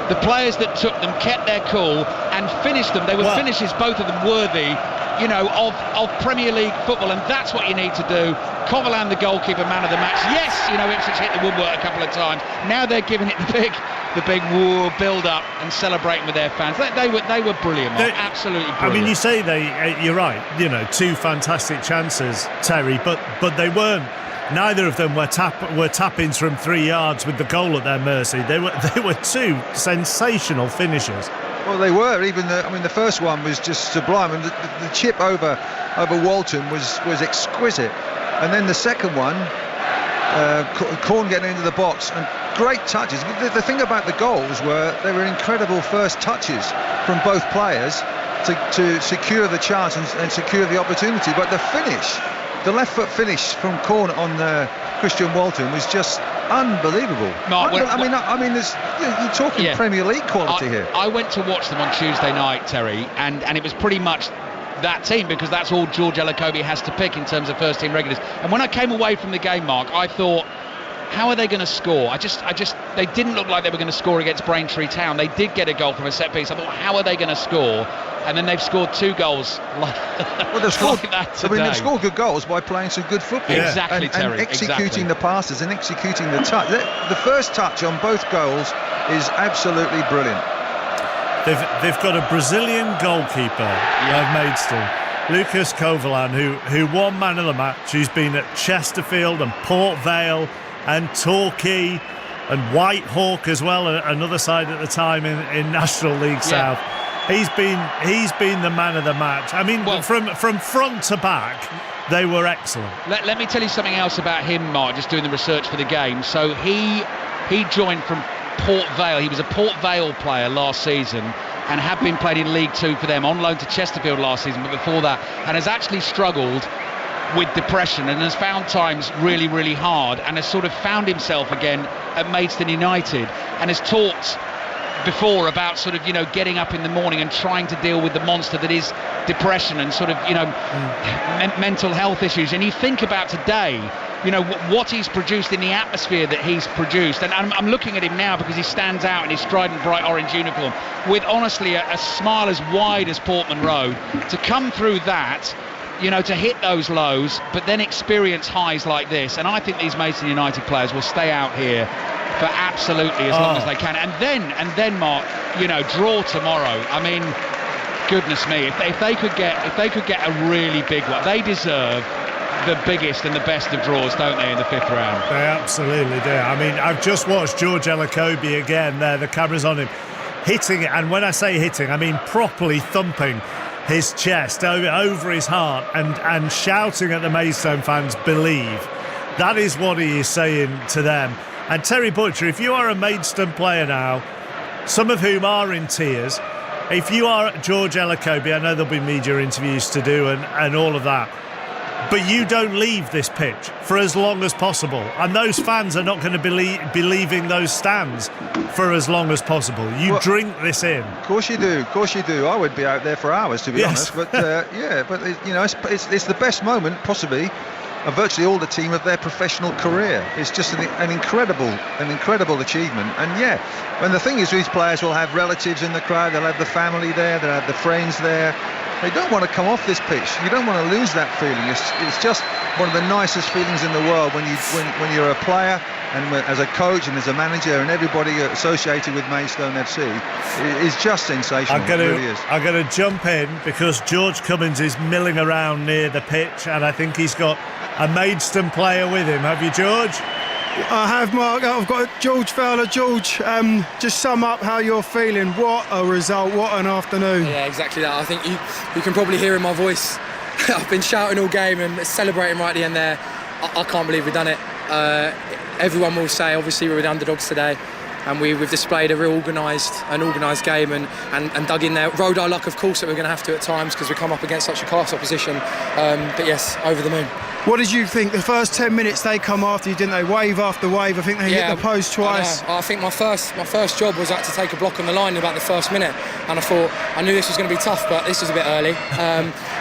the players that took them kept their cool and finished them. They were finishes, both of them worthy, you know, of Premier League football, and that's what you need to do. Coverland, the goalkeeper, man of the match. Yes, you know, Ipswich hit the woodwork a couple of times. Now they're giving it the big woo build-up and celebrating with their fans. They were brilliant, Mark. Absolutely brilliant. I mean, you say you're right. You know, 2 fantastic chances, Terry, but they weren't. Neither of them were tap-ins from 3 yards with the goal at their mercy. They were 2 sensational finishes. Well, they were. Even the first one was just sublime, and the chip over Walton was exquisite. And then the second one, Corn getting into the box, and great touches. The thing about the goals were they were incredible first touches from both players to secure the chance and secure the opportunity. But the finish, the left foot finish from Corn on Christian Walton was just unbelievable. Mark, I mean, you're talking Premier League quality here. I went to watch them on Tuesday night, Terry, and it was pretty much that team, because that's all George Elokobi has to pick in terms of first team regulars. And when I came away from the game, Mark, I thought, how are they going to score? They didn't look like they were going to score against Braintree Town. They did get a goal from a set piece. I thought, how are they going to score? And then they've scored 2 goals like they've scored, like that today. I mean, they've scored good goals by playing some good football. Yeah. Exactly, Terry. And executing the passes and executing the touch. The first touch on both goals is absolutely brilliant. They've got a Brazilian goalkeeper of Maidstone, Lucas Covalan, who won man of the match. He's been at Chesterfield and Port Vale and Torquay and Whitehawk as well, another side at the time in National League South. He's been the man of the match. I mean, from front to back, they were excellent. Let me tell you something else about him, Mark, just doing the research for the game. So he joined from Port Vale. He was a Port Vale player last season and had been played in League 2 for them, on loan to Chesterfield last season, but before that, and has actually struggled with depression and has found times really, really hard, and has sort of found himself again at Maidstone United, and has talked before about sort of, you know, getting up in the morning and trying to deal with the monster that is depression and sort of, you know, mental health issues. And you think about today, you know, what he's produced in the atmosphere that he's produced, and I'm looking at him now because he stands out in his strident bright orange uniform with honestly a smile as wide as Portman Road, to come through that, you know, to hit those lows but then experience highs like this. And I think these Maidstone United players will stay out here for absolutely as long as they can, and then Mark, you know, draw tomorrow. I mean, goodness me, if they could get a really big one, they deserve the biggest and the best of draws, don't they, in the 5th round? They absolutely do. I mean, I've just watched George Elokobi again there, the camera's on him, hitting it, and when I say hitting, I mean properly thumping his chest over his heart and shouting at the Maidstone fans, believe. That is what he is saying to them. And Terry Butcher, if you are a Maidstone player now, some of whom are in tears, if you are George Elokobi, I know there'll be media interviews to do and all of that, but you don't leave this pitch for as long as possible, and those fans are not going to be leaving those stands for as long as possible. You drink this in. Of course you do. I would be out there for hours, to be honest. But you know, it's the best moment possibly of virtually all the team of their professional career. It's just an incredible achievement. And and the thing is, these players will have relatives in the crowd, they'll have the family there, they'll have the friends there. They don't want to come off this pitch. You don't want to lose that feeling. It's just one of the nicest feelings in the world when you're a player and as a coach and as a manager and everybody associated with Maidstone FC. It's just sensational. It really is. I'm going to jump in because George Cummins is milling around near the pitch, and I think he's got a Maidstone player with him. Have you, George? I have, Mark. I've got George Fowler. George, just sum up how you're feeling. What a result, what an afternoon. Yeah, exactly that. I think you can probably hear in my voice. I've been shouting all game and celebrating right at the end there. I can't believe we've done it. Everyone will say, obviously, we were the underdogs today, and we've displayed a real organised game and dug in there. Rode our luck, of course, that we're going to have to at times because we come up against such a class opposition. But yes, over the moon. What did you think? The first 10 minutes they come after you, didn't they? Wave after wave. I think they hit the post twice. I think my first job was to take a block on the line in about the first minute, and I knew this was going to be tough, but this was a bit early.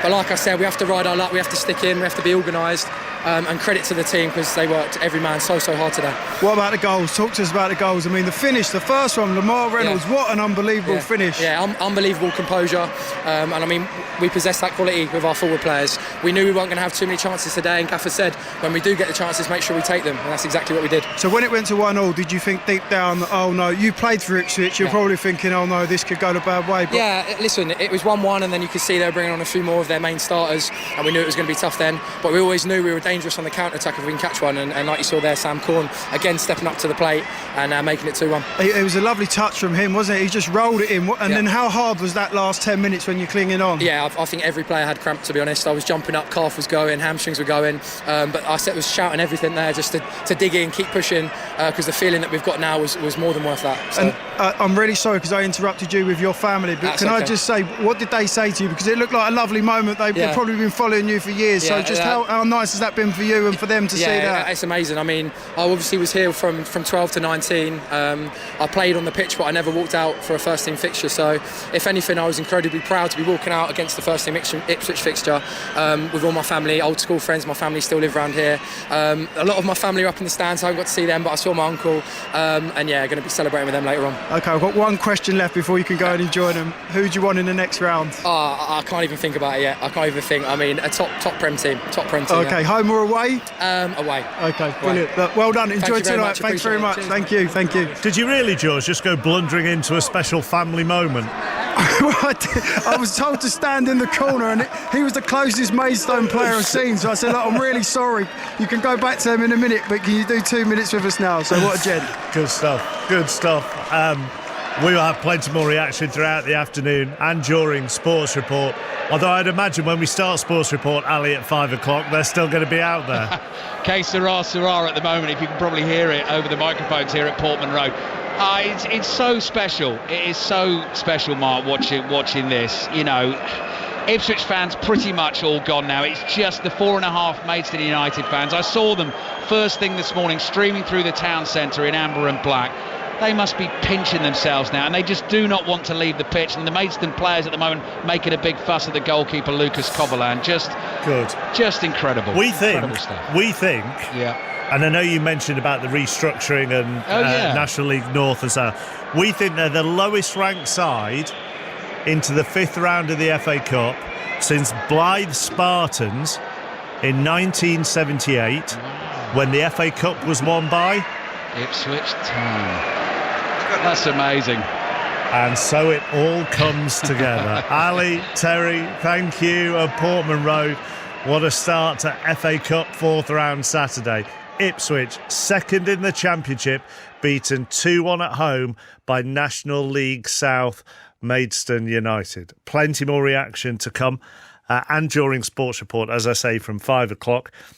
But like I said, we have to ride our luck, we have to stick in, we have to be organised, and credit to the team because they worked every man so hard today. What about the goals? Talk to us about the goals. I mean, the finish, the first one, Lamar Reynolds, what an unbelievable finish. Yeah, unbelievable composure, and I mean, we possess that quality with our forward players. We knew we weren't going to have too many chances today, and Gaffer said, when we do get the chances, make sure we take them, and that's exactly what we did. So when it went to 1-1, did you think deep down, oh no, you played for Ipswich, you're probably thinking, oh no, this could go the bad way? But yeah, listen, it was 1-1, and then you could see they were bringing on a few more of their main starters, and we knew it was going to be tough then, but we always knew we were dangerous on the counter-attack if we can catch one, and like you saw there, Sam Corn again stepping up to the plate and making it 2-1. It was a lovely touch from him, wasn't it? He just rolled it in, and then how hard was that last 10 minutes when you're clinging on? Yeah, I think every player had cramp, to be honest. I was jumping up, calf was going, hamstrings were going, but I was shouting everything there just to dig in, keep pushing, because the feeling that we've got now was more than worth that. So. And I'm really sorry because I interrupted you with your family, but can I just say, what did they say to you? Because it looked like a lovely moment. They've probably been following you for years, so just how nice has that been for you and for them to see that? Yeah, it's amazing. I mean, I obviously was here from 12 to 19. I played on the pitch, but I never walked out for a first team fixture, so if anything, I was incredibly proud to be walking out against the first team Ipswich fixture with all my family, old school friends. My family still live around here. A lot of my family are up in the stands, so I haven't got to see them, but I saw my uncle, and going to be celebrating with them later on. Okay, I've got one question left before you can go and enjoy them. Who do you want in the next round? I can't even think about it yet. I can't even think. I mean, a top Prem team. Okay, home or away? Away. Okay, brilliant. Look, well done. Enjoy tonight. Thanks very much. Thank you. Did you really, George, just go blundering into a special family moment? I was told to stand in the corner, and he was the closest Maidstone player I've seen, so I said, look, I'm really sorry. You can go back to him in a minute, but can you do 2 minutes with us now? So what a gent. Good stuff. We will have plenty more reaction throughout the afternoon and during Sports Report. Although I'd imagine when we start Sports Report, Ali, at 5 o'clock, they're still going to be out there. Que sera at the moment, if you can probably hear it over the microphones here at Portman Road. It's so special. It is so special, Mark, watching this. You know, Ipswich fans pretty much all gone now. It's just the 4.5 Maidstone United fans. I saw them first thing this morning streaming through the town centre in amber and black. They must be pinching themselves now, and they just do not want to leave the pitch. And the Maidstone players at the moment making a big fuss at the goalkeeper Lucas Coverland. Just incredible. We think, yeah. And I know you mentioned about the restructuring and National League North and South. We think they're the lowest ranked side into the 5th round of the FA Cup since Blythe Spartans in 1978, when the FA Cup was won by Ipswich Town. That's amazing. And so it all comes together. Ali, Terry, thank you at Portman Road. What a start to FA Cup 4th round Saturday. Ipswich, second in the Championship, beaten 2-1 at home by National League South Maidstone United. Plenty more reaction to come and during Sports Report, as I say, from 5 o'clock.